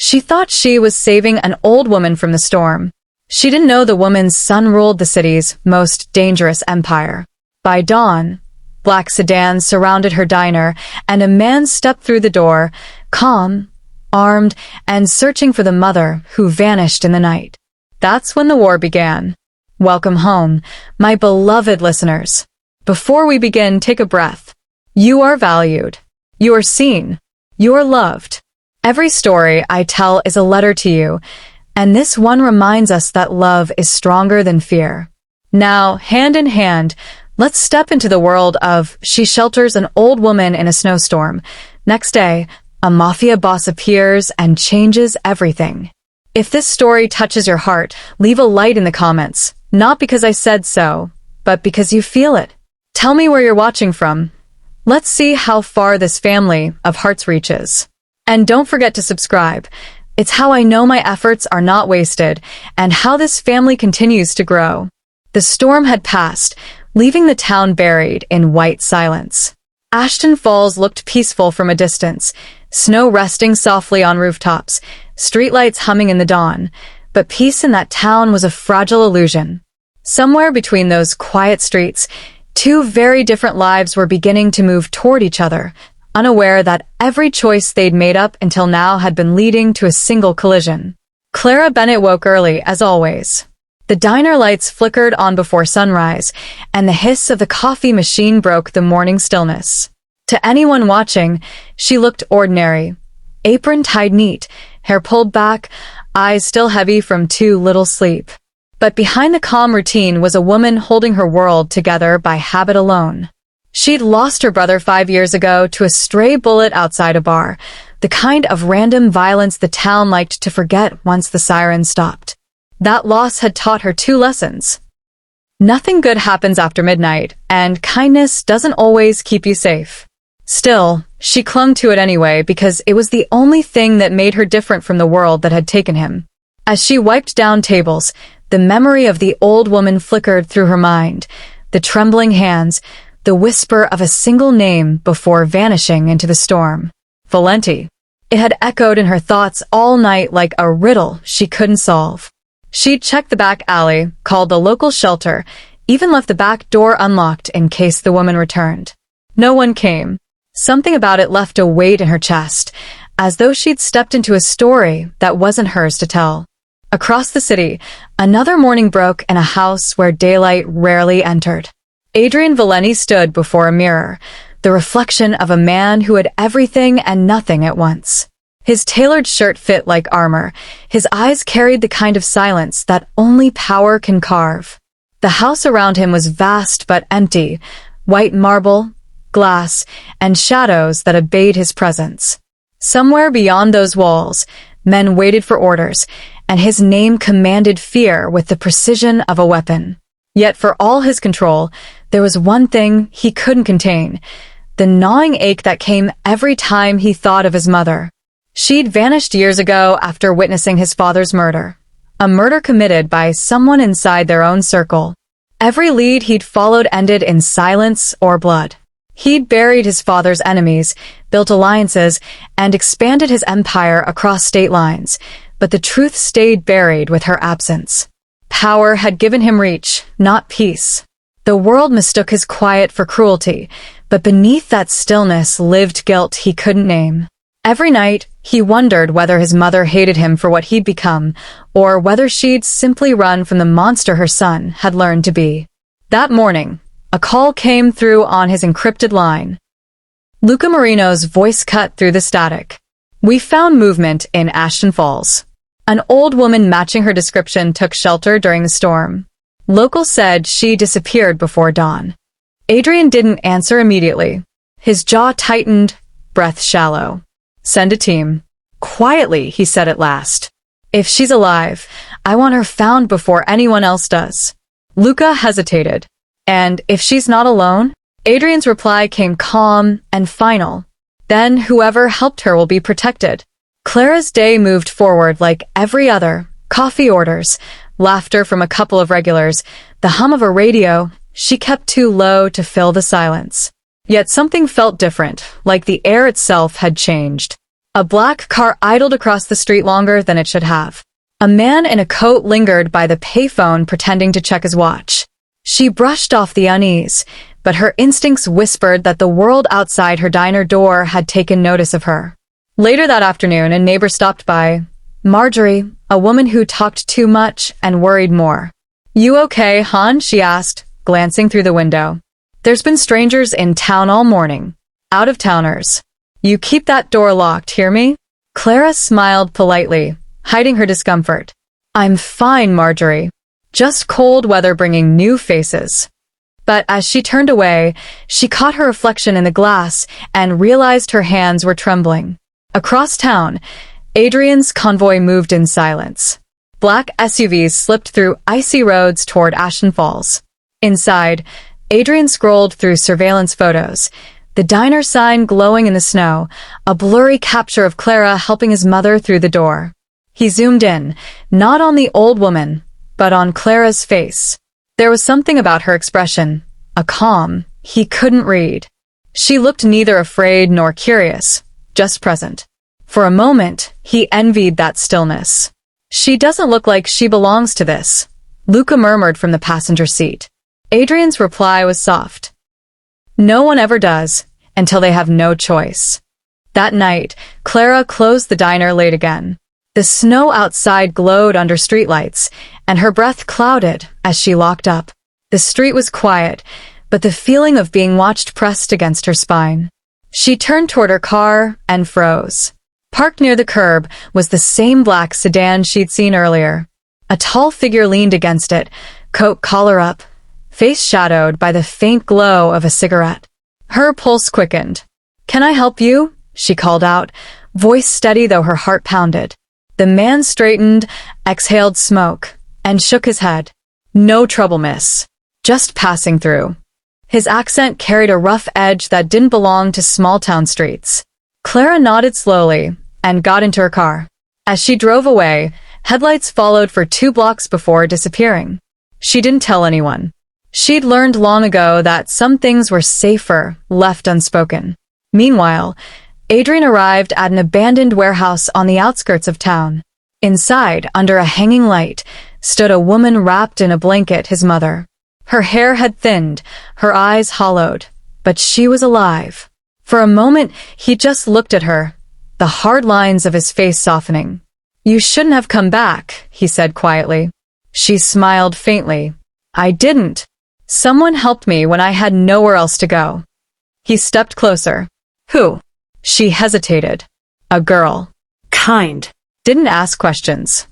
She thought she was saving an old woman from the storm. She didn't know the woman's son ruled the city's most dangerous empire. By dawn, black sedans surrounded her diner, and a man stepped through the door, calm, armed, and searching for the mother who vanished in the night. That's when the war began. Welcome home, my beloved listeners. Before we begin, take a breath. You are valued. You are seen. You are loved. Every story I tell is a letter to you, and this one reminds us that love is stronger than fear. Now, hand in hand, let's step into the world of She Shelters an Old Woman in a Snowstorm. Next day, a mafia boss appears and changes everything. If this story touches your heart, leave a light in the comments. Not because I said so, but because you feel it. Tell me where you're watching from. Let's see how far this family of hearts reaches. And don't forget to subscribe. It's how I know my efforts are not wasted, and how this family continues to grow. The storm had passed, leaving the town buried in white silence. Ashton Falls looked peaceful from a distance, snow resting softly on rooftops, streetlights humming in the dawn, but peace in that town was a fragile illusion. Somewhere between those quiet streets, two very different lives were beginning to move toward each other, unaware that every choice they'd made up until now had been leading to a single collision. Clara Bennett woke early, as always. The diner lights flickered on before sunrise, and the hiss of the coffee machine broke the morning stillness. To anyone watching, she looked ordinary. Apron tied neat, hair pulled back, eyes still heavy from too little sleep. But behind the calm routine was a woman holding her world together by habit alone. She'd lost her brother 5 years ago to a stray bullet outside a bar, the kind of random violence the town liked to forget once the siren stopped. That loss had taught her 2 lessons. Nothing good happens after midnight, and kindness doesn't always keep you safe. Still, she clung to it anyway because it was the only thing that made her different from the world that had taken him. As she wiped down tables, the memory of the old woman flickered through her mind, the trembling hands, the whisper of a single name before vanishing into the storm. Valenti. It had echoed in her thoughts all night like a riddle she couldn't solve. She'd checked the back alley, called the local shelter, even left the back door unlocked in case the woman returned. No one came. Something about it left a weight in her chest, as though she'd stepped into a story that wasn't hers to tell. Across the city, another morning broke in a house where daylight rarely entered. Adrian Valenti stood before a mirror, the reflection of a man who had everything and nothing at once. His tailored shirt fit like armor. His eyes carried the kind of silence that only power can carve. The house around him was vast but empty, white marble, glass, and shadows that obeyed his presence. Somewhere beyond those walls, men waited for orders, and his name commanded fear with the precision of a weapon. Yet for all his control, there was one thing he couldn't contain, the gnawing ache that came every time he thought of his mother. She'd vanished years ago after witnessing his father's murder, a murder committed by someone inside their own circle. Every lead he'd followed ended in silence or blood. He'd buried his father's enemies, built alliances, and expanded his empire across state lines, but the truth stayed buried with her absence. Power had given him reach, not peace. The world mistook his quiet for cruelty, but beneath that stillness lived guilt he couldn't name. Every night, he wondered whether his mother hated him for what he'd become, or whether she'd simply run from the monster her son had learned to be. That morning, a call came through on his encrypted line. Luca Marino's voice cut through the static. We found movement in Ashton Falls. An old woman matching her description took shelter during the storm. Locals said she disappeared before dawn. Adrian didn't answer immediately. His jaw tightened, breath shallow. Send a team. Quietly, he said at last. If she's alive, I want her found before anyone else does. Luca hesitated. And if she's not alone? Adrian's reply came calm and final. Then whoever helped her will be protected. Clara's day moved forward like every other. Coffee orders, laughter from a couple of regulars, the hum of a radio she kept too low to fill the silence. Yet something felt different, like the air itself had changed. A black car idled across the street longer than it should have. A man in a coat lingered by the payphone pretending to check his watch. She brushed off the unease, but her instincts whispered that the world outside her diner door had taken notice of her. Later that afternoon, a neighbor stopped by. Marjorie, a woman who talked too much and worried more. "You okay, hon?" she asked, glancing through the window. "There's been strangers in town all morning. Out-of-towners. You keep that door locked, hear me?" Clara smiled politely, hiding her discomfort. "I'm fine, Marjorie. Just cold weather bringing new faces." But as she turned away, she caught her reflection in the glass and realized her hands were trembling. Across town, Adrian's convoy moved in silence. Black SUVs slipped through icy roads toward Ashton Falls. Inside, Adrian scrolled through surveillance photos, the diner sign glowing in the snow, a blurry capture of Clara helping his mother through the door. He zoomed in, not on the old woman, but on Clara's face. There was something about her expression, a calm he couldn't read. She looked neither afraid nor curious, just present. For a moment, he envied that stillness. "She doesn't look like she belongs to this," Luca murmured from the passenger seat. Adrian's reply was soft. "No one ever does, until they have no choice." That night, Clara closed the diner late again. The snow outside glowed under streetlights, and her breath clouded as she locked up. The street was quiet, but the feeling of being watched pressed against her spine. She turned toward her car and froze. Parked near the curb was the same black sedan she'd seen earlier. A tall figure leaned against it, coat collar up, face shadowed by the faint glow of a cigarette. Her pulse quickened. "Can I help you?" she called out, voice steady though her heart pounded. The man straightened, exhaled smoke, and shook his head. "No trouble, miss. Just passing through." His accent carried a rough edge that didn't belong to small-town streets. Clara nodded slowly and got into her car. As she drove away, headlights followed for 2 blocks before disappearing. She didn't tell anyone. She'd learned long ago that some things were safer left unspoken. Meanwhile, Adrian arrived at an abandoned warehouse on the outskirts of town. Inside, under a hanging light, stood a woman wrapped in a blanket, his mother. Her hair had thinned, her eyes hollowed, but she was alive. For a moment, he just looked at her, the hard lines of his face softening. "You shouldn't have come back," he said quietly. She smiled faintly. "I didn't. Someone helped me when I had nowhere else to go." He stepped closer. "Who?" She hesitated. "A girl. Kind. Didn't ask questions."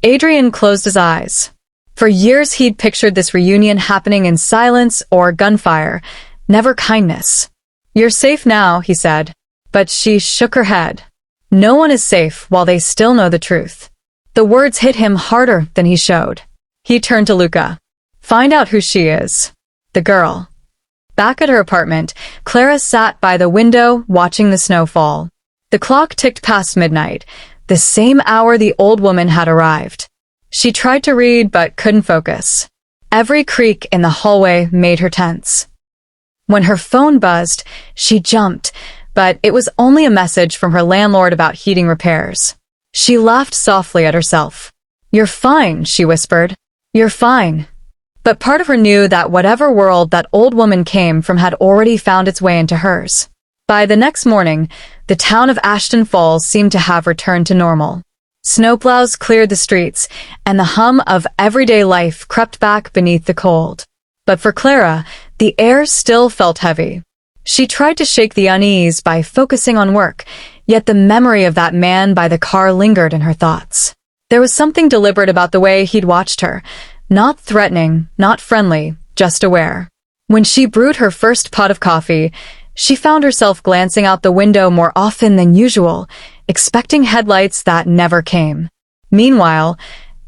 Adrian closed his eyes. For years he'd pictured this reunion happening in silence or gunfire, never kindness. "You're safe now," he said. But she shook her head. No one is safe while they still know the truth. The words hit him harder than he showed. He turned to Luca. "Find out who she is." The girl. Back at her apartment, Clara sat by the window watching the snow fall. The clock ticked past midnight, the same hour the old woman had arrived. She tried to read but couldn't focus. Every creak in the hallway made her tense. When her phone buzzed, she jumped, but it was only a message from her landlord about heating repairs. She laughed softly at herself. "You're fine," she whispered. "You're fine." But part of her knew that whatever world that old woman came from had already found its way into hers. By the next morning, the town of Ashton Falls seemed to have returned to normal. Snowplows cleared the streets, and the hum of everyday life crept back beneath the cold. But for Clara, the air still felt heavy. She tried to shake the unease by focusing on work, yet the memory of that man by the car lingered in her thoughts. There was something deliberate about the way he'd watched her, not threatening, not friendly, just aware. When she brewed her first pot of coffee, she found herself glancing out the window more often than usual, expecting headlights that never came. Meanwhile,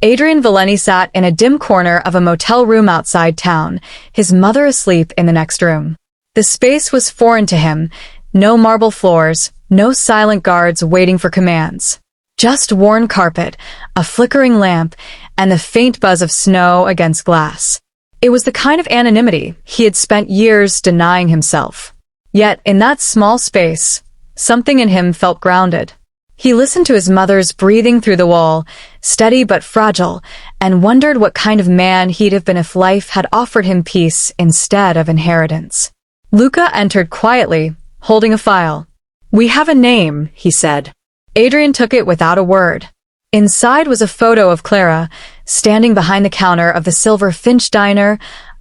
Adrian Valeni sat in a dim corner of a motel room outside town, his mother asleep in the next room. The space was foreign to him, no marble floors, no silent guards waiting for commands. Just worn carpet, a flickering lamp, and the faint buzz of snow against glass. It was the kind of anonymity he had spent years denying himself. Yet, in that small space, something in him felt grounded. He listened to his mother's breathing through the wall, steady but fragile, and wondered what kind of man he'd have been if life had offered him peace instead of inheritance. Luca entered quietly, holding a file. "We have a name," he said. Adrian took it without a word. Inside was a photo of Clara, standing behind the counter of the Silver Finch diner,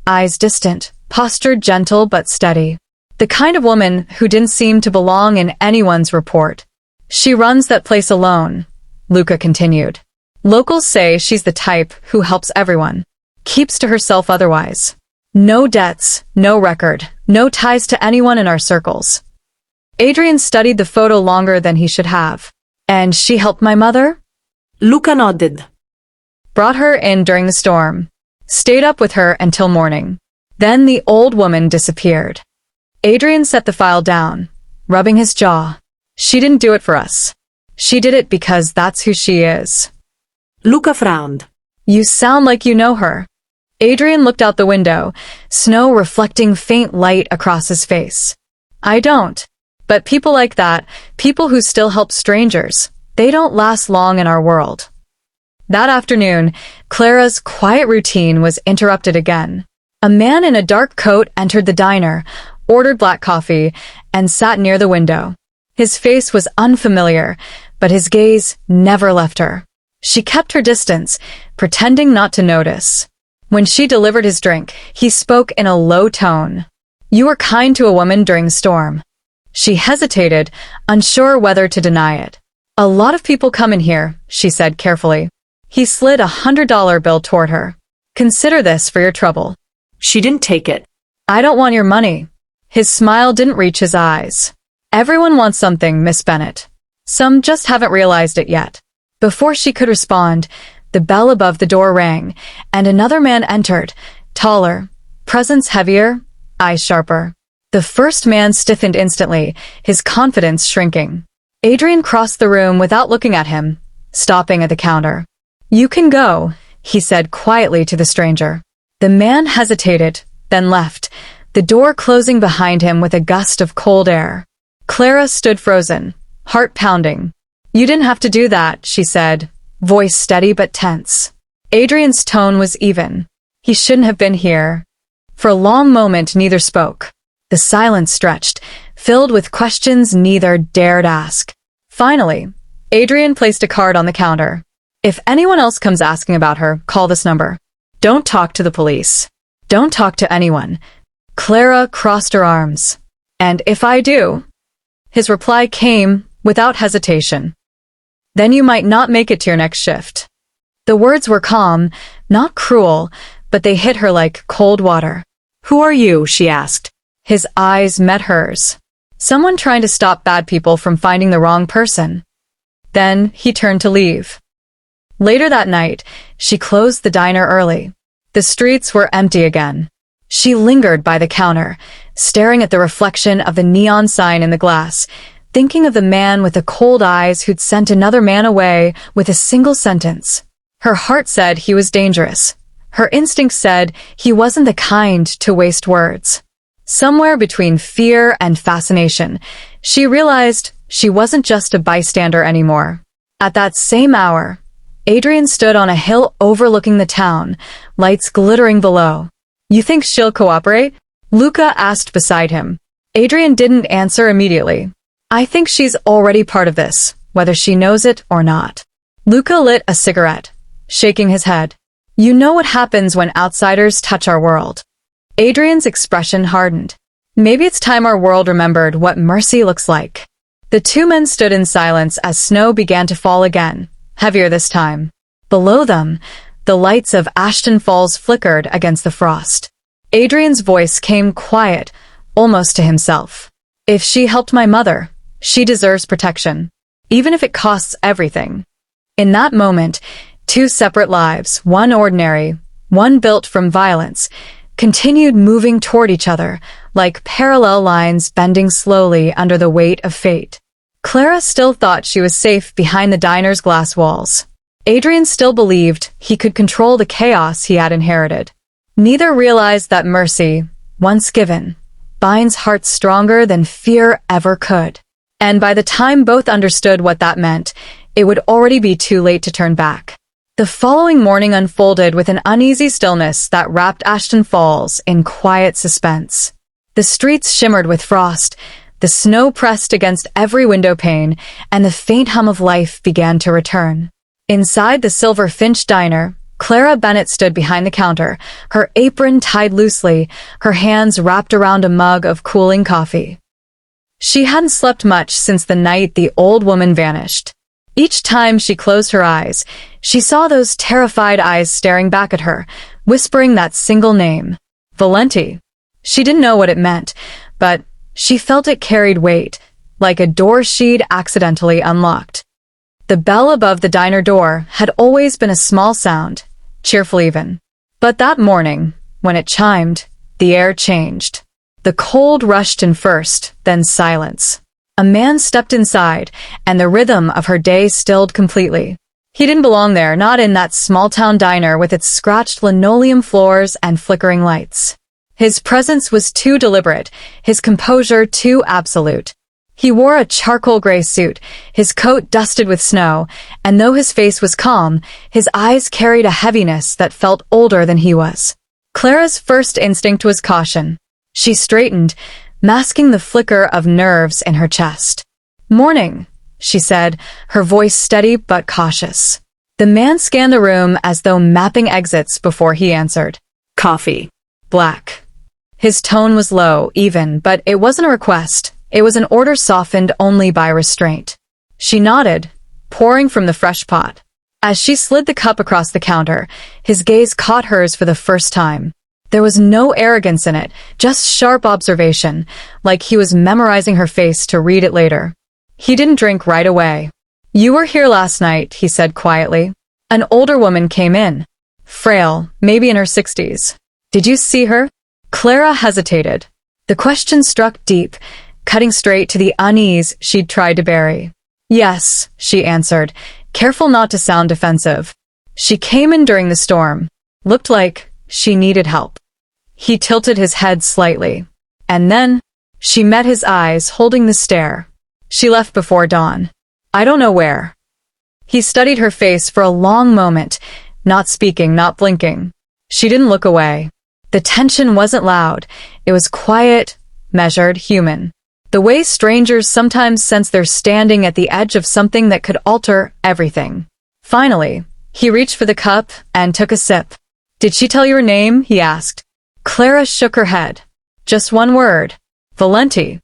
eyes distant, posture gentle but steady. The kind of woman who didn't seem to belong in anyone's report. "She runs that place alone," Luca continued. "Locals say she's the type who helps everyone, keeps to herself otherwise. No debts, no record, no ties to anyone in our circles." Adrian studied the photo longer than he should have. "And she helped my mother?" Luca nodded. "Brought her in during the storm. Stayed up with her until morning. Then the old woman disappeared." Adrian set the file down, rubbing his jaw. "She didn't do it for us. She did it because that's who she is." Luca frowned. "You sound like you know her." Adrian looked out the window, snow reflecting faint light across his face. "I don't. But people like that, people who still help strangers, they don't last long in our world." That afternoon, Clara's quiet routine was interrupted again. A man in a dark coat entered the diner, ordered black coffee, and sat near the window. His face was unfamiliar, but his gaze never left her. She kept her distance, pretending not to notice. When she delivered his drink, he spoke in a low tone. "You were kind to a woman during the storm." She hesitated, unsure whether to deny it. "A lot of people come in here," she said carefully. He slid $100 bill toward her. "Consider this for your trouble." She didn't take it. "I don't want your money." His smile didn't reach his eyes. "Everyone wants something, Miss Bennett. Some just haven't realized it yet." Before she could respond, the bell above the door rang, and another man entered, taller, presence heavier, eyes sharper. The first man stiffened instantly, his confidence shrinking. Adrian crossed the room without looking at him, stopping at the counter. "You can go," he said quietly to the stranger. The man hesitated, then left, the door closing behind him with a gust of cold air. Clara stood frozen, heart pounding. "You didn't have to do that," she said, voice steady but tense. Adrian's tone was even. "He shouldn't have been here." For a long moment neither spoke. The silence stretched, filled with questions neither dared ask. Finally, Adrian placed a card on the counter. "If anyone else comes asking about her, call this number. Don't talk to the police. Don't talk to anyone." Clara crossed her arms. "And if I do?" His reply came without hesitation. "Then you might not make it to your next shift." The words were calm, not cruel, but they hit her like cold water. "Who are you?" she asked. His eyes met hers. "Someone trying to stop bad people from finding the wrong person." Then he turned to leave. Later that night, she closed the diner early. The streets were empty again. She lingered by the counter, staring at the reflection of the neon sign in the glass, thinking of the man with the cold eyes who'd sent another man away with a single sentence. Her heart said he was dangerous. Her instinct said he wasn't the kind to waste words. Somewhere between fear and fascination, she realized she wasn't just a bystander anymore. At that same hour, Adrian stood on a hill overlooking the town, lights glittering below. "You think she'll cooperate?" Luca asked beside him. Adrian didn't answer immediately. "I think she's already part of this, whether she knows it or not." Luca lit a cigarette, shaking his head. "You know what happens when outsiders touch our world." Adrian's expression hardened. "Maybe it's time our world remembered what mercy looks like." The two men stood in silence as snow began to fall again, heavier this time. Below them, the lights of Ashton Falls flickered against the frost. Adrian's voice came quiet, almost to himself. "If she helped my mother, she deserves protection, even if it costs everything." In that moment, two separate lives, one ordinary, one built from violence, continued moving toward each other, like parallel lines bending slowly under the weight of fate. Clara still thought she was safe behind the diner's glass walls. Adrian still believed he could control the chaos he had inherited. Neither realized that mercy, once given, binds hearts stronger than fear ever could. And by the time both understood what that meant, it would already be too late to turn back. The following morning unfolded with an uneasy stillness that wrapped Ashton Falls in quiet suspense. The streets shimmered with frost, the snow pressed against every window pane, and the faint hum of life began to return. Inside the Silver Finch diner, Clara Bennett stood behind the counter, her apron tied loosely, her hands wrapped around a mug of cooling coffee. She hadn't slept much since the night the old woman vanished. Each time she closed her eyes, she saw those terrified eyes staring back at her, whispering that single name, Valenti. She didn't know what it meant, but she felt it carried weight, like a door she'd accidentally unlocked. The bell above the diner door had always been a small sound, cheerful even. But that morning, when it chimed, the air changed. The cold rushed in first, then silence. A man stepped inside, and the rhythm of her day stilled completely. He didn't belong there, not in that small-town diner with its scratched linoleum floors and flickering lights. His presence was too deliberate, his composure too absolute. He wore a charcoal gray suit, his coat dusted with snow, and though his face was calm, his eyes carried a heaviness that felt older than he was. Clara's first instinct was caution. She straightened, masking the flicker of nerves in her chest. "Morning," she said, her voice steady but cautious. The man scanned the room as though mapping exits before he answered. Coffee. Black. His tone was low, even, but it wasn't a request. It was an order softened only by restraint. She nodded, pouring from the fresh pot. As she slid the cup across the counter, his gaze caught hers for the first time. There was no arrogance in it, just sharp observation, like he was memorizing her face to read it later. He didn't drink right away. "You were here last night," he said quietly. An older woman came in. Frail, maybe in her 60s. "Did you see her?" Clara hesitated. The question struck deep, cutting straight to the unease she'd tried to bury. "Yes," she answered, careful not to sound defensive. "She came in during the storm. Looked like she needed help." He tilted his head slightly. And then, she met his eyes holding the stare. "She left before dawn. I don't know where." He studied her face for a long moment, not speaking, not blinking. She didn't look away. The tension wasn't loud. It was quiet, measured, human. The way strangers sometimes sense they're standing at the edge of something that could alter everything. Finally, he reached for the cup and took a sip. "Did she tell you her name?" he asked. Clara shook her head. "Just one word. Valenti."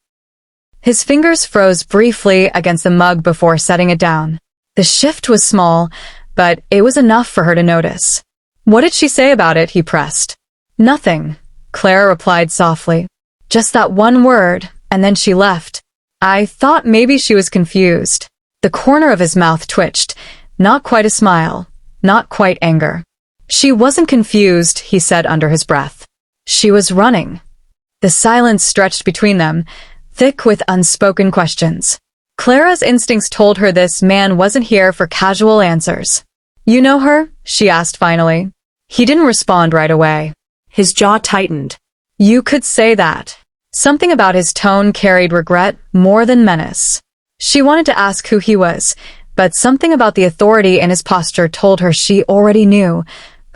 His fingers froze briefly against the mug before setting it down. The shift was small, but it was enough for her to notice. "What did she say about it?" he pressed. "Nothing," Clara replied softly. "Just that one word, and then she left. I thought maybe she was confused." The corner of his mouth twitched, not quite a smile, not quite anger. "She wasn't confused," he said under his breath. "She was running." The silence stretched between them, thick with unspoken questions. Clara's instincts told her this man wasn't here for casual answers. "You know her?" she asked finally. He didn't respond right away. His jaw tightened. "You could say that." Something about his tone carried regret more than menace. She wanted to ask who he was, but something about the authority in his posture told her she already knew.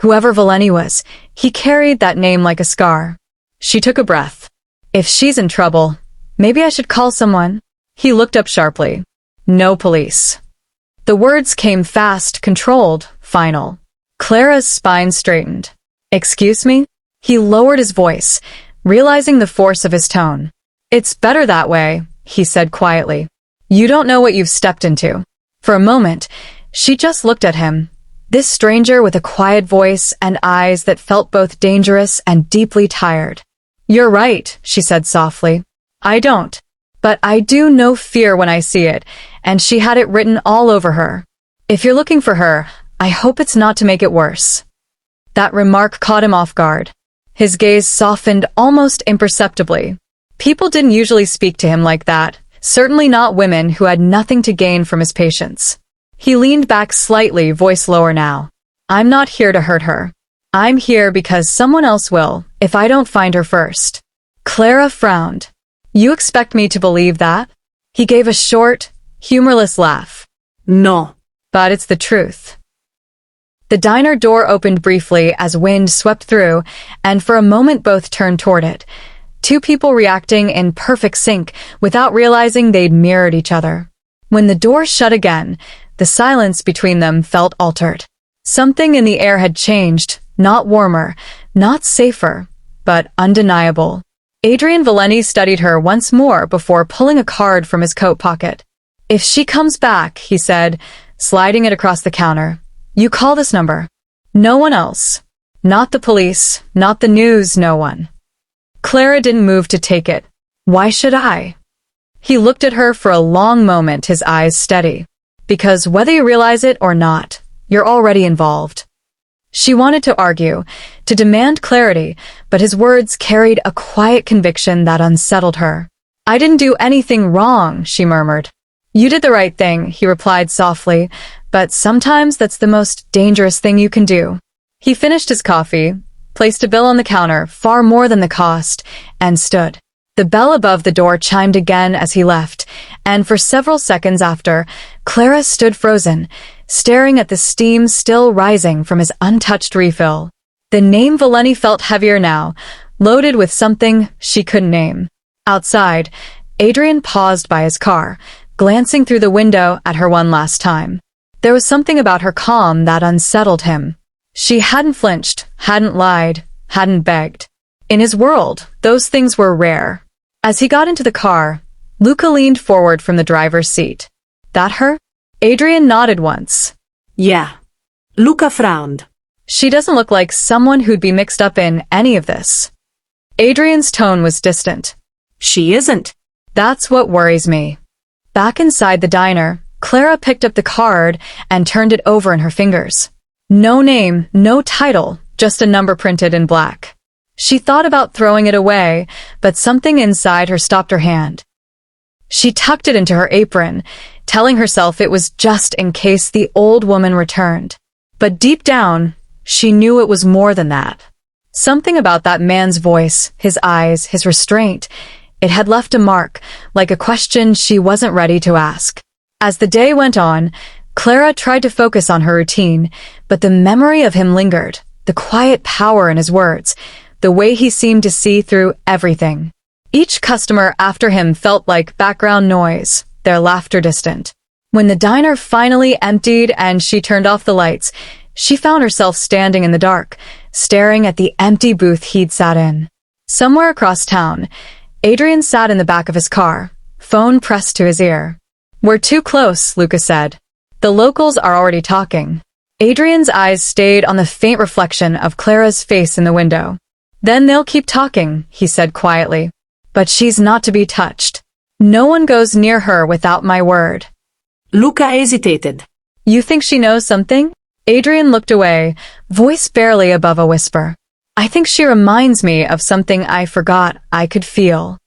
Whoever Valenti was, he carried that name like a scar. She took a breath. "If she's in trouble, maybe I should call someone." He looked up sharply. "No police." The words came fast, controlled, final. Clara's spine straightened. "Excuse me?" He lowered his voice, realizing the force of his tone. "It's better that way," he said quietly. "You don't know what you've stepped into." For a moment, she just looked at him, this stranger with a quiet voice and eyes that felt both dangerous and deeply tired. "You're right," she said softly. "I don't. But I do know fear when I see it, and she had it written all over her. If you're looking for her, I hope it's not to make it worse." That remark caught him off guard. His gaze softened almost imperceptibly. People didn't usually speak to him like that, certainly not women who had nothing to gain from his patience. He leaned back slightly, voice lower now. "I'm not here to hurt her. I'm here because someone else will, if I don't find her first." Clara frowned. "You expect me to believe that?" He gave a short, humorless laugh. No. But it's the truth. The diner door opened briefly as wind swept through, and for a moment both turned toward it. Two people reacting in perfect sync without realizing they'd mirrored each other. When the door shut again, the silence between them felt altered. Something in the air had changed, not warmer, not safer, but undeniable. Adrian Valeni studied her once more before pulling a card from his coat pocket. "If she comes back," he said, sliding it across the counter, "you call this number. No one else. Not the police, not the news, no one." Clara didn't move to take it. "Why should I?" He looked at her for a long moment, his eyes steady. "Because whether you realize it or not, you're already involved." She wanted to argue, to demand clarity, but his words carried a quiet conviction that unsettled her. "I didn't do anything wrong," she murmured. "You did the right thing," he replied softly, "but sometimes that's the most dangerous thing you can do." He finished his coffee, placed a bill on the counter, far more than the cost, and stood. The bell above the door chimed again as he left, and for several seconds after, Clara stood frozen, staring at the steam still rising from his untouched refill. The name Valeni felt heavier now, loaded with something she couldn't name. Outside, Adrian paused by his car, glancing through the window at her one last time. There was something about her calm that unsettled him. She hadn't flinched, hadn't lied, hadn't begged. In his world, those things were rare. As he got into the car, Luca leaned forward from the driver's seat. "That her?" Adrian nodded once. Yeah. Luca frowned. "She doesn't look like someone who'd be mixed up in any of this." Adrian's tone was distant. She isn't. "That's what worries me." Back inside the diner, Clara picked up the card and turned it over in her fingers. No name, no title, just a number printed in black. She thought about throwing it away, but something inside her stopped her hand. She tucked it into her apron, telling herself it was just in case the old woman returned. But deep down, she knew it was more than that. Something about that man's voice, his eyes, his restraint, it had left a mark, like a question she wasn't ready to ask. As the day went on, Clara tried to focus on her routine, but the memory of him lingered, the quiet power in his words, the way he seemed to see through everything. Each customer after him felt like background noise, their laughter distant. When the diner finally emptied and she turned off the lights, she found herself standing in the dark, staring at the empty booth he'd sat in. Somewhere across town, Adrian sat in the back of his car, phone pressed to his ear. "We're too close," Luca said. "The locals are already talking." Adrian's eyes stayed on the faint reflection of Clara's face in the window. "Then they'll keep talking," he said quietly. "But she's not to be touched. No one goes near her without my word." Luca hesitated. "You think she knows something?" Adrian looked away, voice barely above a whisper. "I think she reminds me of something I forgot I could feel."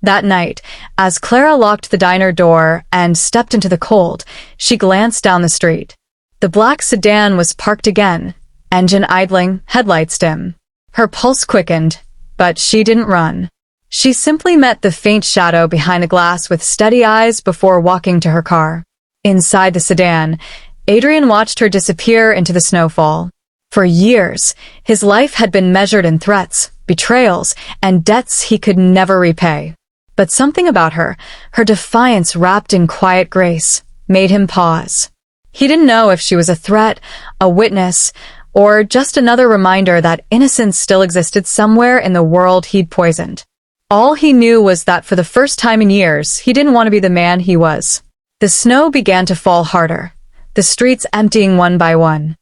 That night, as Clara locked the diner door and stepped into the cold, she glanced down the street. The black sedan was parked again, engine idling, headlights dim. Her pulse quickened, but she didn't run. She simply met the faint shadow behind the glass with steady eyes before walking to her car. Inside the sedan, Adrian watched her disappear into the snowfall. For years, his life had been measured in threats, betrayals, and debts he could never repay. But something about her, her defiance wrapped in quiet grace, made him pause. He didn't know if she was a threat, a witness, or just another reminder that innocence still existed somewhere in the world he'd poisoned. All he knew was that for the first time in years, he didn't want to be the man he was. The snow began to fall harder, the streets emptying one by one.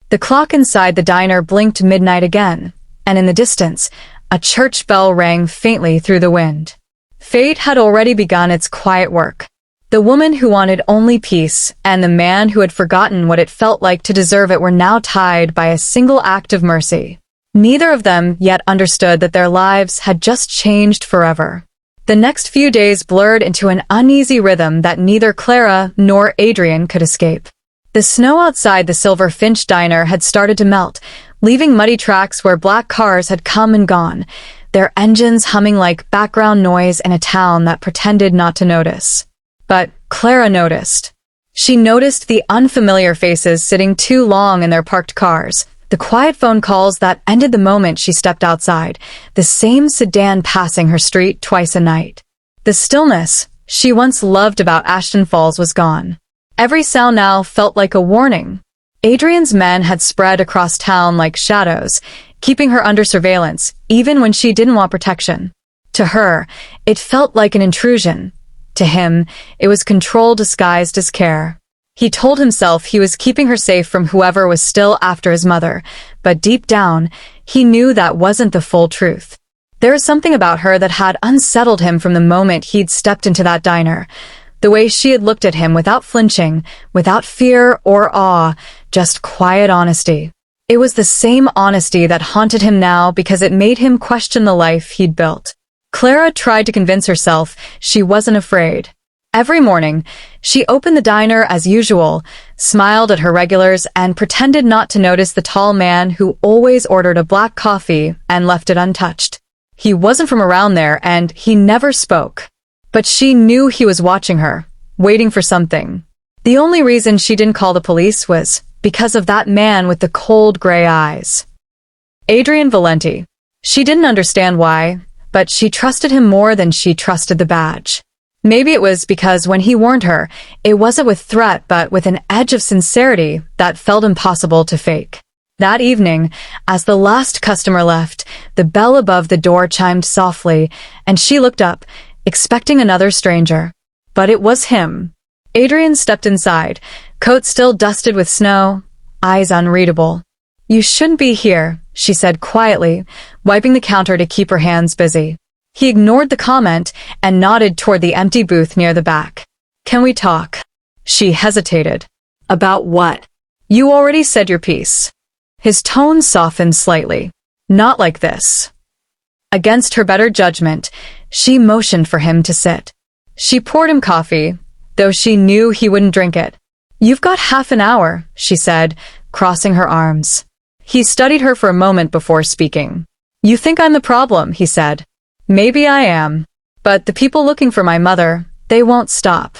The clock inside the diner blinked midnight again, and in the distance, a church bell rang faintly through the wind. Fate had already begun its quiet work. The woman who wanted only peace and the man who had forgotten what it felt like to deserve it were now tied by a single act of mercy. Neither of them yet understood that their lives had just changed forever. The next few days blurred into an uneasy rhythm that neither Clara nor Adrian could escape. The snow outside the Silver Finch diner had started to melt, leaving muddy tracks where black cars had come and gone. their engines humming like background noise in a town that pretended not to notice. But Clara noticed. She noticed the unfamiliar faces sitting too long in their parked cars, the quiet phone calls that ended the moment she stepped outside, the same sedan passing her street twice a night. The stillness she once loved about Ashton Falls was gone. Every sound now felt like a warning. Adrian's men had spread across town like shadows, keeping her under surveillance, even when she didn't want protection. To her, it felt like an intrusion. To him, it was control disguised as care. He told himself he was keeping her safe from whoever was still after his mother, but deep down, he knew that wasn't the full truth. There was something about her that had unsettled him from the moment he'd stepped into that diner. The way she had looked at him without flinching, without fear or awe, just quiet honesty. It was the same honesty that haunted him now because it made him question the life he'd built. Clara tried to convince herself she wasn't afraid. Every morning, she opened the diner as usual, smiled at her regulars, and pretended not to notice the tall man who always ordered a black coffee and left it untouched. He wasn't from around there, and he never spoke. But she knew he was watching her, waiting for something. The only reason she didn't call the police was because of that man with the cold gray eyes. Adrian Valenti. She didn't understand why, but she trusted him more than she trusted the badge. Maybe it was because when he warned her, it wasn't with threat but with an edge of sincerity that felt impossible to fake. That evening, as the last customer left, the bell above the door chimed softly, and she looked up, expecting another stranger. But it was him. Adrian stepped inside, coat still dusted with snow, eyes unreadable. "You shouldn't be here," she said quietly, wiping the counter to keep her hands busy. He ignored the comment and nodded toward the empty booth near the back. "Can we talk?" She hesitated. "About what?" "You already said your piece." His tone softened slightly. "Not like this." Against her better judgment, she motioned for him to sit. She poured him coffee, though she knew he wouldn't drink it. "You've got half an hour," she said, crossing her arms. He studied her for a moment before speaking. "You think I'm the problem," he said. "Maybe I am. But the people looking for my mother, they won't stop.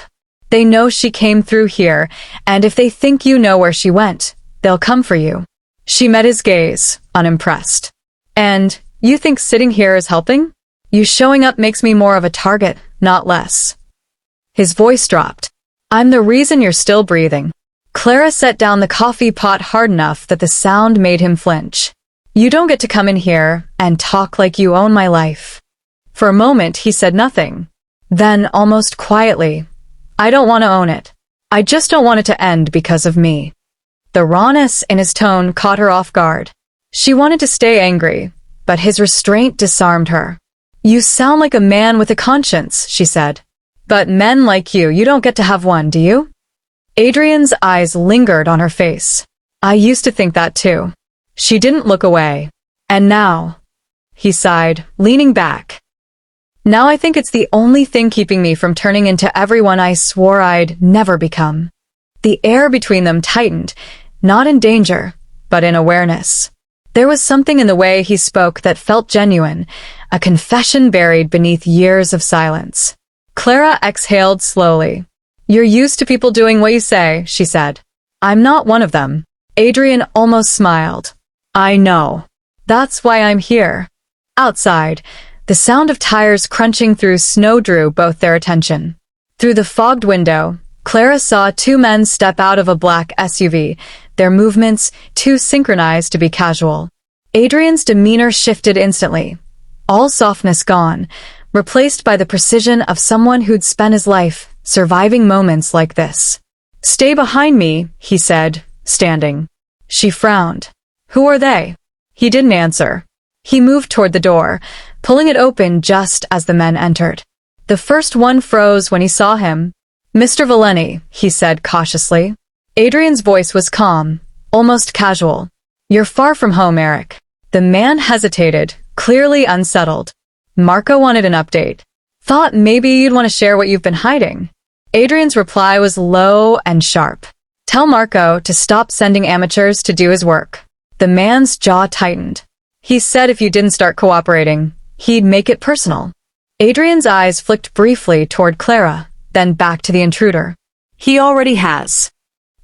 They know she came through here, and if they think you know where she went, they'll come for you." She met his gaze, unimpressed. "And you think sitting here is helping? You showing up makes me more of a target, not less." His voice dropped. "I'm the reason you're still breathing." Clara set down the coffee pot hard enough that the sound made him flinch. "You don't get to come in here and talk like you own my life." For a moment, he said nothing. Then, almost quietly, "I don't want to own it. I just don't want it to end because of me." The rawness in his tone caught her off guard. She wanted to stay angry, but his restraint disarmed her. "You sound like a man with a conscience," she said. "But men like you don't get to have one, do you?" Adrian's eyes lingered on her face. "I used to think that too." She didn't look away. "And now," he sighed, leaning back. "Now I think it's the only thing keeping me from turning into everyone I swore I'd never become." The air between them tightened, not in danger, but in awareness. There was something in the way he spoke that felt genuine, a confession buried beneath years of silence. Clara exhaled slowly. "You're used to people doing what you say," she said. "I'm not one of them." Adrian almost smiled. "I know. That's why I'm here." Outside, the sound of tires crunching through snow drew both their attention. Through the fogged window, Clara saw two men step out of a black SUV, their movements too synchronized to be casual. Adrian's demeanor shifted instantly, all softness gone, replaced by the precision of someone who'd spent his life surviving moments like this. "Stay behind me," he said, standing. She frowned. "Who are they?" He didn't answer. He moved toward the door, pulling it open just as the men entered. The first one froze when he saw him. "Mr. Valenti," he said cautiously. Adrian's voice was calm, almost casual. "You're far from home, Eric." The man hesitated, clearly unsettled. "Marco wanted an update. Thought maybe you'd want to share what you've been hiding." Adrian's reply was low and sharp. "Tell Marco to stop sending amateurs to do his work." The man's jaw tightened. "He said if you didn't start cooperating, He'd make it personal. Adrian's eyes flicked briefly toward Clara, then back to the intruder. He already has.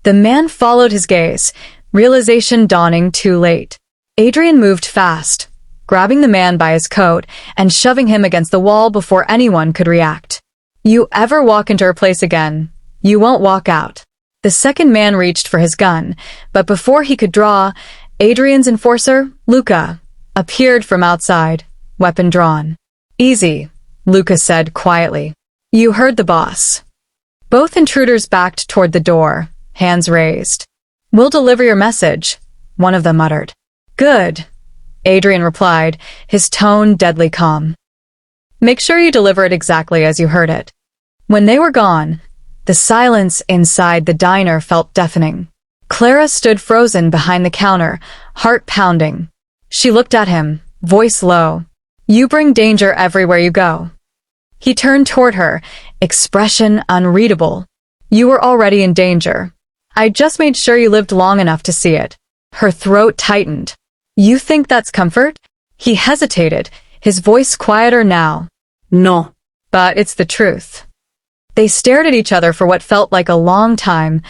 The man followed his gaze, realization dawning too late. Adrian moved fast, grabbing the man by his coat and shoving him against the wall before anyone could react. You ever walk into her place again, you won't walk out. The second man reached for his gun, but before he could draw, Adrian's enforcer, Luca, appeared from outside, weapon drawn. Easy, Luca said quietly. You heard the boss. Both intruders backed toward the door, hands raised. We'll deliver your message, one of them muttered. Good, Adrian replied, his tone deadly calm. Make sure you deliver it exactly as you heard it. When they were gone, the silence inside the diner felt deafening. Clara stood frozen behind the counter, heart pounding. She looked at him, voice low. You bring danger everywhere you go. He turned toward her, expression unreadable. You were already in danger. I just made sure you lived long enough to see it. Her throat tightened. You think that's comfort? He hesitated, his voice quieter now. No. But it's the truth. They stared at each other for what felt like a long time,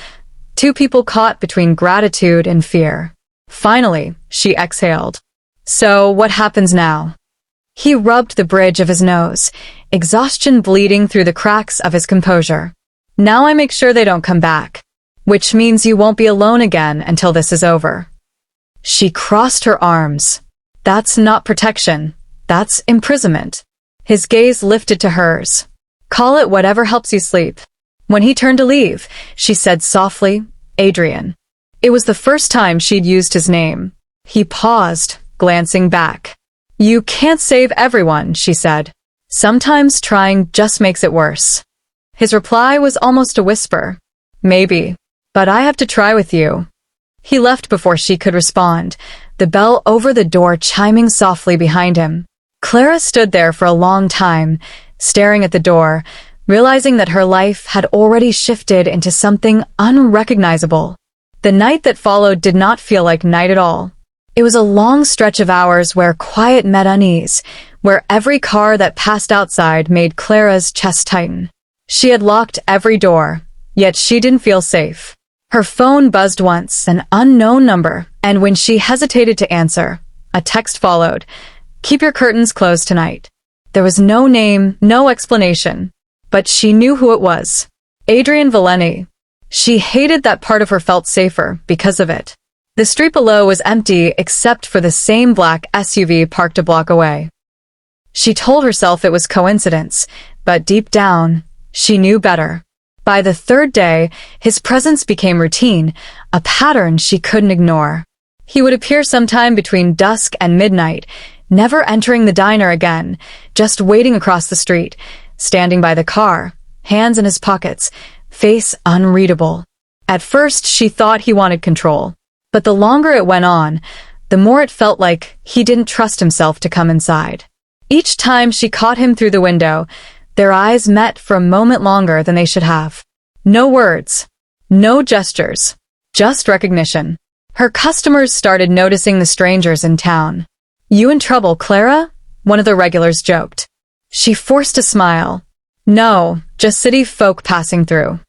two people caught between gratitude and fear. Finally, she exhaled. So, what happens now? He rubbed the bridge of his nose, exhaustion bleeding through the cracks of his composure. Now I make sure they don't come back, which means you won't be alone again until this is over. She crossed her arms. That's not protection. That's imprisonment. His gaze lifted to hers. Call it whatever helps you sleep. When he turned to leave, she said softly, Adrian. It was the first time she'd used his name. He paused, glancing back. You can't save everyone, she said. Sometimes trying just makes it worse. His reply was almost a whisper. Maybe. But I have to try with you. He left before she could respond, the bell over the door chiming softly behind him. Clara stood there for a long time, staring at the door, realizing that her life had already shifted into something unrecognizable. The night that followed did not feel like night at all. It was a long stretch of hours where quiet met unease, where every car that passed outside made Clara's chest tighten. She had locked every door, yet she didn't feel safe. Her phone buzzed once, an unknown number, and when she hesitated to answer, a text followed. Keep your curtains closed tonight. There was no name, no explanation, but she knew who it was. Adrian Valeni. She hated that part of her felt safer because of it. The street below was empty except for the same black SUV parked a block away. She told herself it was coincidence, but deep down, she knew better. By the third day, his presence became routine, a pattern she couldn't ignore. He would appear sometime between dusk and midnight, never entering the diner again, just waiting across the street, standing by the car, hands in his pockets, face unreadable. At first, she thought he wanted control, but the longer it went on, the more it felt like he didn't trust himself to come inside. Each time she caught him through the window, their eyes met for a moment longer than they should have. No words, no gestures, just recognition. Her customers started noticing the strangers in town. You in trouble, Clara? One of the regulars joked. She forced a smile. No, just city folk passing through.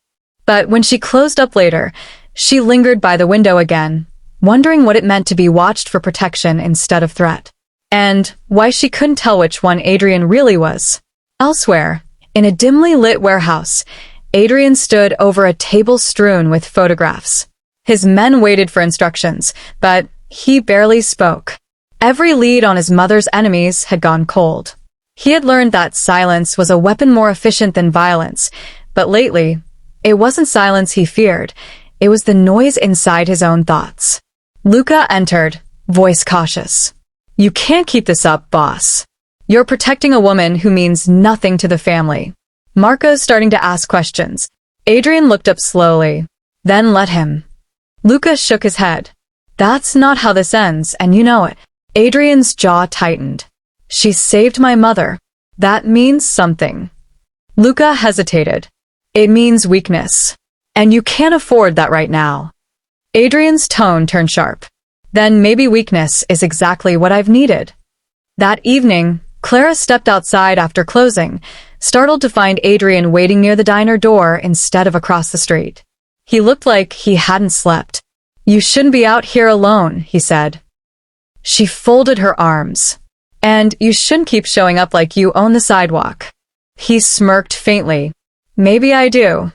But when she closed up later, she lingered by the window again, wondering what it meant to be watched for protection instead of threat. And why she couldn't tell which one Adrian really was. Elsewhere, in a dimly lit warehouse, Adrian stood over a table strewn with photographs. His men waited for instructions, but he barely spoke. Every lead on his mother's enemies had gone cold. He had learned that silence was a weapon more efficient than violence, but lately, it wasn't silence he feared, it was the noise inside his own thoughts. Luca entered, voice cautious. You can't keep this up, boss. You're protecting a woman who means nothing to the family. Marco's starting to ask questions. Adrian looked up slowly, then let him. Luca shook his head. That's not how this ends, and you know it. Adrian's jaw tightened. She saved my mother. That means something. Luca hesitated. It means weakness. And you can't afford that right now. Adrian's tone turned sharp. Then maybe weakness is exactly what I've needed. That evening, Clara stepped outside after closing, startled to find Adrian waiting near the diner door instead of across the street. He looked like he hadn't slept. "You shouldn't be out here alone," he said. She folded her arms. "And you shouldn't keep showing up like you own the sidewalk." He smirked faintly. "Maybe I do."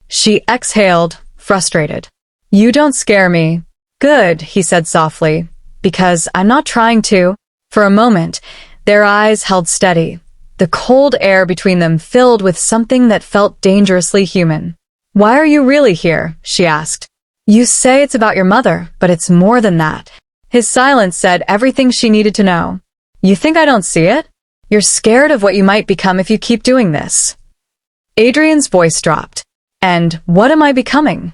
She exhaled, frustrated. "You don't scare me." "Good," he said softly, "because I'm not trying to." For a moment, their eyes held steady, the cold air between them filled with something that felt dangerously human. "Why are you really here?" she asked. "You say it's about your mother, but it's more than that." His silence said everything she needed to know. "You think I don't see it? You're scared of what you might become if you keep doing this." Adrian's voice dropped. "And what am I becoming?"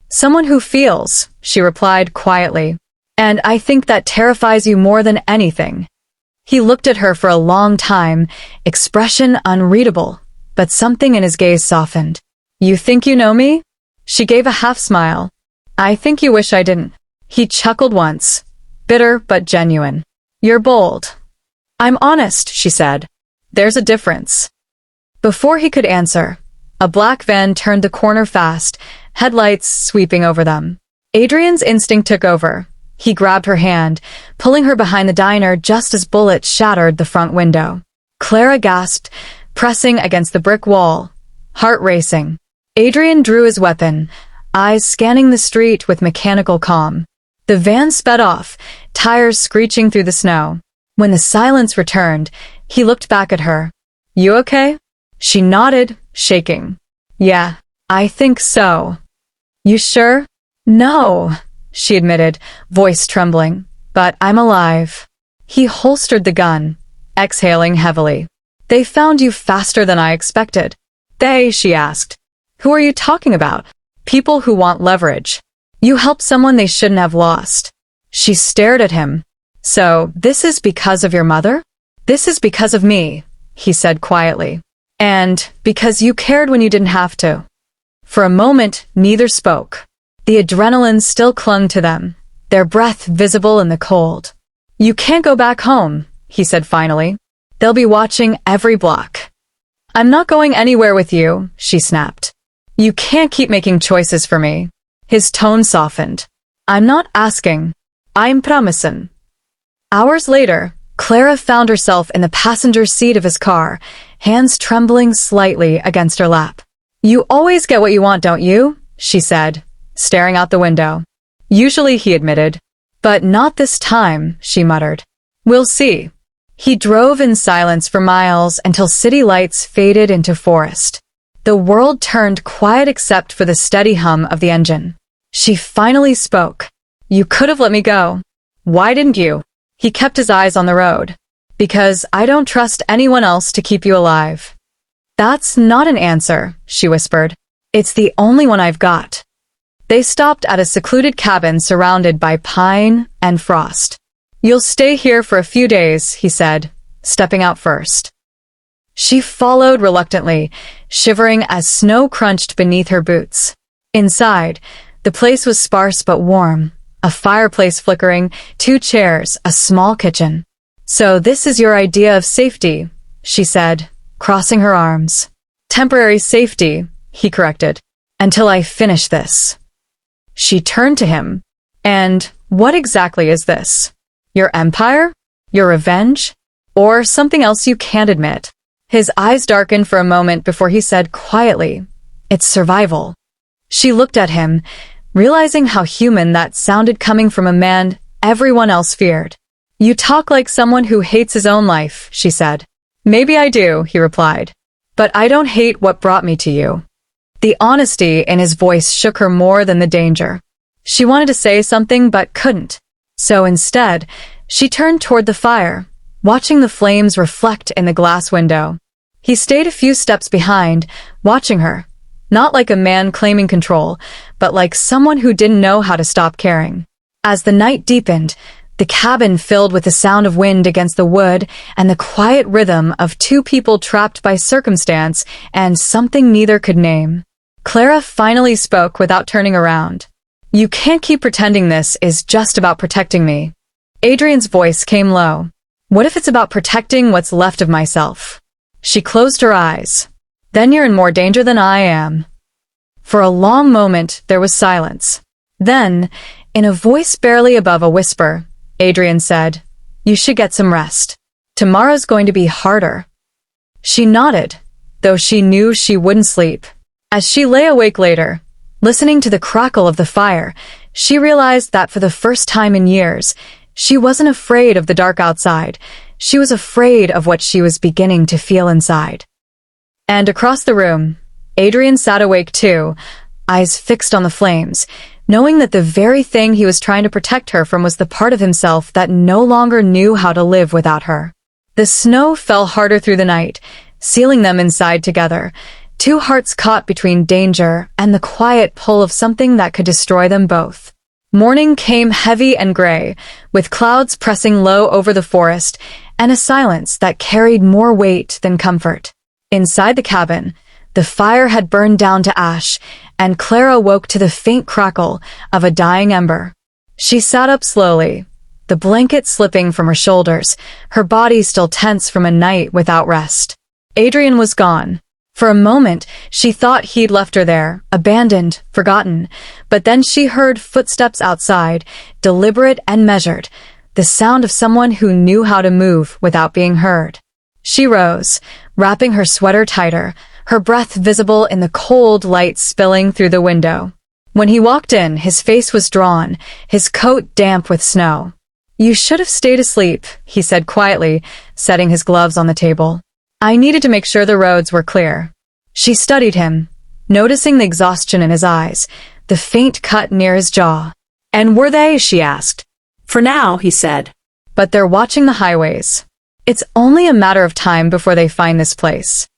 "Someone who feels," she replied quietly. "And I think that terrifies you more than anything." He looked at her for a long time, expression unreadable, but something in his gaze softened. "You think you know me?" She gave a half smile. "I think you wish I didn't." He chuckled once, bitter but genuine. "You're bold." "I'm honest," she said. "There's a difference." Before he could answer, a black van turned the corner fast, headlights sweeping over them. Adrian's instinct took over. He grabbed her hand, pulling her behind the diner just as bullets shattered the front window. Clara gasped, pressing against the brick wall, heart racing. Adrian drew his weapon, eyes scanning the street with mechanical calm. The van sped off, tires screeching through the snow. When the silence returned, he looked back at her. "You okay?" She nodded, shaking. "Yeah, I think so." "You sure?" "No," she admitted, voice trembling. "But I'm alive." He holstered the gun, exhaling heavily. "They found you faster than I expected." "They?" she asked. "Who are you talking about?" "People who want leverage. You helped someone they shouldn't have lost." She stared at him. "So, this is because of your mother?" "This is because of me," he said quietly. "And because you cared when you didn't have to." For a moment, neither spoke. The adrenaline still clung to them, their breath visible in the cold. "You can't go back home," he said finally. "They'll be watching every block." "I'm not going anywhere with you," she snapped. "You can't keep making choices for me." His tone softened. "I'm not asking. I'm promising." Hours later, Clara found herself in the passenger seat of his car, hands trembling slightly against her lap. "You always get what you want, don't you?" she said, staring out the window. "Usually," he admitted. "But not this time," she muttered. "We'll see." He drove in silence for miles until city lights faded into forest. The world turned quiet except for the steady hum of the engine. She finally spoke. "You could have let me go." "Why didn't you?" He kept his eyes on the road. "Because I don't trust anyone else to keep you alive." "That's not an answer," she whispered. "It's the only one I've got." They stopped at a secluded cabin surrounded by pine and frost. "You'll stay here for a few days," he said, stepping out first. She followed reluctantly, shivering as snow crunched beneath her boots. Inside, the place was sparse but warm, a fireplace flickering, 2 chairs, a small kitchen. "So this is your idea of safety," she said, crossing her arms. "Temporary safety," he corrected, "until I finish this." She turned to him. "And what exactly is this? Your empire? Your revenge? Or something else you can't admit?" His eyes darkened for a moment before he said quietly, "It's survival." She looked at him, realizing how human that sounded coming from a man everyone else feared. "You talk like someone who hates his own life," she said. "Maybe I do," he replied. "But I don't hate what brought me to you." The honesty in his voice shook her more than the danger. She wanted to say something but couldn't. So instead, she turned toward the fire, watching the flames reflect in the glass window. He stayed a few steps behind, watching her, not like a man claiming control, but like someone who didn't know how to stop caring. As the night deepened, the cabin filled with the sound of wind against the wood and the quiet rhythm of 2 people trapped by circumstance and something neither could name. Clara finally spoke without turning around. "You can't keep pretending this is just about protecting me." Adrian's voice came low. What if it's about protecting what's left of myself? She closed her eyes. Then you're in more danger than I am. For a long moment, there was silence. Then, in a voice barely above a whisper, Adrian said, "You should get some rest. Tomorrow's going to be harder." She nodded, though she knew she wouldn't sleep. As she lay awake later, listening to the crackle of the fire, she realized that for the first time in years, she wasn't afraid of the dark outside. She was afraid of what she was beginning to feel inside. And across the room, Adrian sat awake too, eyes fixed on the flames, knowing that the very thing he was trying to protect her from was the part of himself that no longer knew how to live without her. The snow fell harder through the night, sealing them inside together, two hearts caught between danger and the quiet pull of something that could destroy them both. Morning came heavy and gray, with clouds pressing low over the forest, and a silence that carried more weight than comfort. Inside the cabin, the fire had burned down to ash, and Clara woke to the faint crackle of a dying ember. She sat up slowly, the blanket slipping from her shoulders, her body still tense from a night without rest. Adrian was gone. For a moment, she thought he'd left her there, abandoned, forgotten, but then she heard footsteps outside, deliberate and measured, the sound of someone who knew how to move without being heard. She rose, wrapping her sweater tighter, her breath visible in the cold light spilling through the window. When he walked in, his face was drawn, his coat damp with snow. "You should have stayed asleep," he said quietly, setting his gloves on the table. "I needed to make sure the roads were clear." She studied him, noticing the exhaustion in his eyes, the faint cut near his jaw. "And were they?" she asked. For now, he said. "But they're watching the highways. It's only a matter of time before they find this place."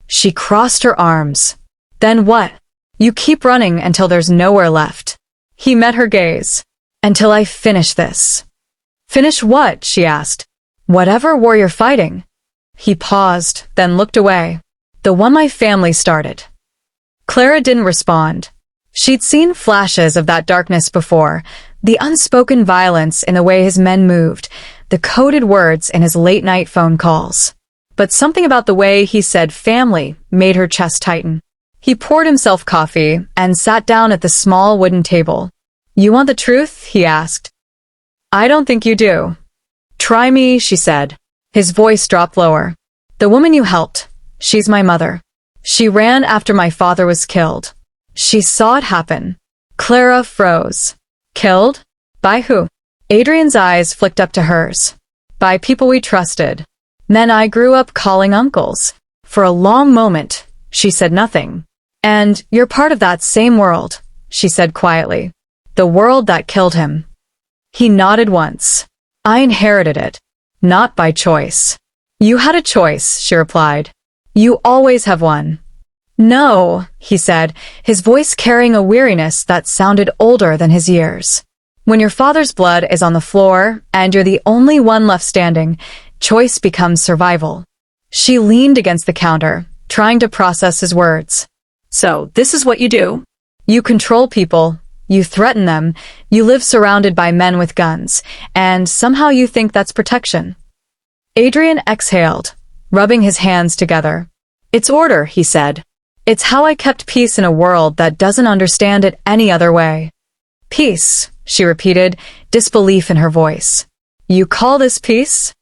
She crossed her arms. "Then what? You keep running until there's nowhere left." He met her gaze. "Until I finish this." "Finish what?" she asked. "Whatever war you're fighting." He paused, then looked away. "The one my family started." Clara didn't respond. She'd seen flashes of that darkness before, the unspoken violence in the way his men moved, the coded words in his late-night phone calls. But something about the way he said family made her chest tighten. He poured himself coffee and sat down at the small wooden table. "You want the truth?" he asked. "I don't think you do." "Try me," she said. His voice dropped lower. "The woman you helped, she's my mother. She ran after my father was killed. She saw it happen." Clara froze. "Killed? By who?" Adrian's eyes flicked up to hers. "By people we trusted. Men I grew up calling uncles." For a long moment, she said nothing. "And you're part of that same world," she said quietly. "The world that killed him." He nodded once. "I inherited it. Not by choice." "You had a choice," she replied. "You always have one." "No," he said, his voice carrying a weariness that sounded older than his years. "When your father's blood is on the floor and you're the only one left standing, choice becomes survival." She leaned against the counter, trying to process his words. "So, this is what you do?" "You control people. You threaten them, you live surrounded by men with guns, and somehow you think that's protection." Adrian exhaled, rubbing his hands together. "It's order," he said. "It's how I kept peace in a world that doesn't understand it any other way." "Peace," she repeated, disbelief in her voice. "You call this peace?"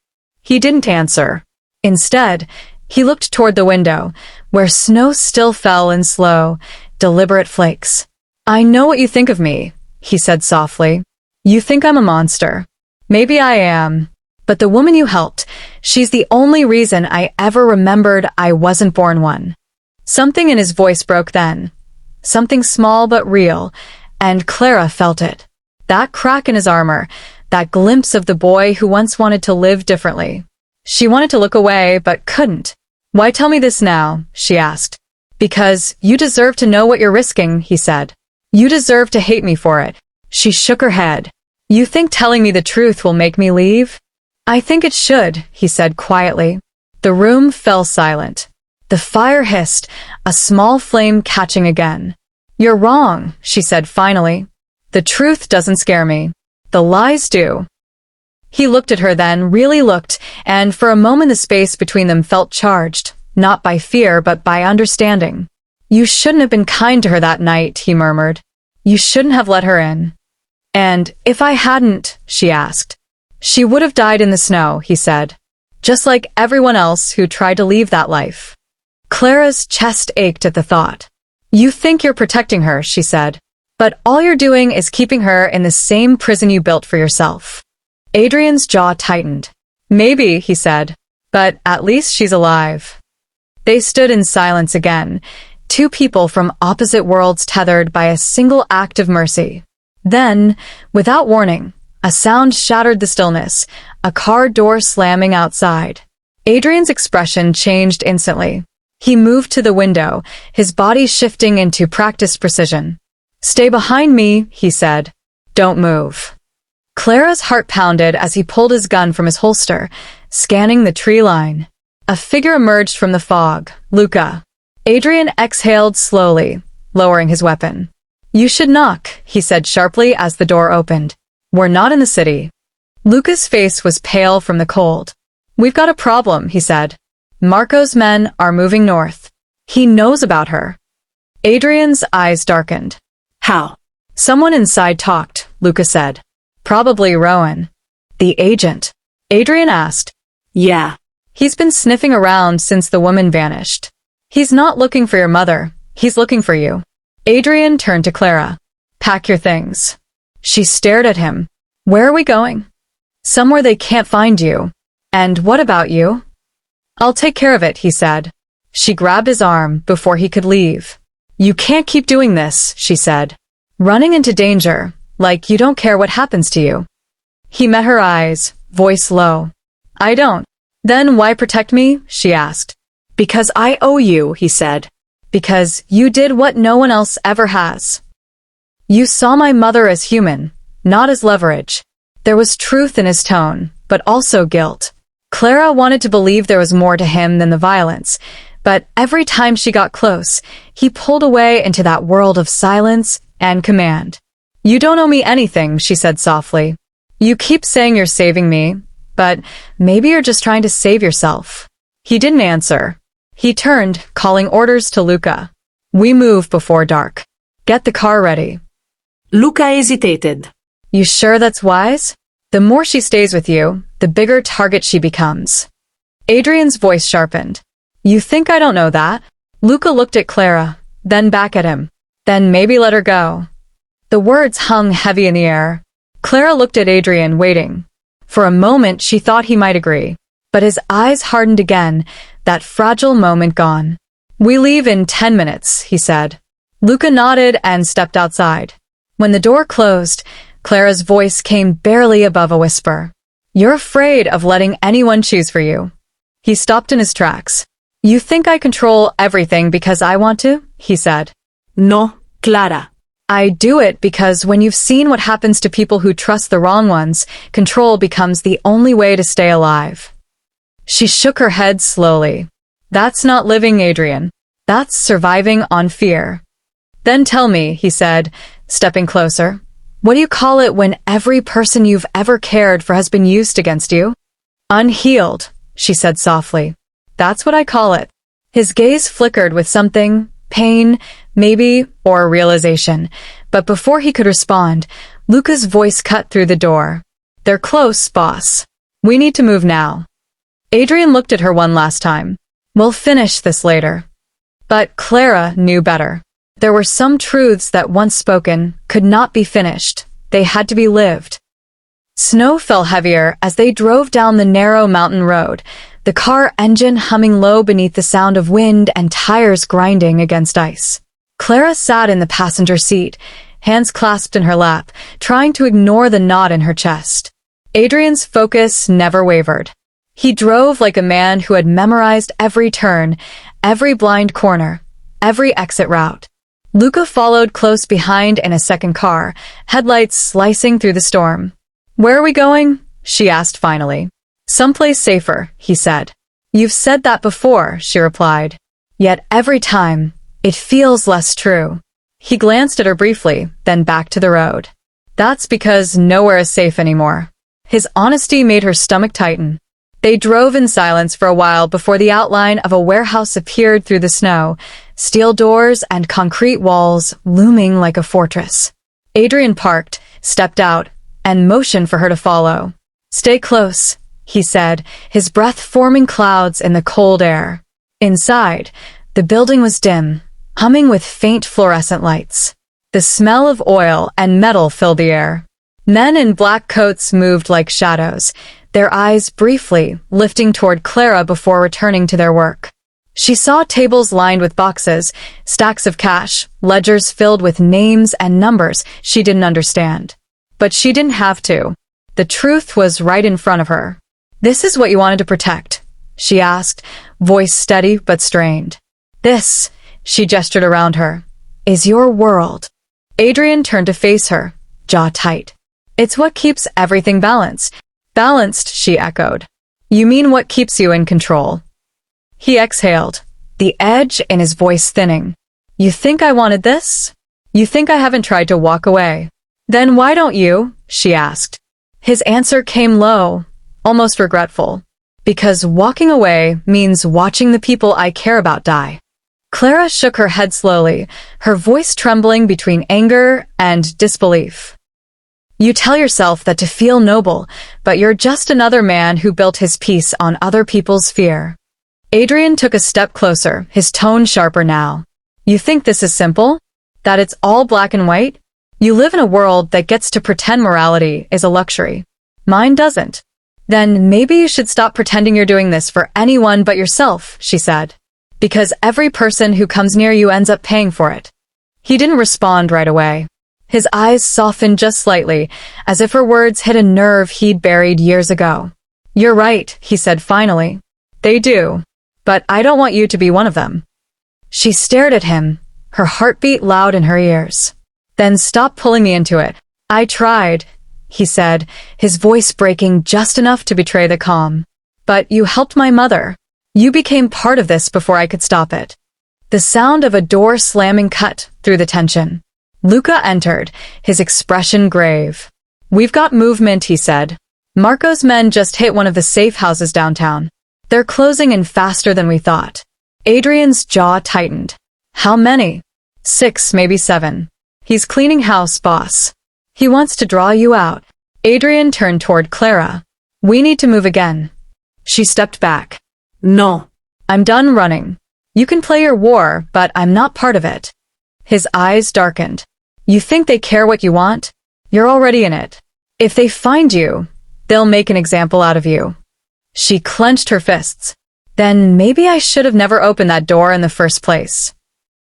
He didn't answer. Instead, he looked toward the window, where snow still fell in slow, deliberate flakes. "I know what you think of me," he said softly. "You think I'm a monster. Maybe I am. But the woman you helped, she's the only reason I ever remembered I wasn't born one." Something in his voice broke then. Something small but real, and Clara felt it. That crack in his armor, that glimpse of the boy who once wanted to live differently. She wanted to look away, but couldn't. "Why tell me this now?" she asked. "Because you deserve to know what you're risking," he said. "You deserve to hate me for it." She shook her head. "You think telling me the truth will make me leave?" "I think it should," he said quietly. The room fell silent. The fire hissed, a small flame catching again. "You're wrong," she said finally. "The truth doesn't scare me. The lies do." He looked at her then, really looked, and for a moment the space between them felt charged, not by fear but by understanding. You shouldn't have been kind to her that night, he murmured. You shouldn't have let her in. And if I hadn't, she asked. She would have died in the snow, he said. Just like everyone else who tried to leave that life. Clara's chest ached at the thought. You think you're protecting her, she said. But all you're doing is keeping her in the same prison you built for yourself. Adrian's jaw tightened. Maybe, he said, but at least she's alive. They stood in silence again, two people from opposite worlds tethered by a single act of mercy. Then, without warning, a sound shattered the stillness, a car door slamming outside. Adrian's expression changed instantly. He moved to the window, his body shifting into practiced precision. Stay behind me, he said. Don't move. Clara's heart pounded as he pulled his gun from his holster, scanning the tree line. A figure emerged from the fog, Luca. Adrian exhaled slowly, lowering his weapon. You should knock, he said sharply as the door opened. We're not in the city. Luca's face was pale from the cold. We've got a problem, he said. Marco's men are moving north. He knows about her. Adrian's eyes darkened. How? Someone inside talked, Luca said. Probably Rowan. The agent. Adrian asked. Yeah. He's been sniffing around since the woman vanished. He's not looking for your mother. He's looking for you. Adrian turned to Clara. Pack your things. She stared at him. Where are we going? Somewhere they can't find you. And what about you? I'll take care of it, he said. She grabbed his arm before he could leave. You can't keep doing this, she said. Running into danger, like you don't care what happens to you. He met her eyes, voice low. I don't. Then why protect me? She asked. Because I owe you, he said. Because you did what no one else ever has. You saw my mother as human, not as leverage. There was truth in his tone, but also guilt. Clara wanted to believe there was more to him than the violence, but every time she got close, he pulled away into that world of silence and command. You don't owe me anything, she said softly. You keep saying you're saving me, but maybe you're just trying to save yourself. He didn't answer. He turned, calling orders to Luca. We move before dark. Get the car ready. Luca hesitated. You sure that's wise? The more she stays with you, the bigger target she becomes. Adrian's voice sharpened. You think I don't know that? Luca looked at Clara, then back at him. Then maybe let her go. The words hung heavy in the air. Clara looked at Adrian, waiting. For a moment she thought he might agree, but his eyes hardened again, that fragile moment gone. We leave in 10 minutes, he said. Luca nodded and stepped outside. When the door closed, Clara's voice came barely above a whisper. You're afraid of letting anyone choose for you. He stopped in his tracks. You think I control everything because I want to? He said. No, Clara. I do it because when you've seen what happens to people who trust the wrong ones, control becomes the only way to stay alive. She shook her head slowly. That's not living, Adrian. That's surviving on fear. Then tell me, he said, stepping closer. What do you call it when every person you've ever cared for has been used against you? Unhealed, she said softly. That's what I call it. His gaze flickered with something, pain, maybe, or realization. But before he could respond, Luca's voice cut through the door. They're close, boss. We need to move now. Adrian looked at her one last time. We'll finish this later. But Clara knew better. There were some truths that once spoken could not be finished. They had to be lived. Snow fell heavier as they drove down the narrow mountain road, the car engine humming low beneath the sound of wind and tires grinding against ice. Clara sat in the passenger seat, hands clasped in her lap, trying to ignore the knot in her chest. Adrian's focus never wavered. He drove like a man who had memorized every turn, every blind corner, every exit route. Luca followed close behind in a second car, headlights slicing through the storm. Where are we going? She asked finally. Someplace safer, he said. You've said that before, she replied. Yet every time, it feels less true. He glanced at her briefly, then back to the road. That's because nowhere is safe anymore. His honesty made her stomach tighten. They drove in silence for a while before the outline of a warehouse appeared through the snow, steel doors and concrete walls looming like a fortress. Adrian parked, stepped out, and motioned for her to follow. "Stay close," he said, his breath forming clouds in the cold air. Inside, the building was dim, humming with faint fluorescent lights. The smell of oil and metal filled the air. Men in black coats moved like shadows, their eyes briefly lifting toward Clara before returning to their work. She saw tables lined with boxes, stacks of cash, ledgers filled with names and numbers she didn't understand. But she didn't have to. The truth was right in front of her. "This is what you wanted to protect?" she asked, voice steady but strained. "This," she gestured around her, "is your world." Adrian turned to face her, jaw tight. "It's what keeps everything balanced." "Balanced," she echoed. "You mean what keeps you in control?" He exhaled, the edge in his voice thinning. "You think I wanted this? You think I haven't tried to walk away? Then why don't you?" she asked. His answer came low, almost regretful. "Because walking away means watching the people I care about die." Clara shook her head slowly, her voice trembling between anger and disbelief. "You tell yourself that to feel noble, but you're just another man who built his peace on other people's fear." Adrian took a step closer, his tone sharper now. "You think this is simple? That it's all black and white? You live in a world that gets to pretend morality is a luxury. Mine doesn't. Then maybe you should stop pretending you're doing this for anyone but yourself," she said. "Because every person who comes near you ends up paying for it." He didn't respond right away. His eyes softened just slightly, as if her words hit a nerve he'd buried years ago. "You're right," he said finally. "They do. But I don't want you to be one of them." She stared at him, her heartbeat loud in her ears. "Then stop pulling me into it." "I tried," he said, his voice breaking just enough to betray the calm. "But you helped my mother. You became part of this before I could stop it." The sound of a door slamming cut through the tension. Luca entered, his expression grave. "We've got movement," he said. "Marco's men just hit one of the safe houses downtown. They're closing in faster than we thought." Adrian's jaw tightened. "How many?" "6, maybe 7. He's cleaning house, boss. He wants to draw you out." Adrian turned toward Clara. "We need to move again." She stepped back. No. "I'm done running. You can play your war, but I'm not part of it." His eyes darkened. "You think they care what you want? You're already in it. If they find you, they'll make an example out of you." She clenched her fists. "Then maybe I should have never opened that door in the first place."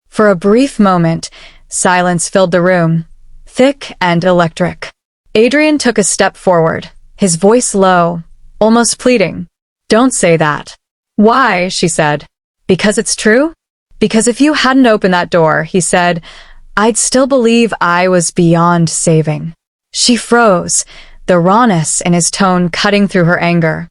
For a brief moment, silence filled the room, thick and electric. Adrian took a step forward, his voice low, almost pleading. "Don't say that." "Why?" she said. "Because it's true? Because if you hadn't opened that door," he said, "I'd still believe I was beyond saving." She froze, the rawness in his tone cutting through her anger.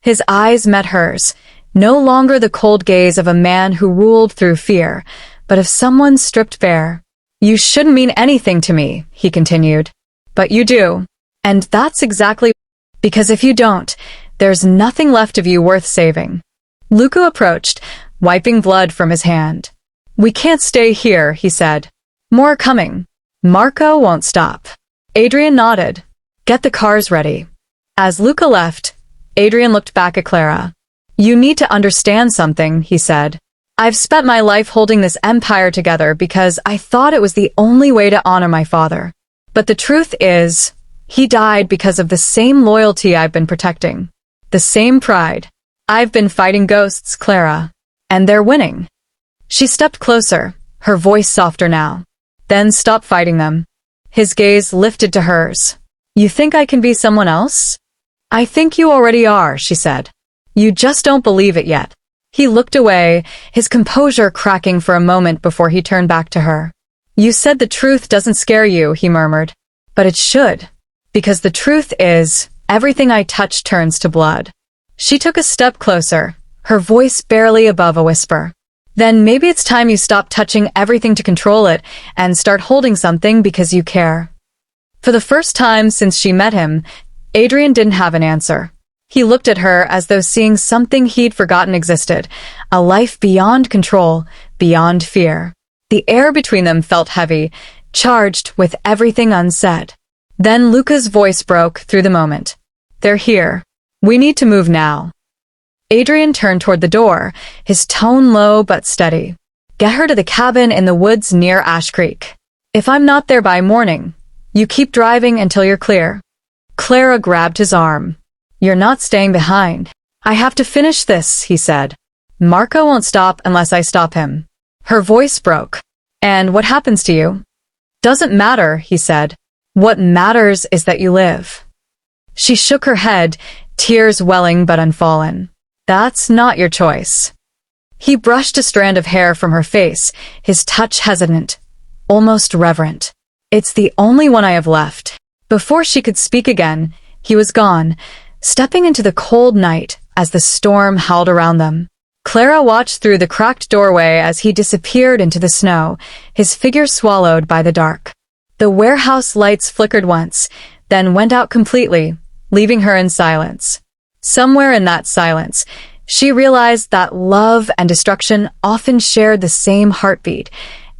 His eyes met hers, no longer the cold gaze of a man who ruled through fear, but of someone stripped bare. "You shouldn't mean anything to me," he continued. "But you do. And that's exactly because if you don't, there's nothing left of you worth saving." Luca approached, wiping blood from his hand. "We can't stay here," he said. "More coming. Marco won't stop." Adrian nodded. "Get the cars ready." As Luca left, Adrian looked back at Clara. "You need to understand something," he said. "I've spent my life holding this empire together because I thought it was the only way to honor my father. But the truth is, he died because of the same loyalty I've been protecting. The same pride. I've been fighting ghosts, Clara. And they're winning." She stepped closer, her voice softer now. "Then stop fighting them." His gaze lifted to hers. "You think I can be someone else?" "I think you already are," she said. "You just don't believe it yet." He looked away, his composure cracking for a moment before he turned back to her. "You said the truth doesn't scare you," he murmured. "But it should. Because the truth is, everything I touch turns to blood." She took a step closer, her voice barely above a whisper. "Then maybe it's time you stop touching everything to control it and start holding something because you care." For the first time since she met him, Adrian didn't have an answer. He looked at her as though seeing something he'd forgotten existed, a life beyond control, beyond fear. The air between them felt heavy, charged with everything unsaid. Then Luca's voice broke through the moment. "They're here. We need to move now." Adrian turned toward the door, his tone low but steady. "Get her to the cabin in the woods near Ash Creek. If I'm not there by morning, you keep driving until you're clear." Clara grabbed his arm. "You're not staying behind. I have to finish this," he said. "Marco won't stop unless I stop him." Her voice broke. "And what happens to you?" "Doesn't matter," he said. "What matters is that you live." She shook her head, tears welling but unfallen. "That's not your choice." He brushed a strand of hair from her face, his touch hesitant, almost reverent. "It's the only one I have left." Before she could speak again, he was gone, stepping into the cold night as the storm howled around them. Clara watched through the cracked doorway as he disappeared into the snow, his figure swallowed by the dark. The warehouse lights flickered once, then went out completely, leaving her in silence. Somewhere in that silence, she realized that love and destruction often shared the same heartbeat,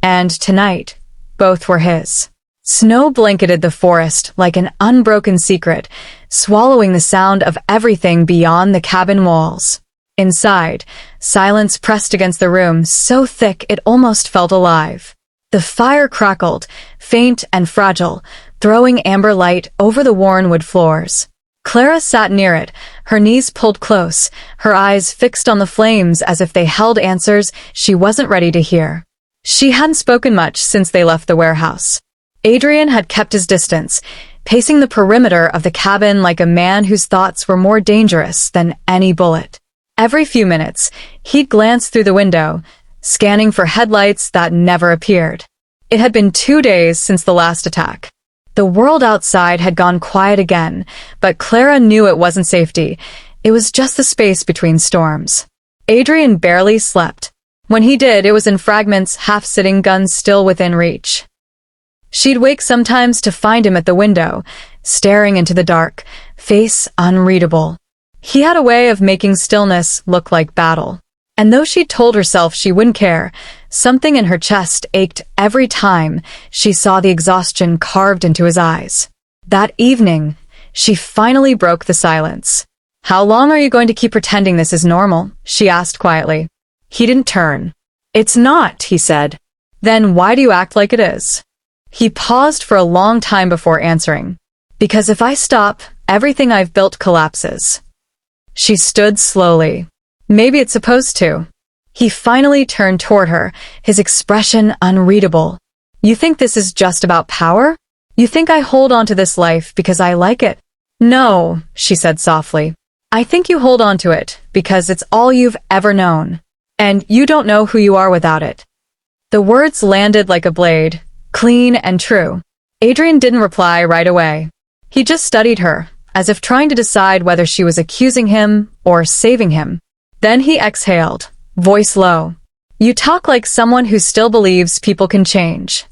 and tonight, both were his. Snow blanketed the forest like an unbroken secret, swallowing the sound of everything beyond the cabin walls. Inside, silence pressed against the room so thick it almost felt alive. The fire crackled, faint and fragile, throwing amber light over the worn wood floors. Clara sat near it, her knees pulled close, her eyes fixed on the flames as if they held answers she wasn't ready to hear. She hadn't spoken much since they left the warehouse. Adrian had kept his distance, pacing the perimeter of the cabin like a man whose thoughts were more dangerous than any bullet. Every few minutes, he'd glance through the window, scanning for headlights that never appeared. It had been 2 days since the last attack. The world outside had gone quiet again, but Clara knew it wasn't safety. It was just the space between storms. Adrian barely slept. When he did, it was in fragments, half-sitting, guns still within reach. She'd wake sometimes to find him at the window, staring into the dark, face unreadable. He had a way of making stillness look like battle. And though she told herself she wouldn't care, something in her chest ached every time she saw the exhaustion carved into his eyes. That evening, she finally broke the silence. "How long are you going to keep pretending this is normal?" she asked quietly. He didn't turn. "It's not," he said. "Then why do you act like it is?" He paused for a long time before answering. "Because if I stop, everything I've built collapses." She stood slowly. "Maybe it's supposed to." He finally turned toward her, his expression unreadable. "You think this is just about power? You think I hold on to this life because I like it?" "No," she said softly. "I think you hold on to it because it's all you've ever known. And you don't know who you are without it." The words landed like a blade, clean and true. Adrian didn't reply right away. He just studied her, as if trying to decide whether she was accusing him or saving him. Then he exhaled, voice low. "You talk like someone who still believes people can change."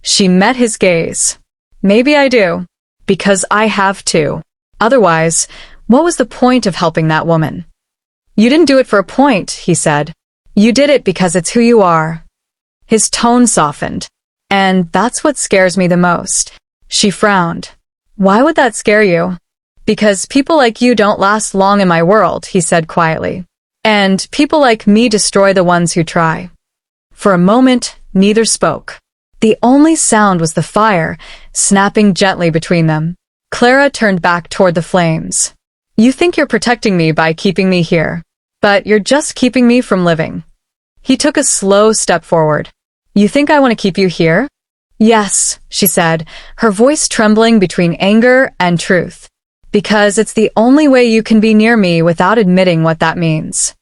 She met his gaze. "Maybe I do, because I have to. Otherwise, what was the point of helping that woman?" "You didn't do it for a point," he said. "You did it because it's who you are." His tone softened. "And that's what scares me the most." She frowned. "Why would that scare you?" "Because people like you don't last long in my world," he said quietly. "And people like me destroy the ones who try." For a moment, neither spoke. The only sound was the fire, snapping gently between them. Clara turned back toward the flames. "You think you're protecting me by keeping me here, but you're just keeping me from living." He took a slow step forward. "You think I want to keep you here?" "Yes," she said, her voice trembling between anger and truth. "Because it's the only way you can be near me without admitting what that means."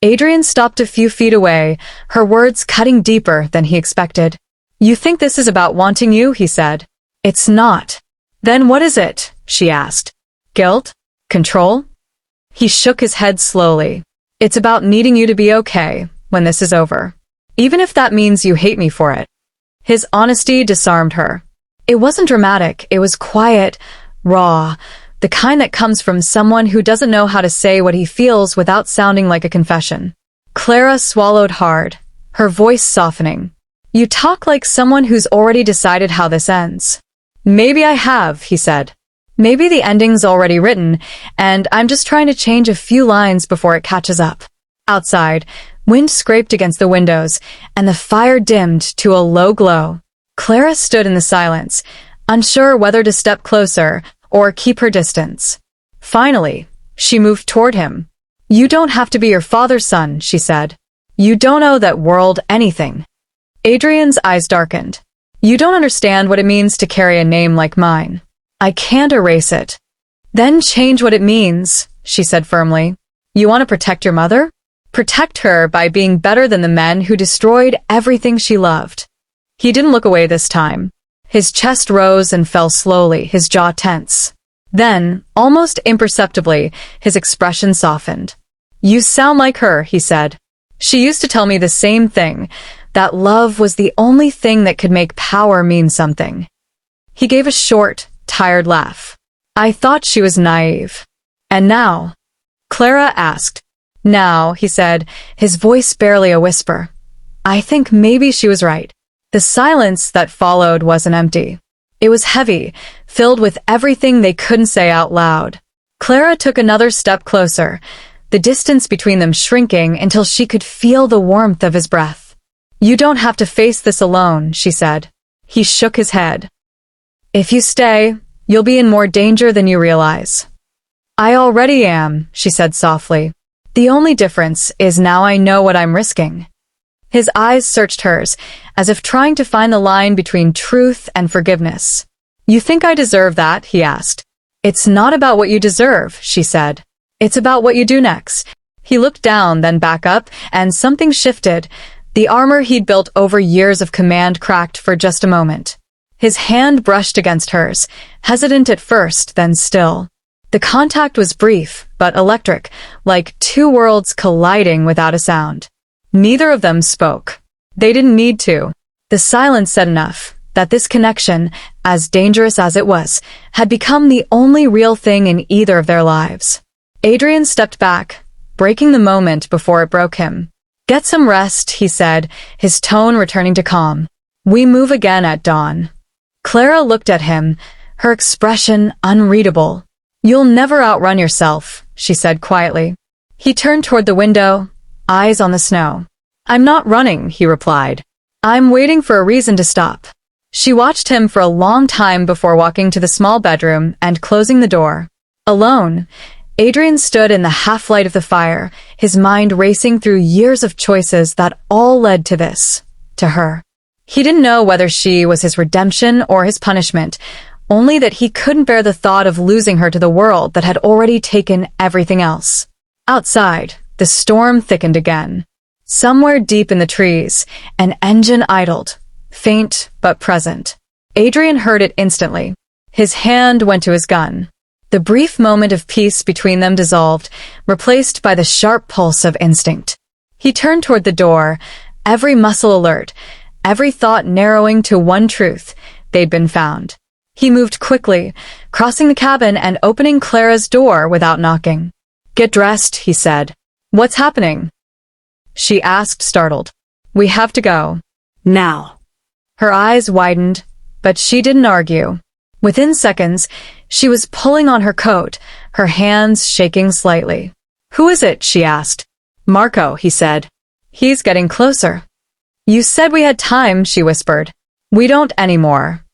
Adrian stopped a few feet away, her words cutting deeper than he expected. "You think this is about wanting you?" he said. "It's not." "Then what is it?" she asked. "Guilt? Control?" He shook his head slowly. "It's about needing you to be okay when this is over. Even if that means you hate me for it." His honesty disarmed her. It wasn't dramatic, it was quiet, raw, the kind that comes from someone who doesn't know how to say what he feels without sounding like a confession. Clara swallowed hard, her voice softening. You talk like someone who's already decided how this ends. Maybe I have, he said. Maybe the ending's already written, and I'm just trying to change a few lines before it catches up. Outside, wind scraped against the windows, and the fire dimmed to a low glow. Clara stood in the silence, unsure whether to step closer or keep her distance. Finally, she moved toward him. You don't have to be your father's son, she said. You don't owe that world anything. Adrian's eyes darkened. You don't understand what it means to carry a name like mine. I can't erase it. Then change what it means, she said firmly. You want to protect your mother? Protect her by being better than the men who destroyed everything she loved. He didn't look away this time. His chest rose and fell slowly, his jaw tense. Then, almost imperceptibly, his expression softened. You sound like her, he said. She used to tell me the same thing, that love was the only thing that could make power mean something. He gave a short, tired laugh. I thought she was naive. And now? Clara asked. Now, he said, his voice barely a whisper. I think maybe she was right. The silence that followed wasn't empty. It was heavy, filled with everything they couldn't say out loud. Clara took another step closer, the distance between them shrinking until she could feel the warmth of his breath. You don't have to face this alone, she said. He shook his head. If you stay, you'll be in more danger than you realize. I already am, she said softly. The only difference is now I know what I'm risking. His eyes searched hers, as if trying to find the line between truth and forgiveness. You think I deserve that? He asked. It's not about what you deserve, she said. It's about what you do next. He looked down, then back up, and something shifted. The armor he'd built over years of command cracked for just a moment. His hand brushed against hers, hesitant at first, then still. The contact was brief, but electric, like two worlds colliding without a sound. Neither of them spoke. They didn't need to. The silence said enough, that this connection, as dangerous as it was, had become the only real thing in either of their lives. Adrian stepped back, breaking the moment before it broke him. Get some rest, he said, his tone returning to calm. We move again at dawn. Clara looked at him, her expression unreadable. You'll never outrun yourself, she said quietly. He turned toward the window, eyes on the snow. I'm not running, he replied. I'm waiting for a reason to stop. She watched him for a long time before walking to the small bedroom and closing the door. Alone, Adrian stood in the half-light of the fire, his mind racing through years of choices that all led to this, to her. He didn't know whether she was his redemption or his punishment, only that he couldn't bear the thought of losing her to the world that had already taken everything else. Outside, the storm thickened again. Somewhere deep in the trees, an engine idled, faint but present. Adrian heard it instantly. His hand went to his gun. The brief moment of peace between them dissolved, replaced by the sharp pulse of instinct. He turned toward the door, every muscle alert, every thought narrowing to one truth: they'd been found. He moved quickly, crossing the cabin and opening Clara's door without knocking. Get dressed, he said. What's happening? She asked, startled. We have to go. Now. Her eyes widened, but she didn't argue. Within seconds, she was pulling on her coat, her hands shaking slightly. Who is it? She asked. Marco, he said. He's getting closer. You said we had time, she whispered. We don't anymore.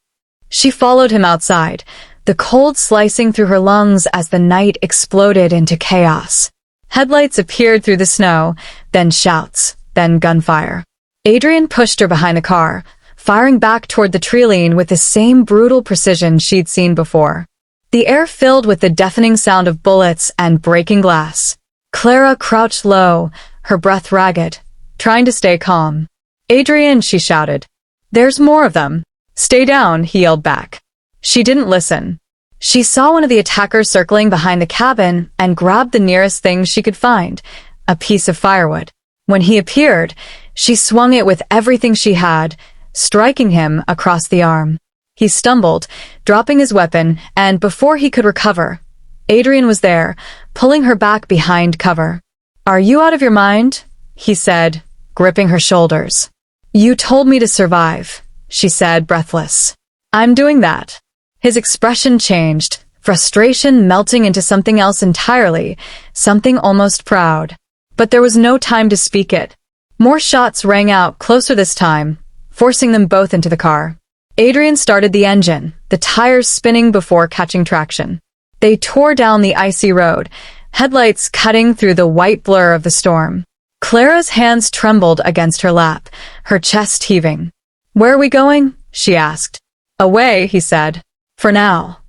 She followed him outside, the cold slicing through her lungs as the night exploded into chaos. Headlights appeared through the snow, then shouts, then gunfire. Adrian pushed her behind the car, firing back toward the treeline with the same brutal precision she'd seen before. The air filled with the deafening sound of bullets and breaking glass. Clara crouched low, her breath ragged, trying to stay calm. Adrian, she shouted. There's more of them. Stay down, he yelled back. She didn't listen. She saw one of the attackers circling behind the cabin and grabbed the nearest thing she could find, a piece of firewood. When he appeared, she swung it with everything she had, striking him across the arm. He stumbled, dropping his weapon, and before he could recover, Adrian was there, pulling her back behind cover. "Are you out of your mind?" he said, gripping her shoulders. "You told me to survive," she said, breathless. "I'm doing that." His expression changed, frustration melting into something else entirely, something almost proud. But there was no time to speak it. More shots rang out, closer this time, forcing them both into the car. Adrian started the engine, the tires spinning before catching traction. They tore down the icy road, headlights cutting through the white blur of the storm. Clara's hands trembled against her lap, her chest heaving. "Where are we going?" she asked. "Away," he said. "For now."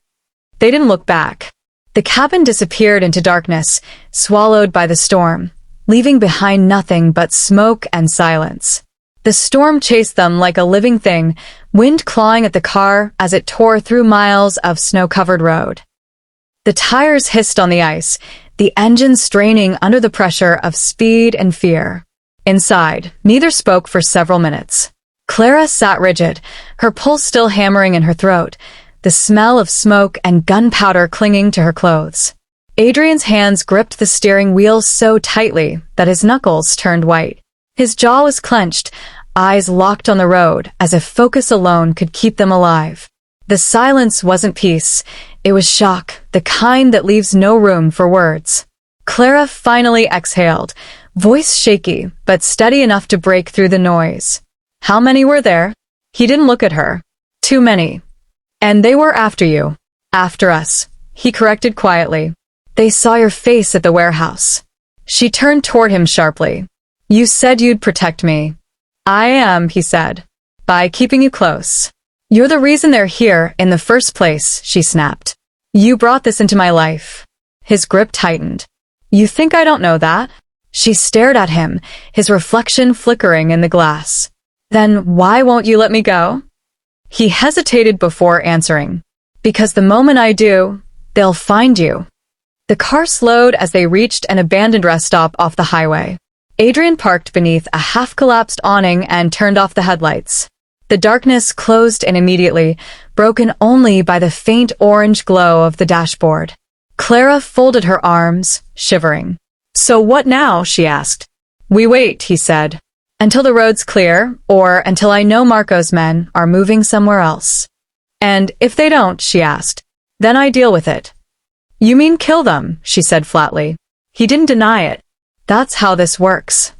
They didn't look back. The cabin disappeared into darkness, swallowed by the storm, leaving behind nothing but smoke and silence. The storm chased them like a living thing, wind clawing at the car as it tore through miles of snow-covered road. The tires hissed on the ice, the engine straining under the pressure of speed and fear. Inside, neither spoke for several minutes. Clara sat rigid, her pulse still hammering in her throat, the smell of smoke and gunpowder clinging to her clothes. Adrian's hands gripped the steering wheel so tightly that his knuckles turned white. His jaw was clenched, eyes locked on the road, as if focus alone could keep them alive. The silence wasn't peace, it was shock, the kind that leaves no room for words. Clara finally exhaled, voice shaky, but steady enough to break through the noise. "How many were there?" He didn't look at her. "Too many. And they were after you." "After us," he corrected quietly. "They saw your face at the warehouse." She turned toward him sharply. "You said you'd protect me." "I am," he said. "By keeping you close." "You're the reason they're here in the first place," she snapped. "You brought this into my life." His grip tightened. "You think I don't know that?" She stared at him, his reflection flickering in the glass. "Then why won't you let me go?" He hesitated before answering. "Because the moment I do, they'll find you." The car slowed as they reached an abandoned rest stop off the highway. Adrian parked beneath a half-collapsed awning and turned off the headlights. The darkness closed in immediately, broken only by the faint orange glow of the dashboard. Clara folded her arms, shivering. "So what now?" she asked. "We wait," he said. "Until the road's clear, or until I know Marco's men are moving somewhere else." "And if they don't," she asked, "then I deal with it." "You mean kill them," she said flatly. He didn't deny it. "That's how this works."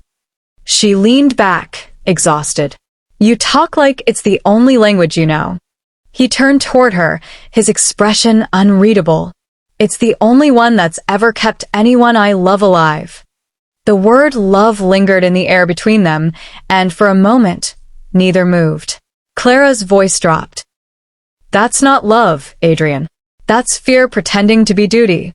She leaned back, exhausted. "You talk like it's the only language you know." He turned toward her, his expression unreadable. "It's the only one that's ever kept anyone I love alive." The word love lingered in the air between them, and for a moment, neither moved. Clara's voice dropped. "That's not love, Adrian. That's fear pretending to be duty."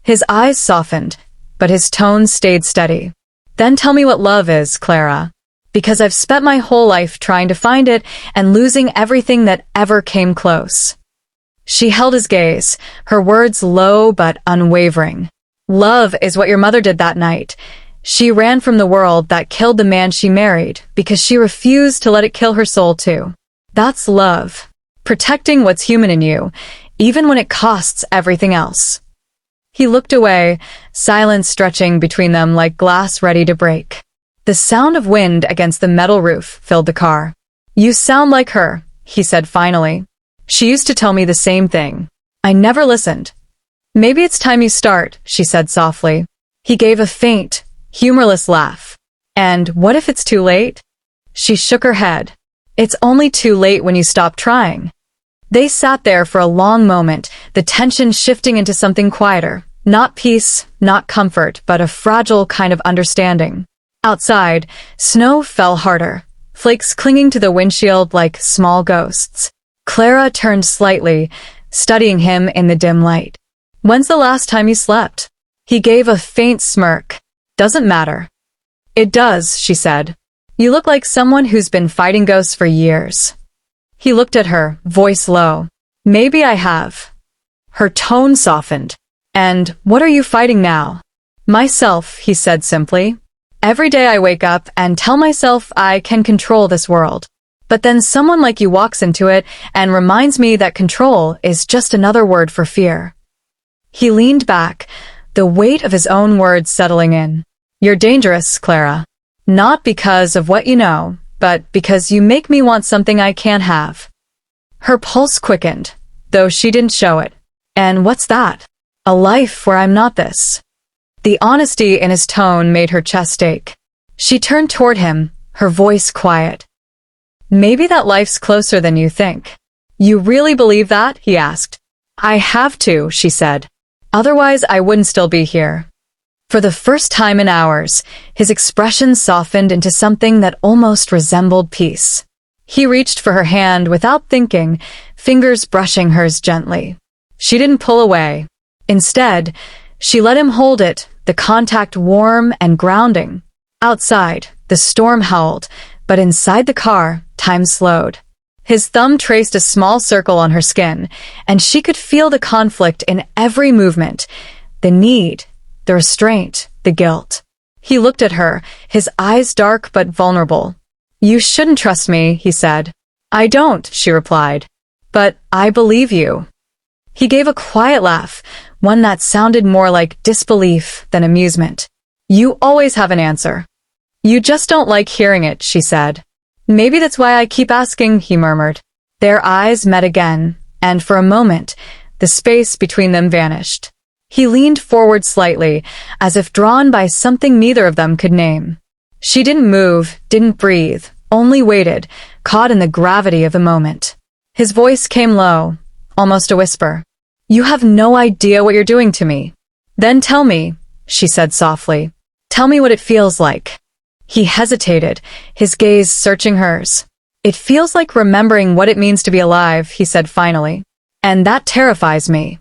His eyes softened, but his tone stayed steady. "Then tell me what love is, Clara. Because I've spent my whole life trying to find it and losing everything that ever came close." She held his gaze, her words low but unwavering. "Love is what your mother did that night. She ran from the world that killed the man she married because she refused to let it kill her soul too. That's love. Protecting what's human in you, even when it costs everything else." He looked away, silence stretching between them like glass ready to break. The sound of wind against the metal roof filled the car. "You sound like her," he said finally. "She used to tell me the same thing. I never listened." "Maybe it's time you start," she said softly. He gave a faint, humorless laugh. "And what if it's too late?" She shook her head. "It's only too late when you stop trying." They sat there for a long moment, the tension shifting into something quieter. Not peace, not comfort, but a fragile kind of understanding. Outside, snow fell harder, flakes clinging to the windshield like small ghosts. Clara turned slightly, studying him in the dim light. "When's the last time you slept?" He gave a faint smirk. "Doesn't matter." "It does," she said. "You look like someone who's been fighting ghosts for years." He looked at her, voice low. "Maybe I have." Her tone softened. "And what are you fighting now?" "Myself," he said simply. "Every day I wake up and tell myself I can control this world. But then someone like you walks into it and reminds me that control is just another word for fear. He leaned back, the weight of his own words settling in. You're dangerous, Clara. Not because of what you know, but because you make me want something I can't have. Her pulse quickened, though she didn't show it. And what's that? A life where I'm not this. The honesty in his tone made her chest ache. She turned toward him, her voice quiet. Maybe that life's closer than you think. You really believe that? He asked. I have to, she said. Otherwise I wouldn't still be here. For the first time in hours, his expression softened into something that almost resembled peace. He reached for her hand without thinking, fingers brushing hers gently. She didn't pull away. Instead, she let him hold it, the contact warm and grounding. Outside, the storm howled, but inside the car, time slowed. His thumb traced a small circle on her skin, and she could feel the conflict in every movement, the need, the restraint, the guilt. He looked at her, his eyes dark but vulnerable. You shouldn't trust me, he said. I don't, she replied. But I believe you. He gave a quiet laugh, one that sounded more like disbelief than amusement. You always have an answer. You just don't like hearing it, she said. Maybe that's why I keep asking, he murmured. Their eyes met again, and for a moment, the space between them vanished. He leaned forward slightly, as if drawn by something neither of them could name. She didn't move, didn't breathe, only waited, caught in the gravity of the moment. His voice came low, almost a whisper. You have no idea what you're doing to me. Then tell me, she said softly. Tell me what it feels like. He hesitated, his gaze searching hers. It feels like remembering what it means to be alive, he said finally. And that terrifies me.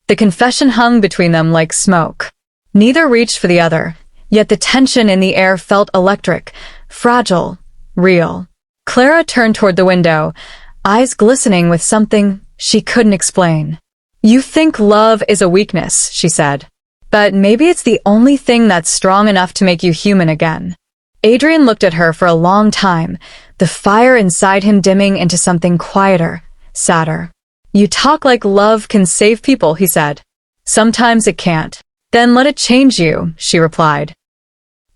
The confession hung between them like smoke. Neither reached for the other, yet the tension in the air felt electric, fragile, real. Clara turned toward the window, eyes glistening with something she couldn't explain. You think love is a weakness, she said. But maybe it's the only thing that's strong enough to make you human again. Adrian looked at her for a long time, the fire inside him dimming into something quieter, sadder. You talk like love can save people, he said. Sometimes it can't. Then let it change you, she replied.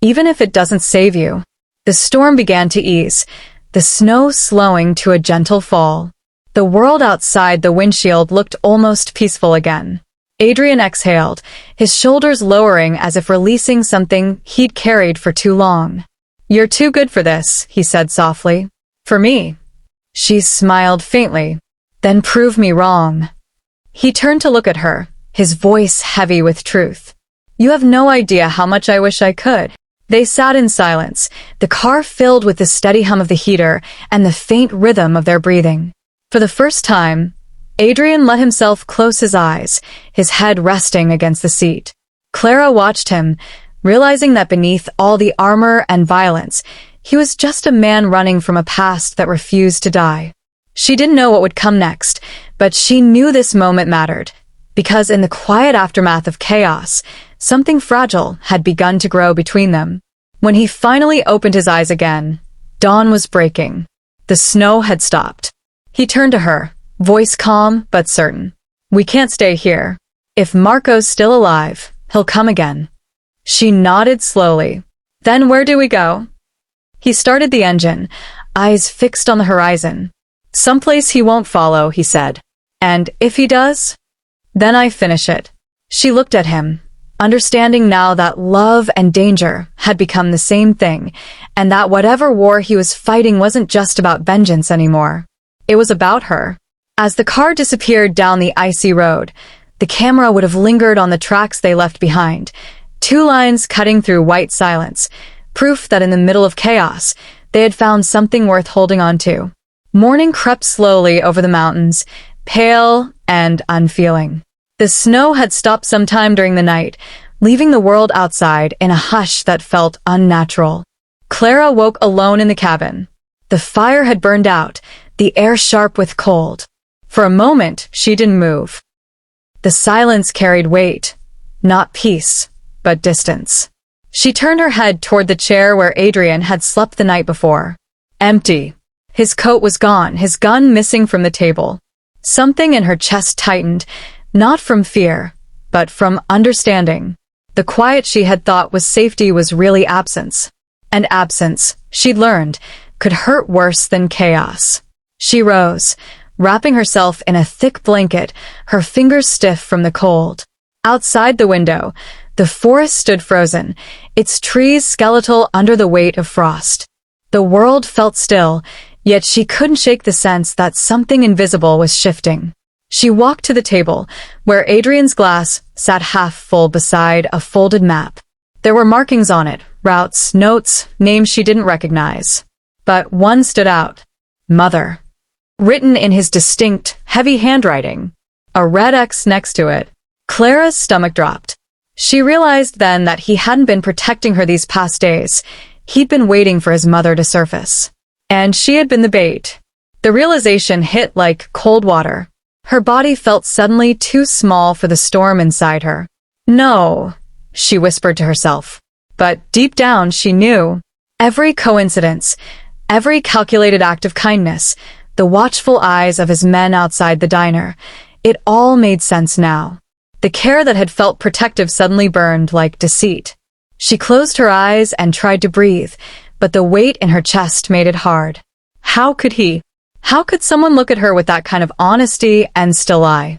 Even if it doesn't save you. The storm began to ease, the snow slowing to a gentle fall. The world outside the windshield looked almost peaceful again. Adrian exhaled, his shoulders lowering as if releasing something he'd carried for too long. You're too good for this, he said softly. For me. She smiled faintly. Then prove me wrong. He turned to look at her, his voice heavy with truth. You have no idea how much I wish I could. They sat in silence, the car filled with the steady hum of the heater and the faint rhythm of their breathing. For the first time, Adrian let himself close his eyes, his head resting against the seat. Clara watched him, realizing that beneath all the armor and violence, he was just a man running from a past that refused to die. She didn't know what would come next, but she knew this moment mattered, because in the quiet aftermath of chaos, something fragile had begun to grow between them. When he finally opened his eyes again, dawn was breaking. The snow had stopped. He turned to her, voice calm but certain. We can't stay here. If Marco's still alive, he'll come again. She nodded slowly. Then where do we go? He started the engine, eyes fixed on the horizon. Someplace he won't follow, he said. And if he does? Then I finish it. She looked at him, understanding now that love and danger had become the same thing, and that whatever war he was fighting wasn't just about vengeance anymore. It was about her. As the car disappeared down the icy road, the camera would have lingered on the tracks they left behind, 2 lines cutting through white silence, proof that in the middle of chaos, they had found something worth holding on to. Morning crept slowly over the mountains, pale and unfeeling. The snow had stopped sometime during the night, leaving the world outside in a hush that felt unnatural. Clara woke alone in the cabin. The fire had burned out, the air sharp with cold. For a moment, she didn't move. The silence carried weight, not peace, but distance. She turned her head toward the chair where Adrian had slept the night before. Empty. His coat was gone, his gun missing from the table. Something in her chest tightened, not from fear, but from understanding. The quiet she had thought was safety was really absence. And absence, she'd learned, could hurt worse than chaos. She rose, wrapping herself in a thick blanket, her fingers stiff from the cold. Outside the window, the forest stood frozen, its trees skeletal under the weight of frost. The world felt still, yet she couldn't shake the sense that something invisible was shifting. She walked to the table, where Adrian's glass sat half full beside a folded map. There were markings on it, routes, notes, names she didn't recognize. But one stood out. Mother. Written in his distinct, heavy handwriting. A red X next to it. Clara's stomach dropped. She realized then that he hadn't been protecting her these past days. He'd been waiting for his mother to surface. And she had been the bait. The realization hit like cold water. Her body felt suddenly too small for the storm inside her. No, she whispered to herself. But deep down she knew. Every coincidence, every calculated act of kindness, the watchful eyes of his men outside the diner, it all made sense now. The care that had felt protective suddenly burned like deceit. She closed her eyes and tried to breathe, but the weight in her chest made it hard. How could he? How could someone look at her with that kind of honesty and still lie?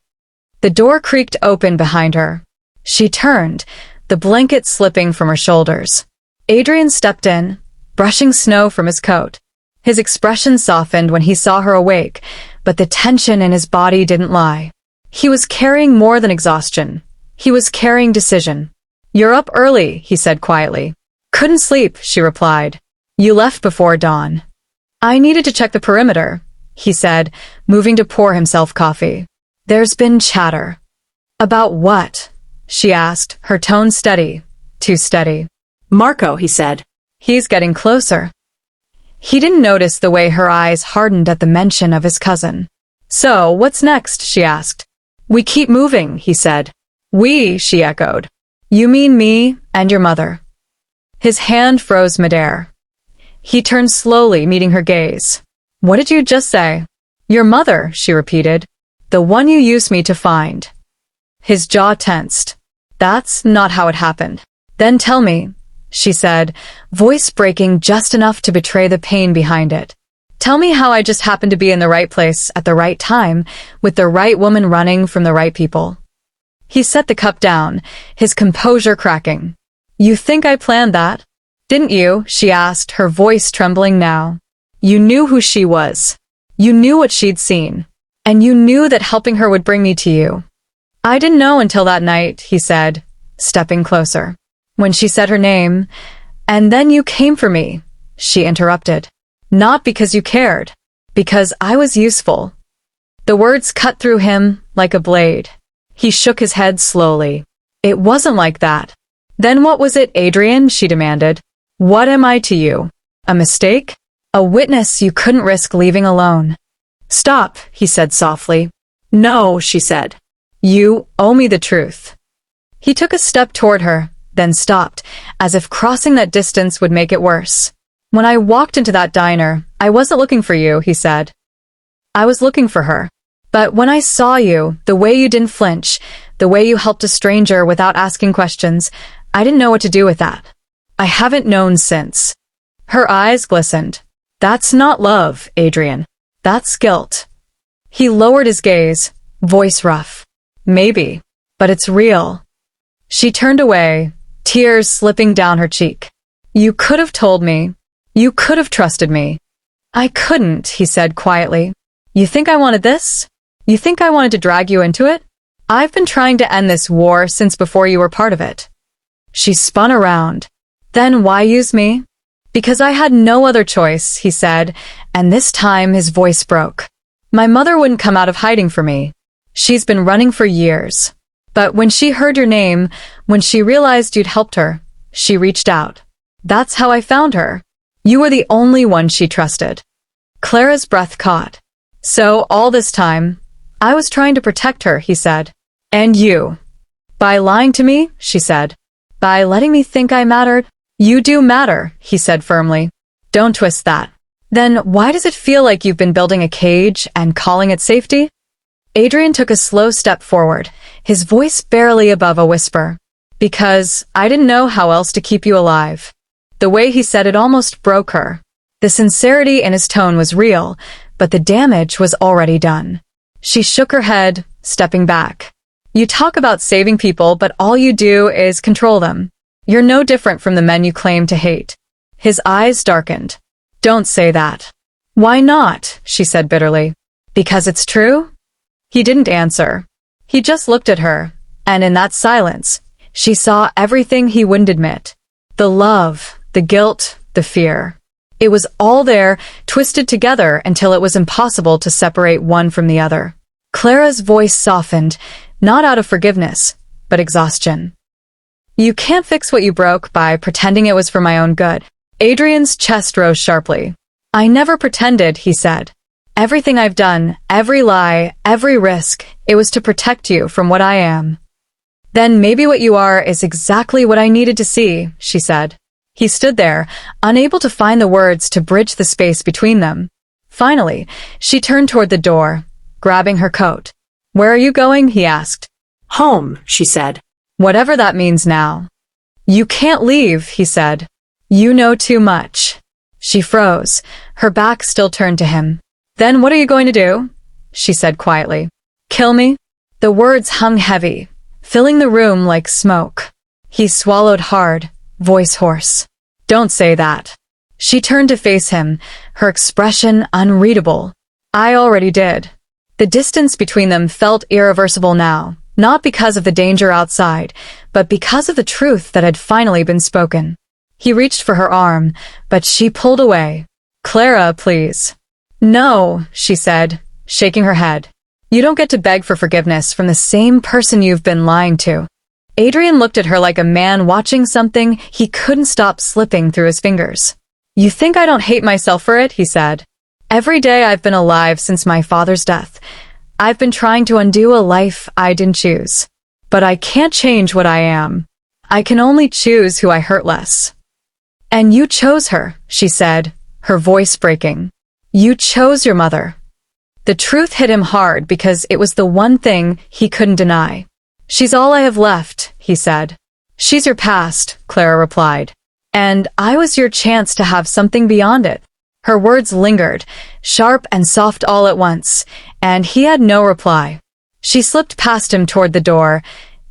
The door creaked open behind her. She turned, the blanket slipping from her shoulders. Adrian stepped in, brushing snow from his coat. His expression softened when he saw her awake, but the tension in his body didn't lie. He was carrying more than exhaustion. He was carrying decision. "You're up early," he said quietly. "Couldn't sleep," she replied. "You left before dawn." "I needed to check the perimeter," he said, moving to pour himself coffee. "There's been chatter." "About what?" she asked, her tone steady, too steady. "Marco," he said. "He's getting closer." He didn't notice the way her eyes hardened at the mention of his cousin. "So, what's next?" she asked. "We keep moving," he said. "We," she echoed. "You mean me and your mother." His hand froze midair. He turned slowly, meeting her gaze. "What did you just say?" "Your mother," she repeated. "The one you used me to find." His jaw tensed. "That's not how it happened." "Then tell me," she said, voice breaking just enough to betray the pain behind it. "Tell me how I just happened to be in the right place at the right time, with the right woman running from the right people." He set the cup down, his composure cracking. "You think I planned that? Didn't you?" she asked, her voice trembling now. "You knew who she was. You knew what she'd seen. And you knew that helping her would bring me to you." "I didn't know until that night," he said, stepping closer. "When she said her name, and then you came for me," she interrupted. "Not because you cared, because I was useful." The words cut through him like a blade. He shook his head slowly. "It wasn't like that." "Then what was it, Adrian?" she demanded. "What am I to you? A mistake? A witness you couldn't risk leaving alone?" "Stop," he said softly. "No," she said. "You owe me the truth." He took a step toward her, then stopped, as if crossing that distance would make it worse. "When I walked into that diner, I wasn't looking for you," he said. "I was looking for her. But when I saw you, the way you didn't flinch, the way you helped a stranger without asking questions, I didn't know what to do with that. I haven't known since." Her eyes glistened. "That's not love, Adrian. That's guilt." He lowered his gaze, voice rough. "Maybe, but it's real." She turned away, tears slipping down her cheek. "You could have told me. You could have trusted me." "I couldn't," he said quietly. "You think I wanted this? You think I wanted to drag you into it? I've been trying to end this war since before you were part of it." She spun around. "Then why use me?" "Because I had no other choice," he said, and this time his voice broke. "My mother wouldn't come out of hiding for me. She's been running for years. But when she heard your name, when she realized you'd helped her, she reached out. That's how I found her. You were the only one she trusted." Clara's breath caught. "So all this time, I was trying to protect her," he said. "And you." "By lying to me," she said. "By letting me think I mattered." "You do matter," he said firmly. "Don't twist that." Then why does it feel like you've been building a cage and calling it safety? Adrian took a slow step forward, his voice barely above a whisper. Because I didn't know how else to keep you alive. The way he said it almost broke her. The sincerity in his tone was real, but the damage was already done. She shook her head, stepping back. You talk about saving people, but all you do is control them. You're no different from the men you claim to hate. His eyes darkened. Don't say that. Why not? She said bitterly. Because it's true? He didn't answer. He just looked at her, and in that silence, she saw everything he wouldn't admit. The love, the guilt, the fear. It was all there, twisted together until it was impossible to separate one from the other. Clara's voice softened, not out of forgiveness, but exhaustion. You can't fix what you broke by pretending it was for my own good. Adrian's chest rose sharply. I never pretended, he said. Everything I've done, every lie, every risk, it was to protect you from what I am. Then maybe what you are is exactly what I needed to see, she said. He stood there, unable to find the words to bridge the space between them. Finally, she turned toward the door, grabbing her coat. Where are you going? He asked. Home, she said. Whatever that means now. You can't leave, he said. You know too much. She froze, her back still turned to him. Then what are you going to do? She said quietly. Kill me? The words hung heavy, filling the room like smoke. He swallowed hard, voice hoarse. Don't say that. She turned to face him, her expression unreadable. I already did. The distance between them felt irreversible now, not because of the danger outside, but because of the truth that had finally been spoken. He reached for her arm, but she pulled away. Clara, please. No, she said, shaking her head. You don't get to beg for forgiveness from the same person you've been lying to. Adrian looked at her like a man watching something he couldn't stop slipping through his fingers. You think I don't hate myself for it, he said. Every day I've been alive since my father's death. I've been trying to undo a life I didn't choose. But I can't change what I am. I can only choose who I hurt less. And you chose her, she said, her voice breaking. You chose your mother. The truth hit him hard because it was the one thing he couldn't deny. She's all I have left, he said. She's your past, Clara replied. And I was your chance to have something beyond it. Her words lingered, sharp and soft all at once, and he had no reply. She slipped past him toward the door,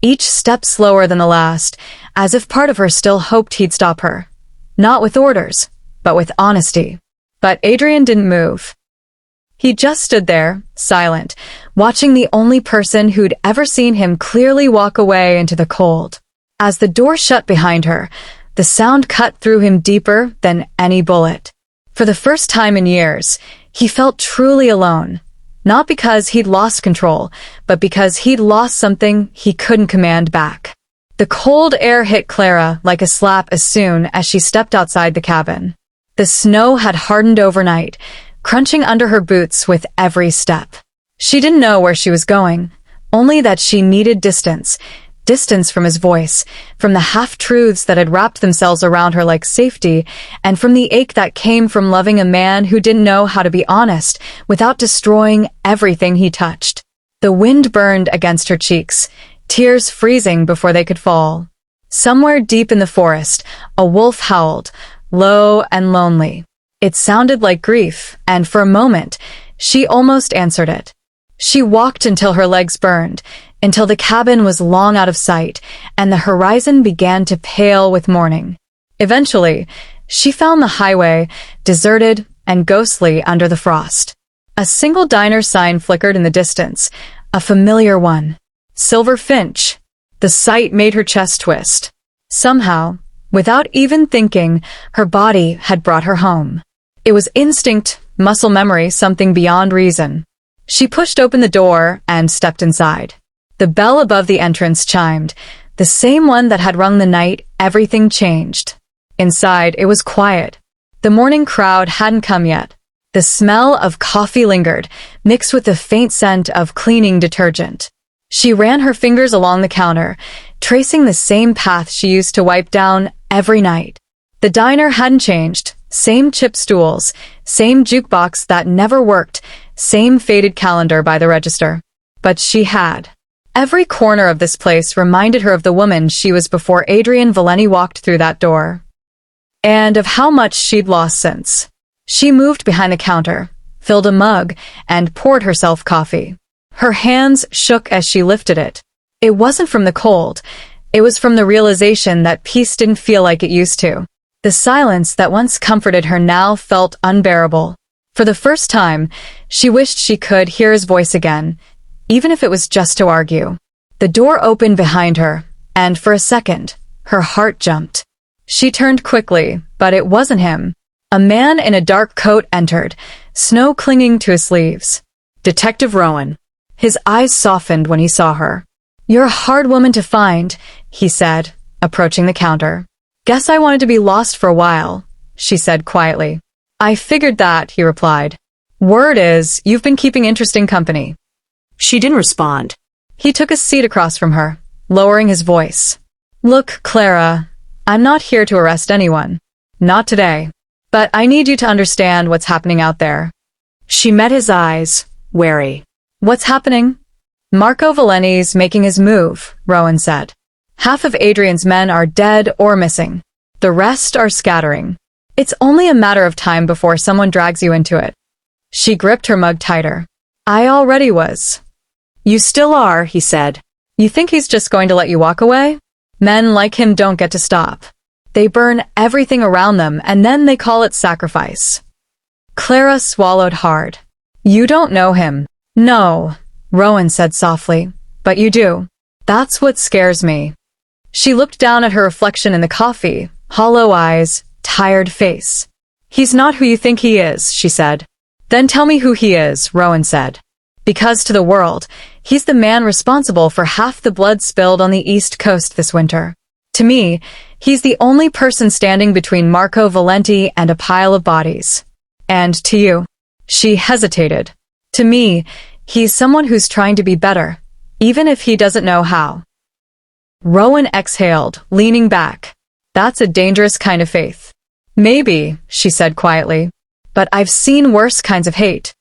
each step slower than the last, as if part of her still hoped he'd stop her. Not with orders, but with honesty. But Adrian didn't move. He just stood there, silent, watching the only person who'd ever seen him clearly walk away into the cold. As the door shut behind her, the sound cut through him deeper than any bullet. For the first time in years, he felt truly alone. Not because he'd lost control, but because he'd lost something he couldn't command back. The cold air hit Clara like a slap as soon as she stepped outside the cabin. The snow had hardened overnight, crunching under her boots with every step. She didn't know where she was going, only that she needed distance from his voice, from the half-truths that had wrapped themselves around her like safety, and from the ache that came from loving a man who didn't know how to be honest without destroying everything he touched. The wind burned against her cheeks, tears freezing before they could fall. Somewhere deep in the forest, a wolf howled, low and lonely. It sounded like grief, and for a moment, she almost answered it. She walked until her legs burned, until the cabin was long out of sight, and the horizon began to pale with morning. Eventually, she found the highway, deserted and ghostly under the frost. A single diner sign flickered in the distance, a familiar one. Silver Finch. The sight made her chest twist. Somehow, without even thinking, her body had brought her home. It was instinct, muscle memory, something beyond reason. She pushed open the door and stepped inside. The bell above the entrance chimed, the same one that had rung the night everything changed. Inside, it was quiet. The morning crowd hadn't come yet. The smell of coffee lingered, mixed with the faint scent of cleaning detergent. She ran her fingers along the counter, tracing the same path she used to wipe down every night. The diner hadn't changed, Same chip stools, same jukebox that never worked, same faded calendar by the register. But she had. Every corner of this place reminded her of the woman she was before Adrian Valenti walked through that door. And of how much she'd lost since. She moved behind the counter, filled a mug, and poured herself coffee. Her hands shook as she lifted it. It wasn't from the cold. It was from the realization that peace didn't feel like it used to. The silence that once comforted her now felt unbearable. For the first time, she wished she could hear his voice again, even if it was just to argue. The door opened behind her, and for a second, her heart jumped. She turned quickly, but it wasn't him. A man in a dark coat entered, snow clinging to his sleeves. Detective Rowan. His eyes softened when he saw her. "You're a hard woman to find," he said, approaching the counter. "Guess I wanted to be lost for a while," she said quietly. "I figured that," he replied. "Word is, you've been keeping interesting company." She didn't respond. He took a seat across from her, lowering his voice. "Look, Clara, I'm not here to arrest anyone. Not today. But I need you to understand what's happening out there." She met his eyes, wary. "What's happening?" "Marco Valenti's making his move," Rowan said. "Half of Adrian's men are dead or missing. The rest are scattering. It's only a matter of time before someone drags you into it." She gripped her mug tighter. "I already was." "You still are," he said. "You think he's just going to let you walk away? Men like him don't get to stop. They burn everything around them and then they call it sacrifice." Clara swallowed hard. "You don't know him." "No," Rowan said softly, "but you do. That's what scares me." She looked down at her reflection in the coffee, hollow eyes, tired face. "He's not who you think he is," she said. "Then tell me who he is," Rowan said. "Because to the world, he's the man responsible for half the blood spilled on the East Coast this winter. To me, he's the only person standing between Marco Valenti and a pile of bodies. And to you." She hesitated. "To me, he's someone who's trying to be better, even if he doesn't know how." Rowan exhaled, leaning back. "That's a dangerous kind of faith." "Maybe," she said quietly, "but I've seen worse kinds of hate."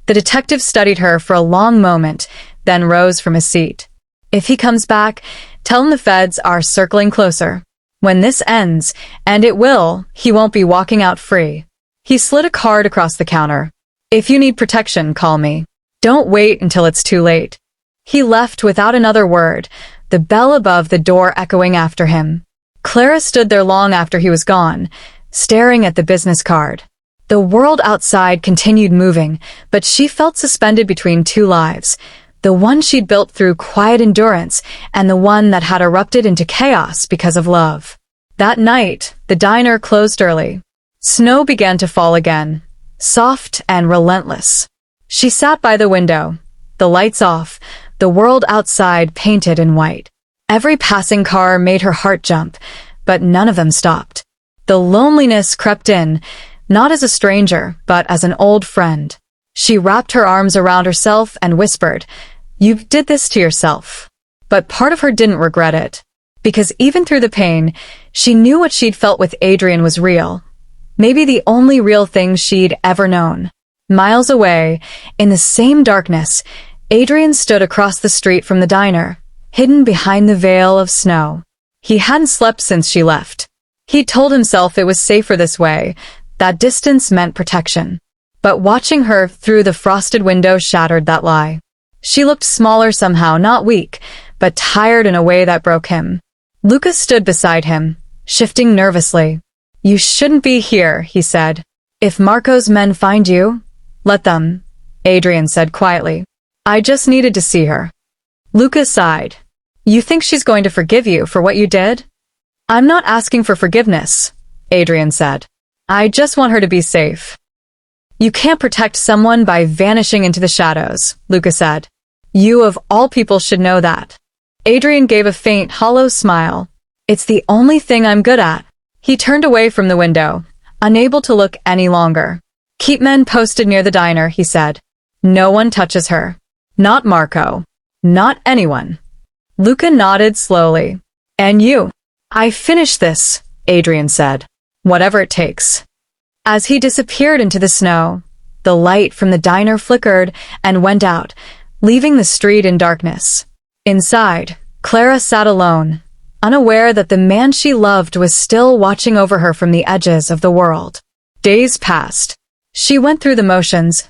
The detective studied her for a long moment, then rose from his seat. "If he comes back, tell him the feds are circling closer. When this ends, and it will, he won't be walking out free." He slid a card across the counter. "If you need protection, call me. Don't wait until it's too late." He left without another word, the bell above the door echoing after him. Clara stood there long after he was gone, staring at the business card. The world outside continued moving, but she felt suspended between two lives, the one she'd built through quiet endurance and the one that had erupted into chaos because of love. That night, the diner closed early. Snow began to fall again, soft and relentless. She sat by the window, the lights off, the world outside painted in white. Every passing car made her heart jump, but none of them stopped. The loneliness crept in, not as a stranger, but as an old friend. She wrapped her arms around herself and whispered, "You did this to yourself." But part of her didn't regret it. Because even through the pain, she knew what she'd felt with Adrian was real. Maybe the only real thing she'd ever known. Miles away, in the same darkness, Adrian stood across the street from the diner, hidden behind the veil of snow. He hadn't slept since she left. He'd told himself it was safer this way, that distance meant protection. But watching her through the frosted window shattered that lie. She looked smaller somehow, not weak, but tired in a way that broke him. Lucas stood beside him, shifting nervously. "You shouldn't be here," he said. "If Marco's men find you, let them," Adrian said quietly. "I just needed to see her." Lucas sighed. "You think she's going to forgive you for what you did?" "I'm not asking for forgiveness," Adrian said. "I just want her to be safe." "You can't protect someone by vanishing into the shadows," Lucas said. "You of all people should know that." Adrian gave a faint, hollow smile. "It's the only thing I'm good at." He turned away from the window, unable to look any longer. "Keep men posted near the diner," he said. "No one touches her. Not Marco. Not anyone." Luca nodded slowly. "And you?" "I finished this," Adrian said. "Whatever it takes." As he disappeared into the snow, the light from the diner flickered and went out, leaving the street in darkness. Inside, Clara sat alone, unaware that the man she loved was still watching over her from the edges of the world. Days passed. She went through the motions,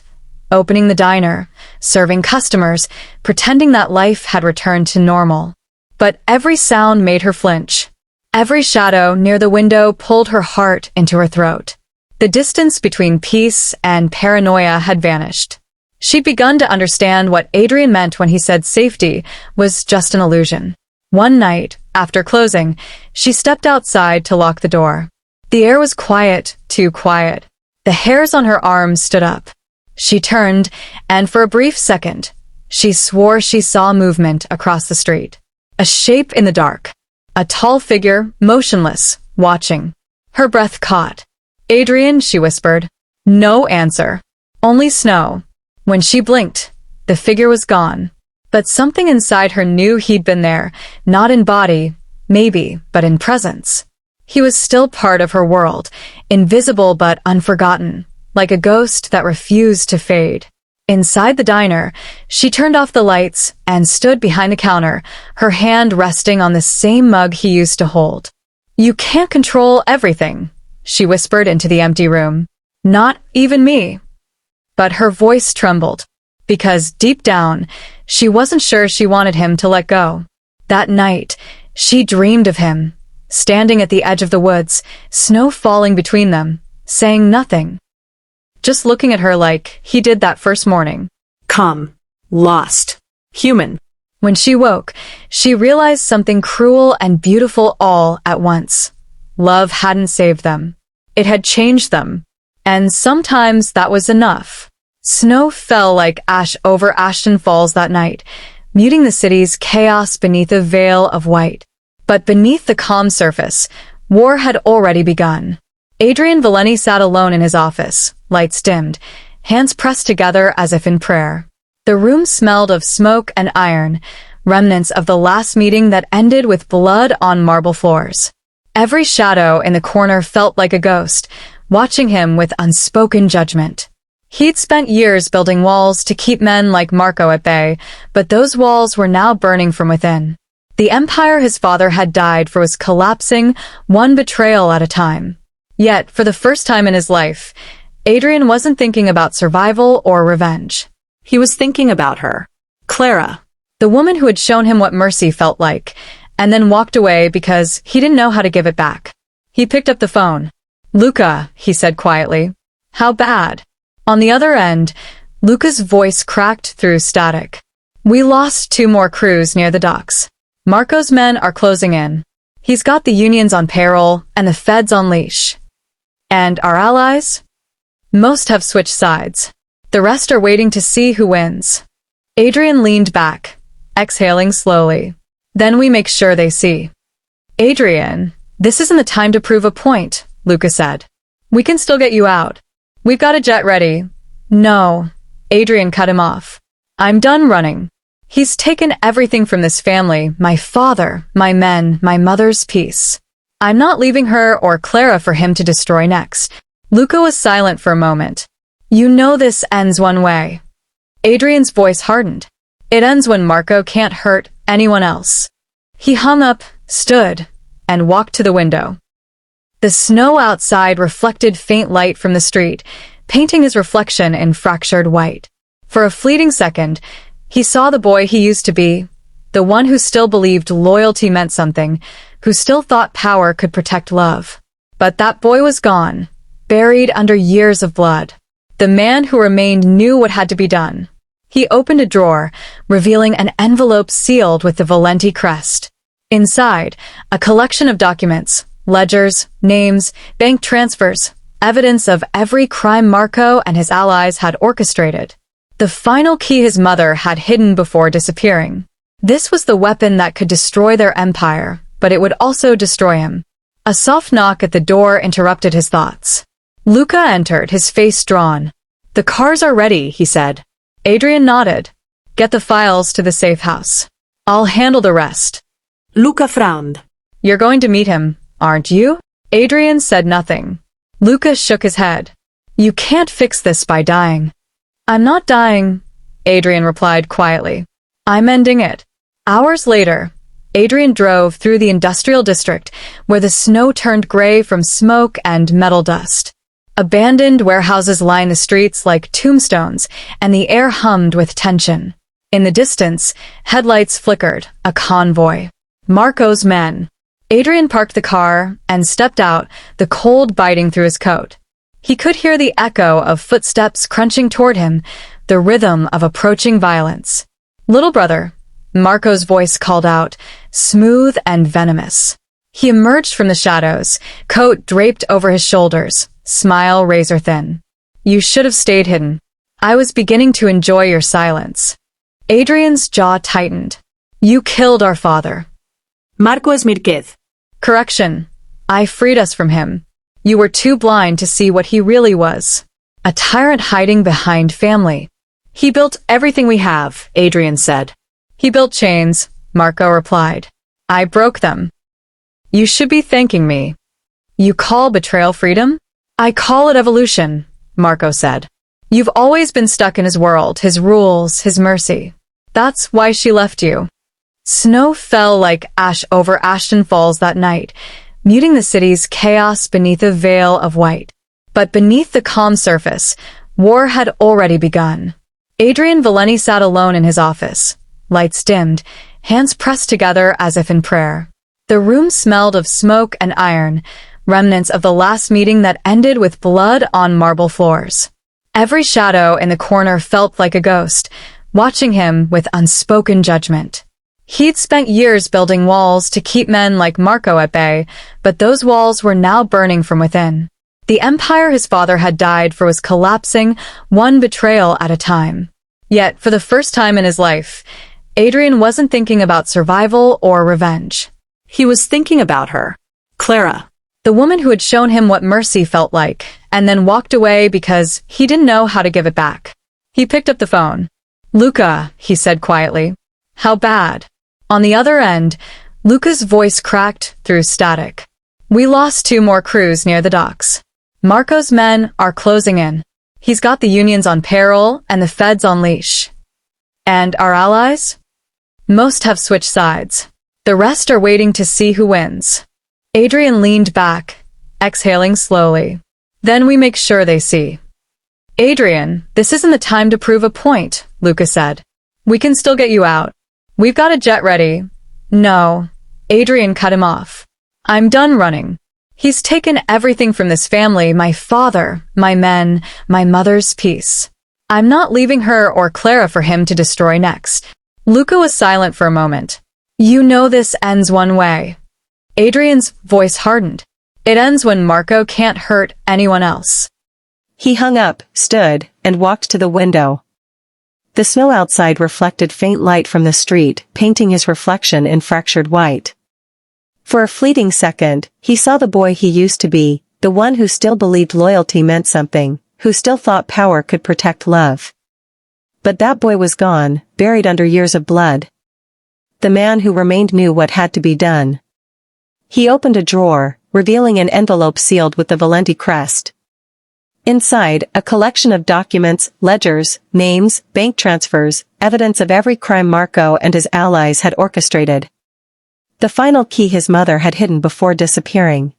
opening the diner, serving customers, pretending that life had returned to normal. But every sound made her flinch. Every shadow near the window pulled her heart into her throat. The distance between peace and paranoia had vanished. She'd begun to understand what Adrian meant when he said safety was just an illusion. One night, after closing, she stepped outside to lock the door. The air was quiet, too quiet. The hairs on her arms stood up. She turned, and for a brief second, she swore she saw movement across the street. A shape in the dark. A tall figure, motionless, watching. Her breath caught. "Adrian," she whispered. No answer. Only snow. When she blinked, the figure was gone. But something inside her knew he'd been there, not in body, maybe, but in presence. He was still part of her world, invisible but unforgotten, like a ghost that refused to fade. Inside the diner, she turned off the lights and stood behind the counter, her hand resting on the same mug he used to hold. "You can't control everything," she whispered into the empty room. "Not even me." But her voice trembled, because deep down, she wasn't sure she wanted him to let go. That night, she dreamed of him, standing at the edge of the woods, snow falling between them, saying nothing. Just looking at her like he did that first morning. Calm. Lost. Human. When she woke, she realized something cruel and beautiful all at once. Love hadn't saved them. It had changed them. And sometimes that was enough. Snow fell like ash over Ashton Falls that night, muting the city's chaos beneath a veil of white. But beneath the calm surface, war had already begun. Adrian Valeni sat alone in his office, lights dimmed, hands pressed together as if in prayer. The room smelled of smoke and iron, remnants of the last meeting that ended with blood on marble floors. Every shadow in the corner felt like a ghost, watching him with unspoken judgment. He'd spent years building walls to keep men like Marco at bay, but those walls were now burning from within. The empire his father had died for was collapsing, one betrayal at a time. Yet, for the first time in his life, Adrian wasn't thinking about survival or revenge. He was thinking about her. Clara. The woman who had shown him what mercy felt like, and then walked away because he didn't know how to give it back. He picked up the phone. "Luca," he said quietly. "How bad?" On the other end, Luca's voice cracked through static. "We lost 2 more crews near the docks. Marco's men are closing in. He's got the unions on payroll and the feds on leash. And our allies? Most have switched sides. The rest are waiting to see who wins." Adrian leaned back, exhaling slowly. "Then we make sure they see." "Adrian, this isn't the time to prove a point," Luca said. "We can still get you out. We've got a jet ready." "No," Adrian cut him off. "I'm done running. He's taken everything from this family, my father, my men, my mother's peace. I'm not leaving her or Clara for him to destroy next." Luca was silent for a moment. "You know this ends one way." Adrian's voice hardened. "It ends when Marco can't hurt anyone else." He hung up, stood, and walked to the window. The snow outside reflected faint light from the street, painting his reflection in fractured white. For a fleeting second, he saw the boy he used to be, the one who still believed loyalty meant something, who still thought power could protect love. But that boy was gone, buried under years of blood. The man who remained knew what had to be done. He opened a drawer, revealing an envelope sealed with the Valenti crest. Inside, a collection of documents, ledgers, names, bank transfers, evidence of every crime Marco and his allies had orchestrated. The final key his mother had hidden before disappearing. This was the weapon that could destroy their empire, but it would also destroy him. A soft knock at the door interrupted his thoughts. Luca entered, his face drawn. "The cars are ready," he said. Adrian nodded. "Get the files to the safe house. I'll handle the rest." Luca frowned. "You're going to meet him, aren't you?" Adrian said nothing. Luca shook his head. You can't fix this by dying. I'm not dying, Adrian replied quietly. I'm ending it. Hours later, Adrian drove through the industrial district where the snow turned gray from smoke and metal dust. Abandoned warehouses lined the streets like tombstones, and the air hummed with tension. In the distance, headlights flickered, a convoy. Marco's men. Adrian parked the car and stepped out, the cold biting through his coat. He could hear the echo of footsteps crunching toward him, the rhythm of approaching violence. Little brother, Marco's voice called out, smooth and venomous. He emerged from the shadows, coat draped over his shoulders, smile razor-thin. You should have stayed hidden. I was beginning to enjoy your silence. Adrian's jaw tightened. You killed our father. Marco Esmirquez. Correction. I freed us from him. You were too blind to see what he really was. A tyrant hiding behind family. He built everything we have, Adrian said. He built chains, Marco replied. I broke them. You should be thanking me. You call betrayal freedom? I call it evolution, Marco said. You've always been stuck in his world, his rules, his mercy. That's why she left you. Snow fell like ash over Ashton Falls that night, muting the city's chaos beneath a veil of white. But beneath the calm surface, war had already begun. Adrian Valeni sat alone in his office. Lights dimmed, hands pressed together as if in prayer. The room smelled of smoke and iron, remnants of the last meeting that ended with blood on marble floors. Every shadow in the corner felt like a ghost, watching him with unspoken judgment. He'd spent years building walls to keep men like Marco at bay, but those walls were now burning from within. The empire his father had died for was collapsing, one betrayal at a time. Yet, for the first time in his life, Adrian wasn't thinking about survival or revenge. He was thinking about her. Clara. The woman who had shown him what mercy felt like, and then walked away because he didn't know how to give it back. He picked up the phone. Luca, he said quietly. How bad? On the other end, Luca's voice cracked through static. We lost 2 more crews near the docks. Marco's men are closing in. He's got the unions on payroll and the feds on leash. And our allies? Most have switched sides. The rest are waiting to see who wins. Adrian leaned back, exhaling slowly. Then we make sure they see. Adrian, this isn't the time to prove a point, Luca said. We can still get you out. We've got a jet ready. No. Adrian cut him off. I'm done running. He's taken everything from this family, my father, my men, my mother's peace. I'm not leaving her or Clara for him to destroy next. Luca was silent for a moment. You know this ends one way. Adrian's voice hardened. It ends when Marco can't hurt anyone else. He hung up, stood, and walked to the window. The snow outside reflected faint light from the street, painting his reflection in fractured white. For a fleeting second, he saw the boy he used to be, the one who still believed loyalty meant something, who still thought power could protect love. But that boy was gone, buried under years of blood. The man who remained knew what had to be done. He opened a drawer, revealing an envelope sealed with the Valenti crest. Inside, a collection of documents, ledgers, names, bank transfers, evidence of every crime Marco and his allies had orchestrated. The final key his mother had hidden before disappearing.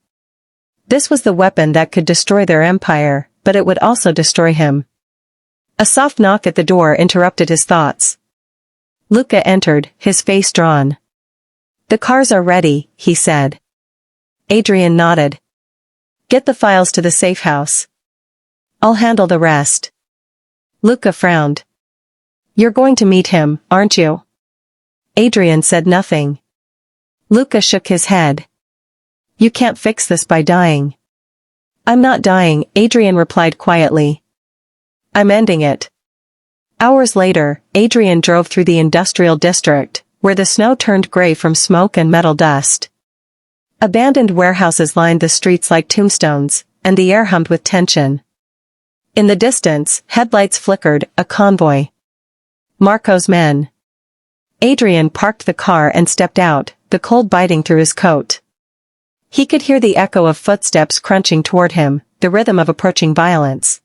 This was the weapon that could destroy their empire, but it would also destroy him. A soft knock at the door interrupted his thoughts. Luca entered, his face drawn. The cars are ready, he said. Adrian nodded. Get the files to the safe house. I'll handle the rest. Luca frowned. You're going to meet him, aren't you? Adrian said nothing. Luca shook his head. You can't fix this by dying. I'm not dying, Adrian replied quietly. I'm ending it. Hours later, Adrian drove through the industrial district, where the snow turned gray from smoke and metal dust. Abandoned warehouses lined the streets like tombstones, and the air hummed with tension. In the distance, headlights flickered, a convoy. Marco's men. Adrian parked the car and stepped out, the cold biting through his coat. He could hear the echo of footsteps crunching toward him, the rhythm of approaching violence.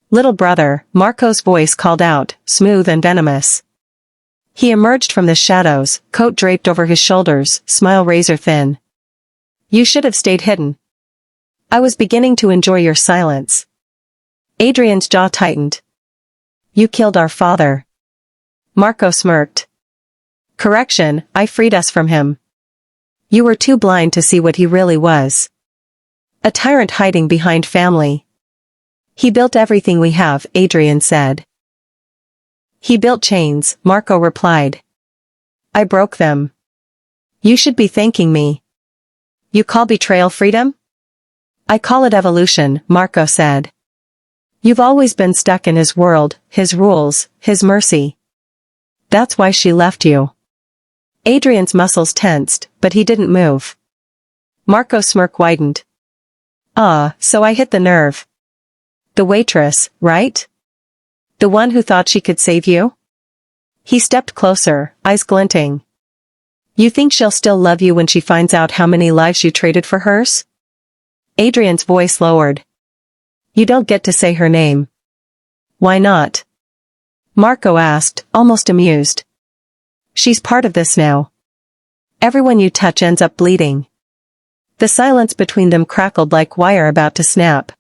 "Little brother," Marco's voice called out, smooth and venomous. He emerged from the shadows, coat draped over his shoulders, smile razor thin. "You should have stayed hidden. I was beginning to enjoy your silence." Adrian's jaw tightened. "You killed our father." Marco smirked. "Correction, I freed us from him. You were too blind to see what he really was. A tyrant hiding behind family." "He built everything we have," Adrian said. "He built chains," Marco replied. "I broke them. You should be thanking me." "You call betrayal freedom?" "I call it evolution," Marco said. "You've always been stuck in his world, his rules, his mercy. That's why she left you." Adrian's muscles tensed, but he didn't move. Marco's smirk widened. So I hit the nerve. The waitress, right? The one who thought she could save you?" He stepped closer, eyes glinting. "You think she'll still love you when she finds out how many lives you traded for hers?" Adrian's voice lowered. "You don't get to say her name." "Why not?" Marco asked, almost amused. "She's part of this now. Everyone you touch ends up bleeding." The silence between them crackled like wire about to snap.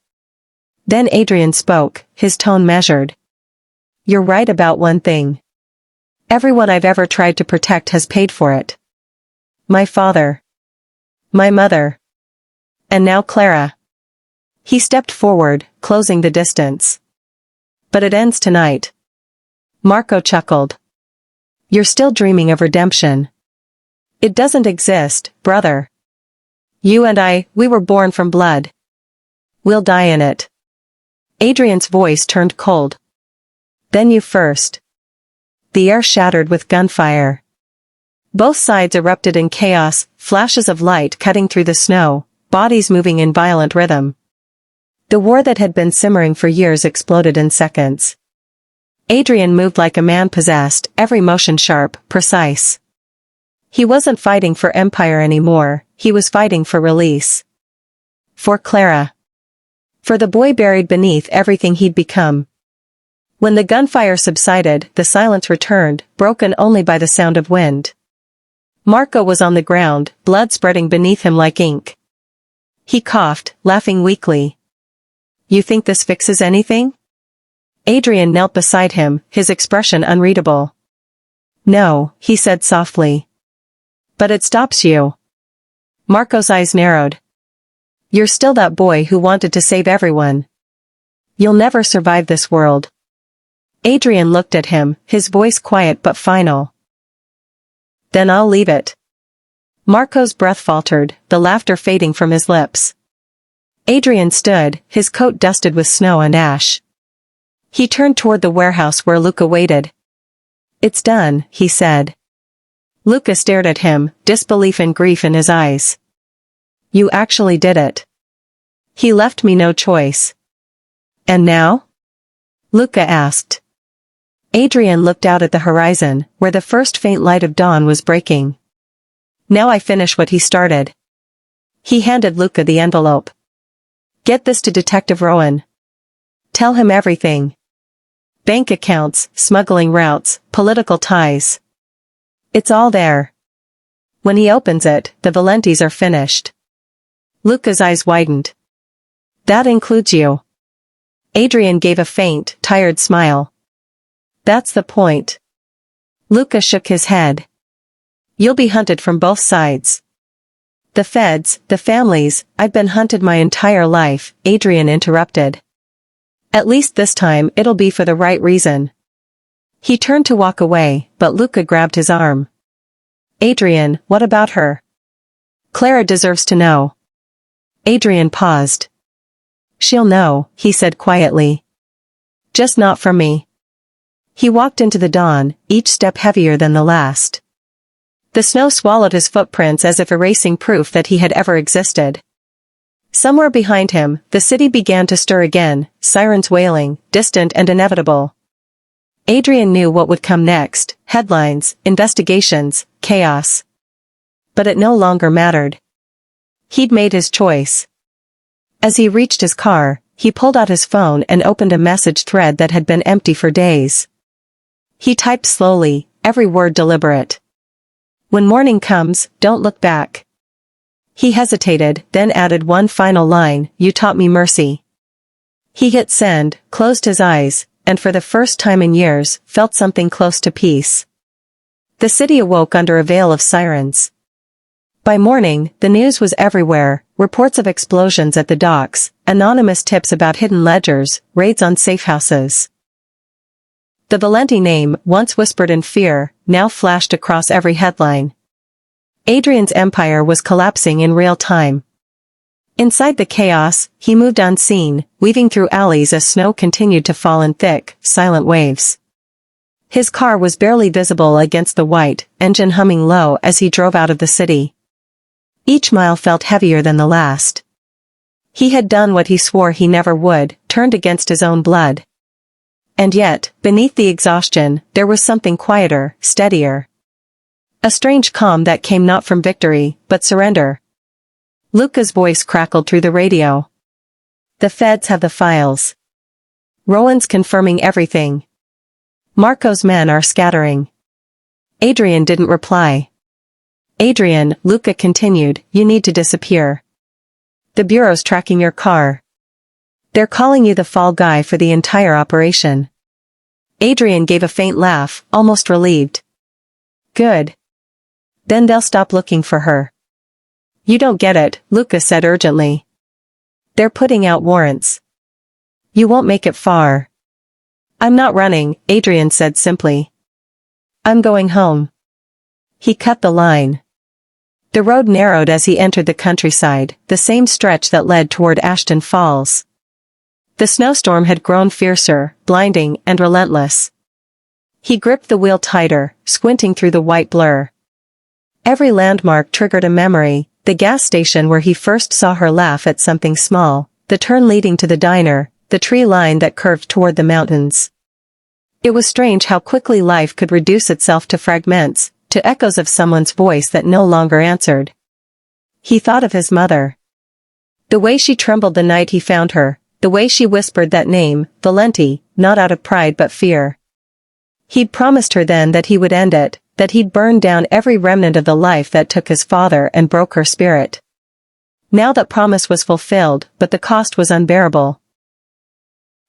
Then Adrian spoke, his tone measured. "You're right about one thing. Everyone I've ever tried to protect has paid for it. My father. My mother. And now Clara." He stepped forward, closing the distance. "But it ends tonight." Marco chuckled. "You're still dreaming of redemption. It doesn't exist, brother. You and I, we were born from blood. We'll die in it." Adrian's voice turned cold. "Then you first." The air shattered with gunfire. Both sides erupted in chaos, flashes of light cutting through the snow, bodies moving in violent rhythm. The war that had been simmering for years exploded in seconds. Adrian moved like a man possessed, every motion sharp, precise. He wasn't fighting for empire anymore, he was fighting for release. For Clara. For the boy buried beneath everything he'd become. When the gunfire subsided, the silence returned, broken only by the sound of wind. Marco was on the ground, blood spreading beneath him like ink. He coughed, laughing weakly. "You think this fixes anything?" Adrian knelt beside him, his expression unreadable. "No," he said softly. "But it stops you." Marco's eyes narrowed. "You're still that boy who wanted to save everyone. You'll never survive this world." Adrian looked at him, his voice quiet but final. "Then I'll leave it." Marco's breath faltered, the laughter fading from his lips. Adrian stood, his coat dusted with snow and ash. He turned toward the warehouse where Luca waited. "It's done," he said. Luca stared at him, disbelief and grief in his eyes. "You actually did it." "He left me no choice." "And now?" Luca asked. Adrian looked out at the horizon, where the first faint light of dawn was breaking. "Now I finish what he started." He handed Luca the envelope. "Get this to Detective Rowan. Tell him everything. Bank accounts, smuggling routes, political ties. It's all there. When he opens it, the Valentis are finished." Luca's eyes widened. "That includes you." Adrian gave a faint, tired smile. "That's the point." Luca shook his head. "You'll be hunted from both sides." "The feds, the families, I've been hunted my entire life," Adrian interrupted. "At least this time it'll be for the right reason." He turned to walk away, but Luca grabbed his arm. "Adrian, what about her? Clara deserves to know." Adrian paused. "She'll know," he said quietly. "Just not from me." He walked into the dawn, each step heavier than the last. The snow swallowed his footprints as if erasing proof that he had ever existed. Somewhere behind him, the city began to stir again, sirens wailing, distant and inevitable. Adrian knew what would come next: headlines, investigations, chaos. But it no longer mattered. He'd made his choice. As he reached his car, he pulled out his phone and opened a message thread that had been empty for days. He typed slowly, every word deliberate. "When morning comes, don't look back." He hesitated, then added one final line, "You taught me mercy." He hit send, closed his eyes, and for the first time in years, felt something close to peace. The city awoke under a veil of sirens. By morning, the news was everywhere, reports of explosions at the docks, anonymous tips about hidden ledgers, raids on safe houses. The Valenti name, once whispered in fear, now flashed across every headline. Adrian's empire was collapsing in real time. Inside the chaos, he moved unseen, weaving through alleys as snow continued to fall in thick, silent waves. His car was barely visible against the white, engine humming low as he drove out of the city. Each mile felt heavier than the last. He had done what he swore he never would, turned against his own blood. And yet, beneath the exhaustion, there was something quieter, steadier. A strange calm that came not from victory, but surrender. Luca's voice crackled through the radio. "The feds have the files. Rowan's confirming everything. Marco's men are scattering." Adrian didn't reply. "Adrian," Luca continued, "you need to disappear. The Bureau's tracking your car. They're calling you the fall guy for the entire operation." Adrian gave a faint laugh, almost relieved. "Good. Then they'll stop looking for her." "You don't get it," Luca said urgently. "They're putting out warrants. You won't make it far." "I'm not running," Adrian said simply. "I'm going home." He cut the line. The road narrowed as he entered the countryside, the same stretch that led toward Ashton Falls. The snowstorm had grown fiercer, blinding, and relentless. He gripped the wheel tighter, squinting through the white blur. Every landmark triggered a memory, the gas station where he first saw her laugh at something small, the turn leading to the diner, the tree line that curved toward the mountains. It was strange how quickly life could reduce itself to fragments, to echoes of someone's voice that no longer answered. He thought of his mother. The way she trembled the night he found her, the way she whispered that name, Valenti, not out of pride but fear. He'd promised her then that he would end it, that he'd burn down every remnant of the life that took his father and broke her spirit. Now that promise was fulfilled, but the cost was unbearable.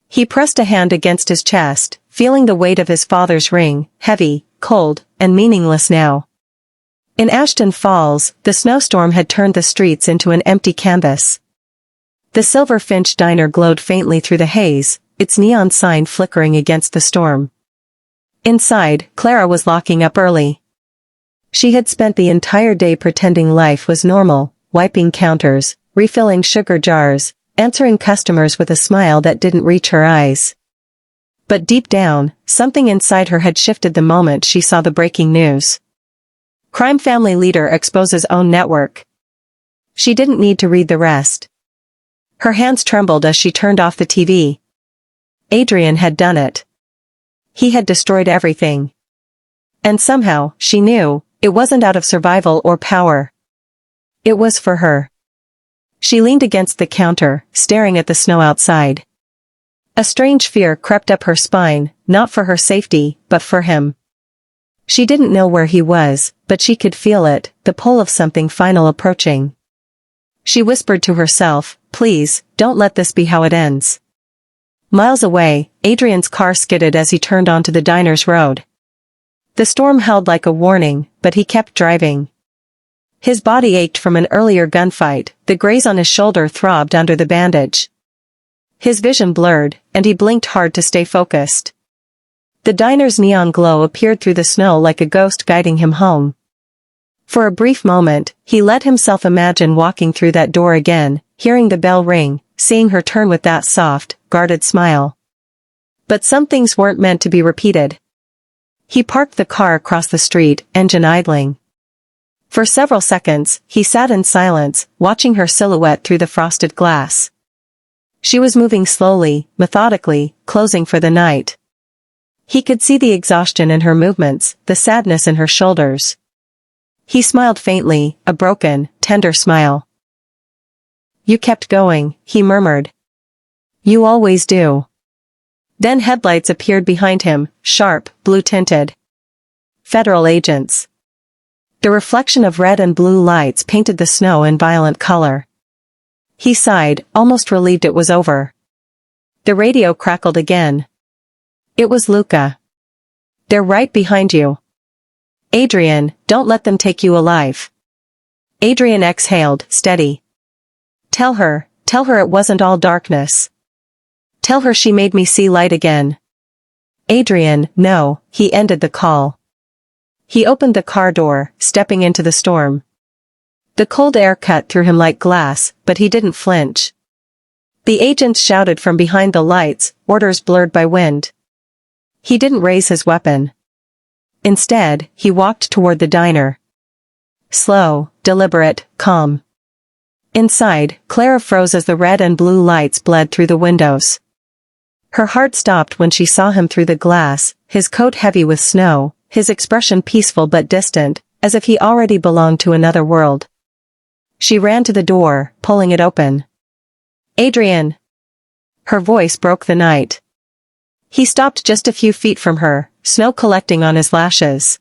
He pressed a hand against his chest, feeling the weight of his father's ring, heavy, cold, and meaningless now. In Ashton Falls, the snowstorm had turned the streets into an empty canvas. The Silver Finch diner glowed faintly through the haze, its neon sign flickering against the storm. Inside, Clara was locking up early. She had spent the entire day pretending life was normal, wiping counters, refilling sugar jars, answering customers with a smile that didn't reach her eyes. But deep down, something inside her had shifted the moment she saw the breaking news. Crime family leader exposes own network. She didn't need to read the rest. Her hands trembled as she turned off the TV. Adrian had done it. He had destroyed everything. And somehow, she knew, it wasn't out of survival or power. It was for her. She leaned against the counter, staring at the snow outside. A strange fear crept up her spine, not for her safety, but for him. She didn't know where he was, but she could feel it, the pull of something final approaching. She whispered to herself, "Please, don't let this be how it ends." Miles away, Adrian's car skidded as he turned onto the diner's road. The storm held like a warning, but he kept driving. His body ached from an earlier gunfight, the graze on his shoulder throbbed under the bandage. His vision blurred, and he blinked hard to stay focused. The diner's neon glow appeared through the snow like a ghost guiding him home. For a brief moment, he let himself imagine walking through that door again, hearing the bell ring, seeing her turn with that soft, guarded smile. But some things weren't meant to be repeated. He parked the car across the street, engine idling. For several seconds, he sat in silence, watching her silhouette through the frosted glass. She was moving slowly, methodically, closing for the night. He could see the exhaustion in her movements, the sadness in her shoulders. He smiled faintly, a broken, tender smile. You kept going, he murmured. You always do. Then headlights appeared behind him, sharp, blue-tinted. Federal agents. The reflection of red and blue lights painted the snow in violent color. He sighed, almost relieved it was over. The radio crackled again. It was Luca. They're right behind you. Adrian, don't let them take you alive. Adrian exhaled, steady. Tell her it wasn't all darkness. Tell her she made me see light again. Adrian, no, he ended the call. He opened the car door, stepping into the storm. The cold air cut through him like glass, but he didn't flinch. The agents shouted from behind the lights, orders blurred by wind. He didn't raise his weapon. Instead, he walked toward the diner. Slow, deliberate, calm. Inside, Clara froze as the red and blue lights bled through the windows. Her heart stopped when she saw him through the glass, his coat heavy with snow, his expression peaceful but distant, as if he already belonged to another world. She ran to the door, pulling it open. Adrian! Her voice broke the night. He stopped just a few feet from her, snow collecting on his lashes.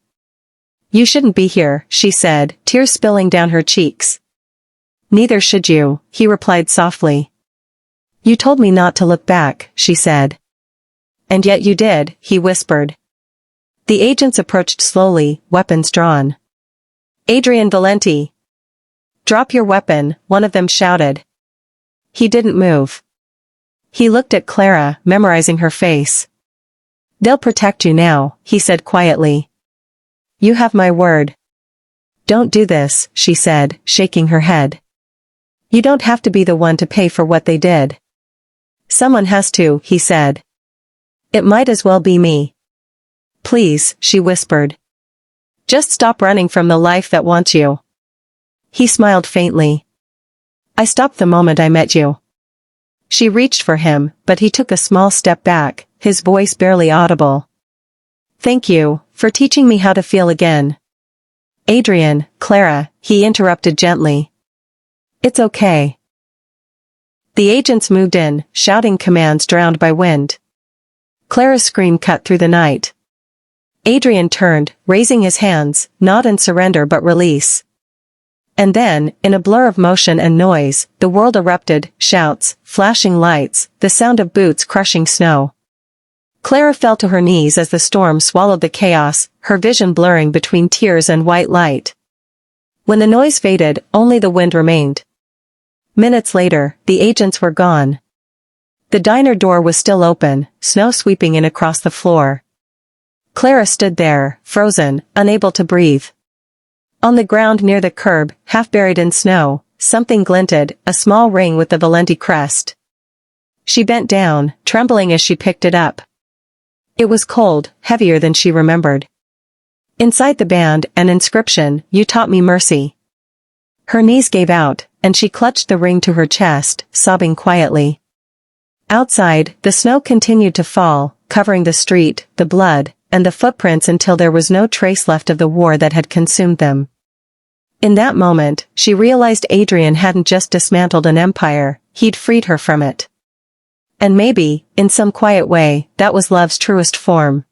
You shouldn't be here, she said, tears spilling down her cheeks. Neither should you, he replied softly. You told me not to look back, she said. And yet you did, he whispered. The agents approached slowly, weapons drawn. Adrian Valenti! Drop your weapon, one of them shouted. He didn't move. He looked at Clara, memorizing her face. They'll protect you now, he said quietly. You have my word. Don't do this, she said, shaking her head. You don't have to be the one to pay for what they did. Someone has to, he said. It might as well be me. Please, she whispered. Just stop running from the life that wants you. He smiled faintly. I stopped the moment I met you. She reached for him, but he took a small step back, his voice barely audible. Thank you, for teaching me how to feel again. Adrian, Clara, he interrupted gently. It's okay. The agents moved in, shouting commands drowned by wind. Clara's scream cut through the night. Adrian turned, raising his hands, not in surrender but release. And then, in a blur of motion and noise, the world erupted, shouts, flashing lights, the sound of boots crushing snow. Clara fell to her knees as the storm swallowed the chaos, her vision blurring between tears and white light. When the noise faded, only the wind remained. Minutes later, the agents were gone. The diner door was still open, snow sweeping in across the floor. Clara stood there, frozen, unable to breathe. On the ground near the curb, half buried in snow, something glinted, a small ring with the Valenti crest. She bent down, trembling as she picked it up. It was cold, heavier than she remembered. Inside the band, an inscription, You taught me mercy. Her knees gave out, and she clutched the ring to her chest, sobbing quietly. Outside, the snow continued to fall, covering the street, the blood, and the footprints until there was no trace left of the war that had consumed them. In that moment, she realized Adrian hadn't just dismantled an empire, he'd freed her from it. And maybe, in some quiet way, that was love's truest form.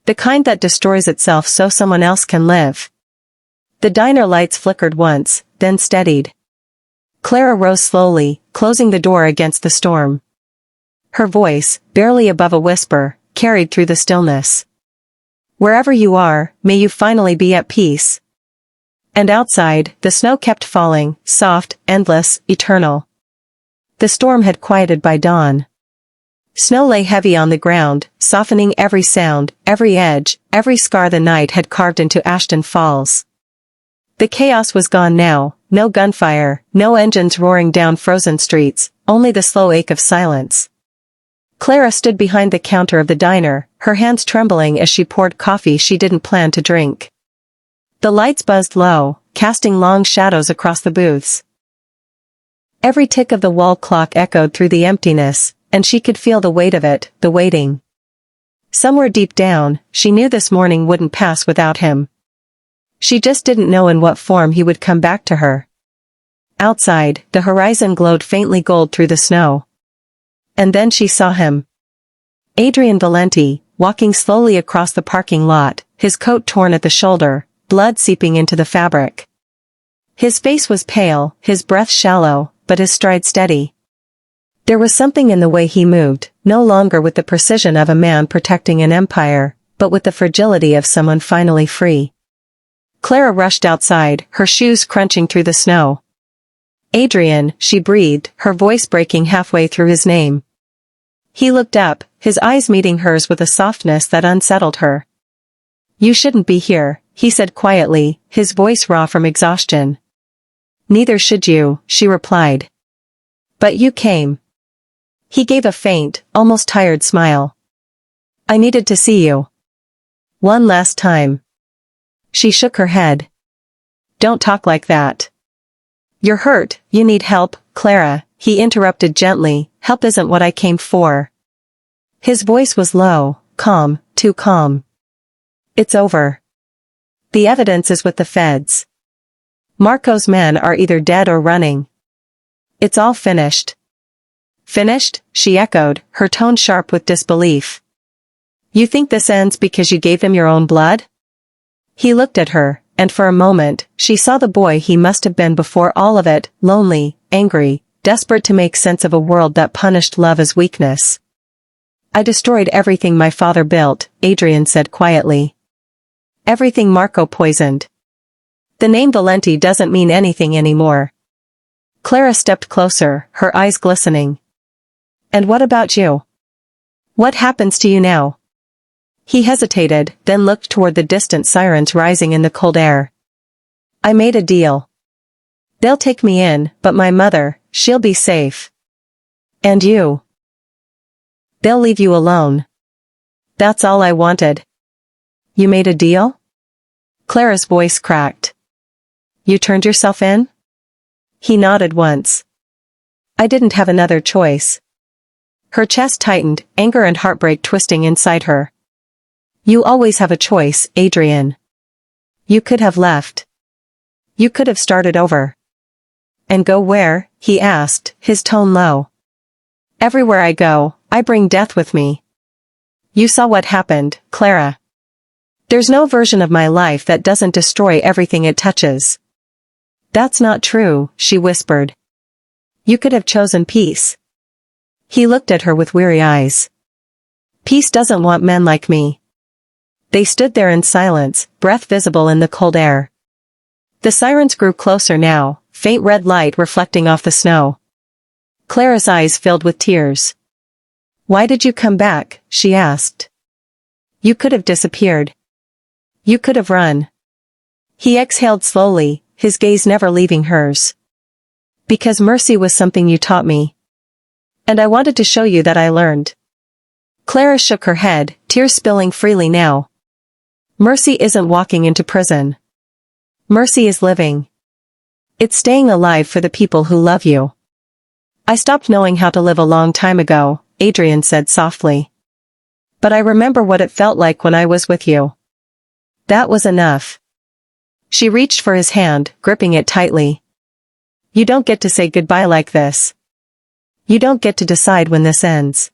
The kind that destroys itself so someone else can live. The diner lights flickered once, then steadied. Clara rose slowly, closing the door against the storm. Her voice, barely above a whisper, carried through the stillness. Wherever you are, may you finally be at peace. And outside, the snow kept falling, soft, endless, eternal. The storm had quieted by dawn. Snow lay heavy on the ground, softening every sound, every edge, every scar the night had carved into Ashton Falls. The chaos was gone now, no gunfire, no engines roaring down frozen streets, only the slow ache of silence. Clara stood behind the counter of the diner, her hands trembling as she poured coffee she didn't plan to drink. The lights buzzed low, casting long shadows across the booths. Every tick of the wall clock echoed through the emptiness, and she could feel the weight of it, the waiting. Somewhere deep down, she knew this morning wouldn't pass without him. She just didn't know in what form he would come back to her. Outside, the horizon glowed faintly gold through the snow. And then she saw him. Adrian Valenti, walking slowly across the parking lot, his coat torn at the shoulder, blood seeping into the fabric. His face was pale, his breath shallow, but his stride steady. There was something in the way he moved, no longer with the precision of a man protecting an empire, but with the fragility of someone finally free. Clara rushed outside, her shoes crunching through the snow. Adrian, she breathed, her voice breaking halfway through his name. He looked up, his eyes meeting hers with a softness that unsettled her. "You shouldn't be here," he said quietly, his voice raw from exhaustion. "Neither should you," she replied. "But you came." He gave a faint, almost tired smile. "I needed to see you. One last time." She shook her head. "Don't talk like that. You're hurt, you need help, Clara," he interrupted gently. "Help isn't what I came for." His voice was low, calm, too calm. "It's over. The evidence is with the feds. Marco's men are either dead or running. It's all finished." "Finished?" she echoed, her tone sharp with disbelief. "You think this ends because you gave him your own blood?" He looked at her, and for a moment, she saw the boy he must have been before all of it, lonely, angry, desperate to make sense of a world that punished love as weakness. "I destroyed everything my father built," Adrian said quietly. "Everything Marco poisoned. The name Valenti doesn't mean anything anymore." Clara stepped closer, her eyes glistening. "And what about you? What happens to you now?" He hesitated, then looked toward the distant sirens rising in the cold air. "I made a deal. They'll take me in, but my mother, she'll be safe. And you? They'll leave you alone. That's all I wanted." "You made a deal?" Clara's voice cracked. "You turned yourself in?" He nodded once. "I didn't have another choice." Her chest tightened, anger and heartbreak twisting inside her. "You always have a choice, Adrian. You could have left. You could have started over." "And go where?" he asked, his tone low. "Everywhere I go, I bring death with me. You saw what happened, Clara. There's no version of my life that doesn't destroy everything it touches." "That's not true," she whispered. "You could have chosen peace." He looked at her with weary eyes. "Peace doesn't want men like me." They stood there in silence, breath visible in the cold air. The sirens grew closer now, faint red light reflecting off the snow. Clara's eyes filled with tears. "Why did you come back?" she asked. "You could have disappeared. You could have run." He exhaled slowly, his gaze never leaving hers. "Because mercy was something you taught me. And I wanted to show you that I learned." Clara shook her head, tears spilling freely now. "Mercy isn't walking into prison. Mercy is living. It's staying alive for the people who love you." "I stopped knowing how to live a long time ago," Adrian said softly. "But I remember what it felt like when I was with you. That was enough." She reached for his hand, gripping it tightly. "You don't get to say goodbye like this. You don't get to decide when this ends."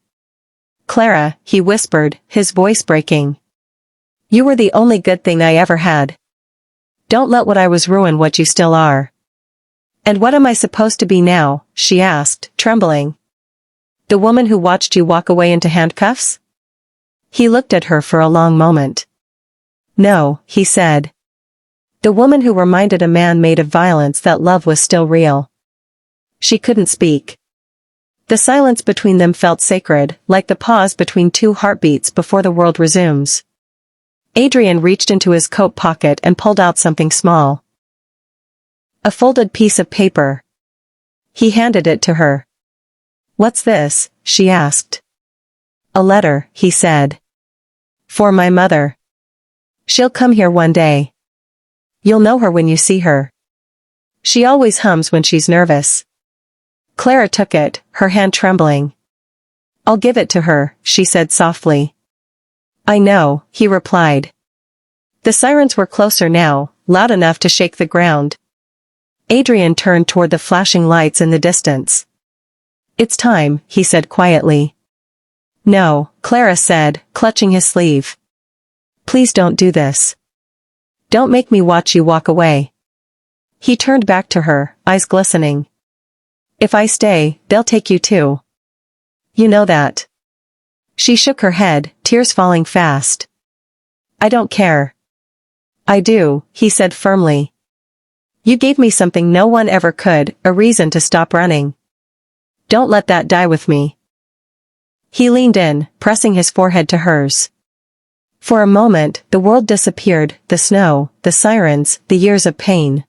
"Clara," he whispered, his voice breaking. "You were the only good thing I ever had. Don't let what I was ruin what you still are." "And what am I supposed to be now?" she asked, trembling. "The woman who watched you walk away into handcuffs?" He looked at her for a long moment. "No," he said. "The woman who reminded a man made of violence that love was still real." She couldn't speak. The silence between them felt sacred, like the pause between two heartbeats before the world resumes. Adrian reached into his coat pocket and pulled out something small. A folded piece of paper. He handed it to her. "What's this?" she asked. "A letter," he said. "For my mother. She'll come here one day. You'll know her when you see her. She always hums when she's nervous." Clara took it, her hand trembling. "I'll give it to her," she said softly. "I know," he replied. The sirens were closer now, loud enough to shake the ground. Adrian turned toward the flashing lights in the distance. "It's time," he said quietly. "No," Clara said, clutching his sleeve. "Please don't do this. Don't make me watch you walk away." He turned back to her, eyes glistening. "If I stay, they'll take you too. You know that." She shook her head, tears falling fast. "I don't care." "I do," he said firmly. "You gave me something no one ever could, a reason to stop running. Don't let that die with me." He leaned in, pressing his forehead to hers. For a moment, the world disappeared, the snow, the sirens, the years of pain.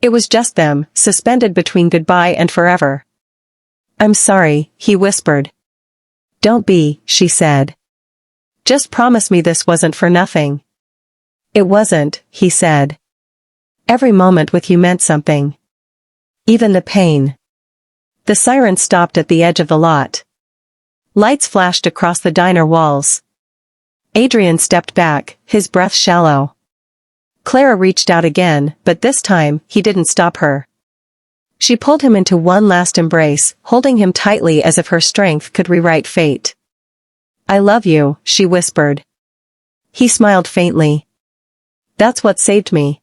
It was just them, suspended between goodbye and forever. "I'm sorry," he whispered. "Don't be," she said. "Just promise me this wasn't for nothing." "It wasn't," he said. "Every moment with you meant something. Even the pain." The siren stopped at the edge of the lot. Lights flashed across the diner walls. Adrian stepped back, his breath shallow. Clara reached out again, but this time, he didn't stop her. She pulled him into one last embrace, holding him tightly as if her strength could rewrite fate. "I love you," she whispered. He smiled faintly. "That's what saved me."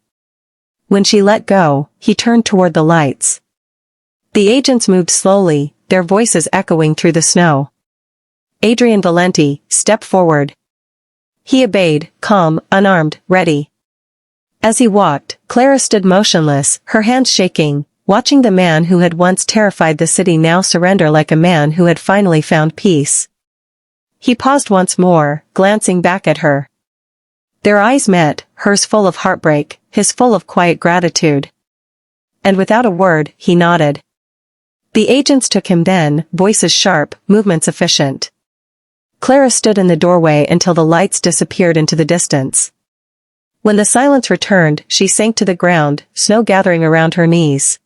When she let go, he turned toward the lights. The agents moved slowly, their voices echoing through the snow. "Adrian Valenti, step forward." He obeyed, calm, unarmed, ready. As he walked, Clara stood motionless, her hands shaking, watching the man who had once terrified the city now surrender like a man who had finally found peace. He paused once more, glancing back at her. Their eyes met, hers full of heartbreak, his full of quiet gratitude. And without a word, he nodded. The agents took him then, voices sharp, movements efficient. Clara stood in the doorway until the lights disappeared into the distance. When the silence returned, she sank to the ground, snow gathering around her knees.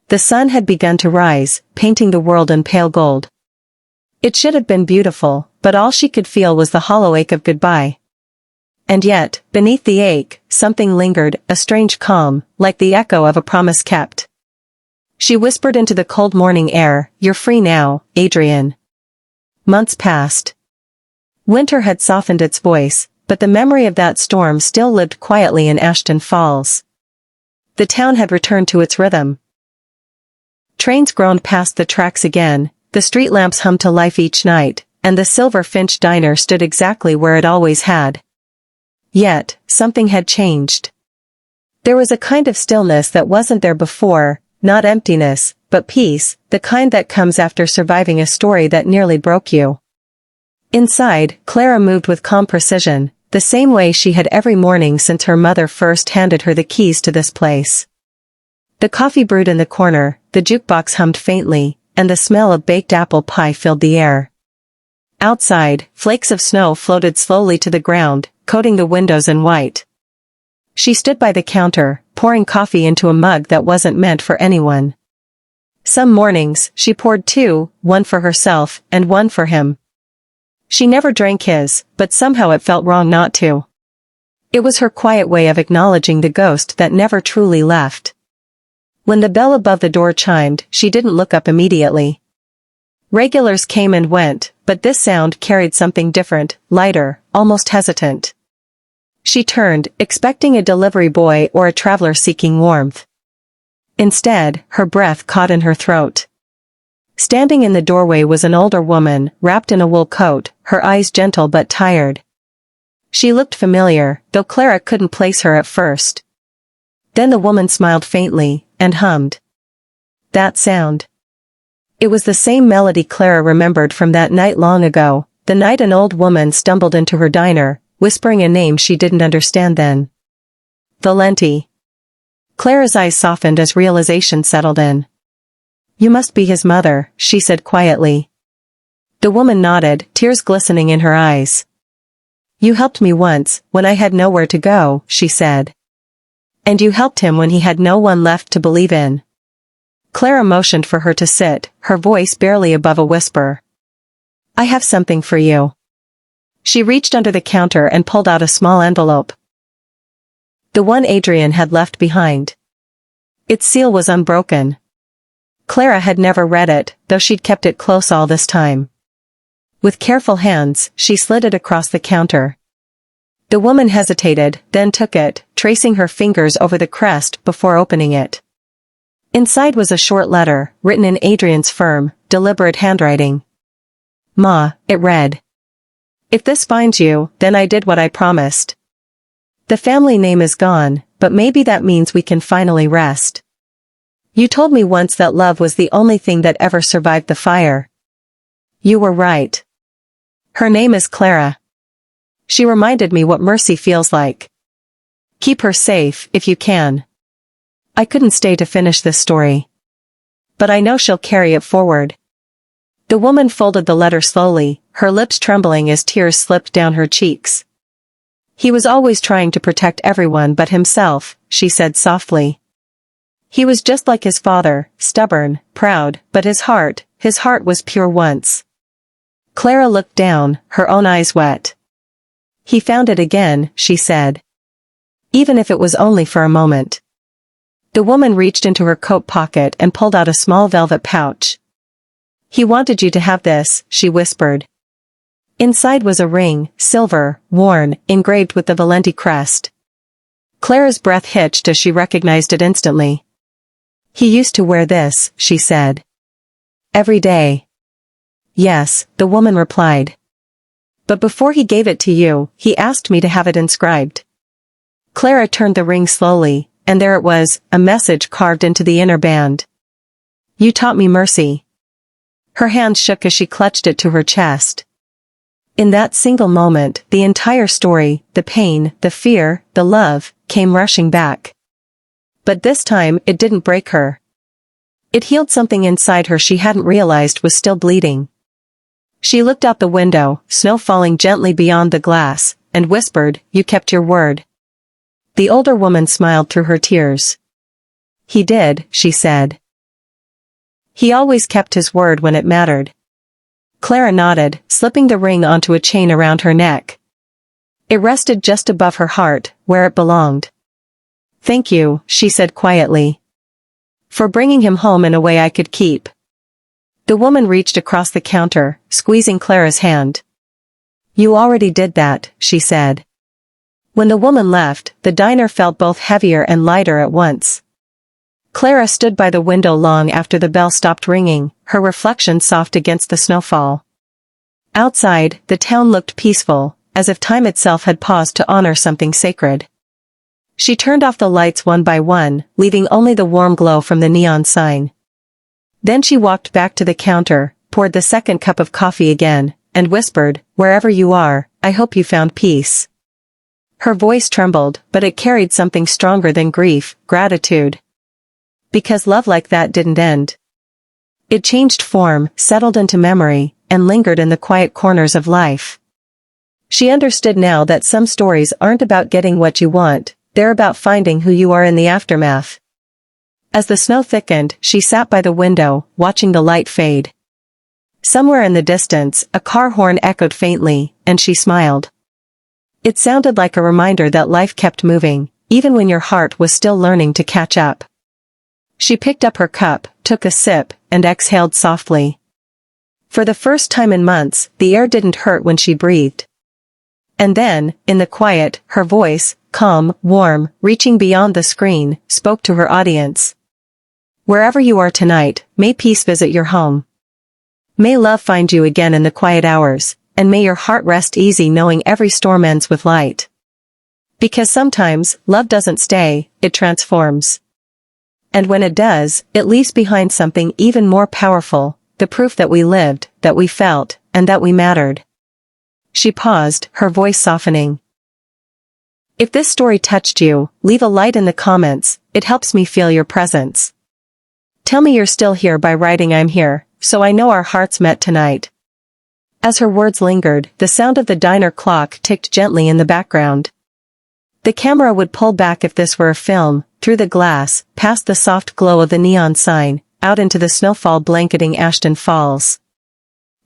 The sun had begun to rise, painting the world in pale gold. It should have been beautiful, but all she could feel was the hollow ache of goodbye. And yet, beneath the ache, something lingered, a strange calm, like the echo of a promise kept. She whispered into the cold morning air, "You're free now, Adrian." Months passed. Winter had softened its voice, but the memory of that storm still lived quietly in Ashton Falls. The town had returned to its rhythm. Trains groaned past the tracks again, the street lamps hummed to life each night, and the Silver Finch diner stood exactly where it always had. Yet, something had changed. There was a kind of stillness that wasn't there before, not emptiness, but peace, the kind that comes after surviving a story that nearly broke you. Inside, Clara moved with calm precision, the same way she had every morning since her mother first handed her the keys to this place. The coffee brewed in the corner, the jukebox hummed faintly, and the smell of baked apple pie filled the air. Outside, flakes of snow floated slowly to the ground, coating the windows in white. She stood by the counter, pouring coffee into a mug that wasn't meant for anyone. Some mornings, she poured two, one for herself, and one for him. She never drank his, but somehow it felt wrong not to. It was her quiet way of acknowledging the ghost that never truly left. When the bell above the door chimed, she didn't look up immediately. Regulars came and went, but this sound carried something different, lighter, almost hesitant. She turned, expecting a delivery boy or a traveler seeking warmth. Instead, her breath caught in her throat. Standing in the doorway was an older woman, wrapped in a wool coat, her eyes gentle but tired. She looked familiar, though Clara couldn't place her at first. Then the woman smiled faintly, and hummed. That sound. It was the same melody Clara remembered from that night long ago, the night an old woman stumbled into her diner, whispering a name she didn't understand then. Valenti. Clara's eyes softened as realization settled in. You must be his mother, she said quietly. The woman nodded, tears glistening in her eyes. You helped me once, when I had nowhere to go, she said. And you helped him when he had no one left to believe in. Clara motioned for her to sit, her voice barely above a whisper. I have something for you. She reached under the counter and pulled out a small envelope. The one Adrian had left behind. Its seal was unbroken. Clara had never read it, though she'd kept it close all this time. With careful hands, she slid it across the counter. The woman hesitated, then took it, tracing her fingers over the crest before opening it. Inside was a short letter, written in Adrian's firm, deliberate handwriting. "Ma," it read. "If this finds you, then I did what I promised. The family name is gone, but maybe that means we can finally rest. You told me once that love was the only thing that ever survived the fire. You were right. Her name is Clara. She reminded me what mercy feels like. Keep her safe, if you can. I couldn't stay to finish this story. But I know she'll carry it forward." The woman folded the letter slowly, her lips trembling as tears slipped down her cheeks. "He was always trying to protect everyone but himself," she said softly. "He was just like his father, stubborn, proud, but his heart was pure once." Clara looked down, her own eyes wet. "He found it again," she said. "Even if it was only for a moment." The woman reached into her coat pocket and pulled out a small velvet pouch. "He wanted you to have this," she whispered. Inside was a ring, silver, worn, engraved with the Valenti crest. Clara's breath hitched as she recognized it instantly. "He used to wear this," she said. "Every day." "Yes," the woman replied. "But before he gave it to you, he asked me to have it inscribed." Clara turned the ring slowly, and there it was, a message carved into the inner band. "You taught me mercy." Her hand shook as she clutched it to her chest. In that single moment, the entire story, the pain, the fear, the love, came rushing back. But this time, it didn't break her. It healed something inside her she hadn't realized was still bleeding. She looked out the window, snow falling gently beyond the glass, and whispered, "You kept your word." The older woman smiled through her tears. "He did," she said. "He always kept his word when it mattered." Clara nodded, slipping the ring onto a chain around her neck. It rested just above her heart, where it belonged. "Thank you," she said quietly. "For bringing him home in a way I could keep." The woman reached across the counter, squeezing Clara's hand. "You already did that," she said. When the woman left, the diner felt both heavier and lighter at once. Clara stood by the window long after the bell stopped ringing, her reflection soft against the snowfall. Outside, the town looked peaceful, as if time itself had paused to honor something sacred. She turned off the lights one by one, leaving only the warm glow from the neon sign. Then she walked back to the counter, poured the second cup of coffee again, and whispered, "Wherever you are, I hope you found peace." Her voice trembled, but it carried something stronger than grief, gratitude. Because love like that didn't end. It changed form, settled into memory, and lingered in the quiet corners of life. She understood now that some stories aren't about getting what you want, they're about finding who you are in the aftermath. As the snow thickened, she sat by the window, watching the light fade. Somewhere in the distance, a car horn echoed faintly, and she smiled. It sounded like a reminder that life kept moving, even when your heart was still learning to catch up. She picked up her cup, took a sip, and exhaled softly. For the first time in months, the air didn't hurt when she breathed. And then, in the quiet, her voice, calm, warm, reaching beyond the screen, spoke to her audience. "Wherever you are tonight, may peace visit your home. May love find you again in the quiet hours, and may your heart rest easy knowing every storm ends with light. Because sometimes, love doesn't stay, it transforms. And when it does, it leaves behind something even more powerful, the proof that we lived, that we felt, and that we mattered." She paused, her voice softening. If this story touched you, leave a light in the comments, it helps me feel your presence. Tell me you're still here by writing "I'm here," so I know our hearts met tonight. As her words lingered, the sound of the diner clock ticked gently in the background. The camera would pull back if this were a film, through the glass, past the soft glow of the neon sign, out into the snowfall blanketing Ashton Falls.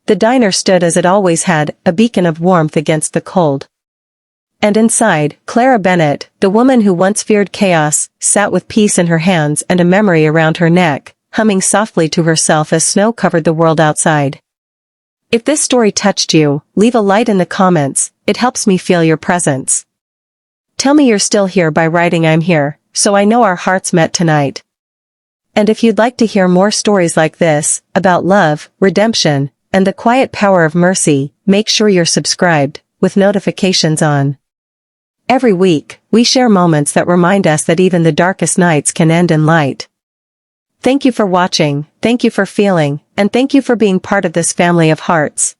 The diner stood as it always had, a beacon of warmth against the cold. And inside, Clara Bennett, the woman who once feared chaos, sat with peace in her hands and a memory around her neck, humming softly to herself as snow covered the world outside. If this story touched you, leave a light in the comments, it helps me feel your presence. Tell me you're still here by writing "I'm here," so I know our hearts met tonight. And if you'd like to hear more stories like this, about love, redemption, and the quiet power of mercy, make sure you're subscribed, with notifications on. Every week, we share moments that remind us that even the darkest nights can end in light. Thank you for watching, thank you for feeling, and thank you for being part of this family of hearts.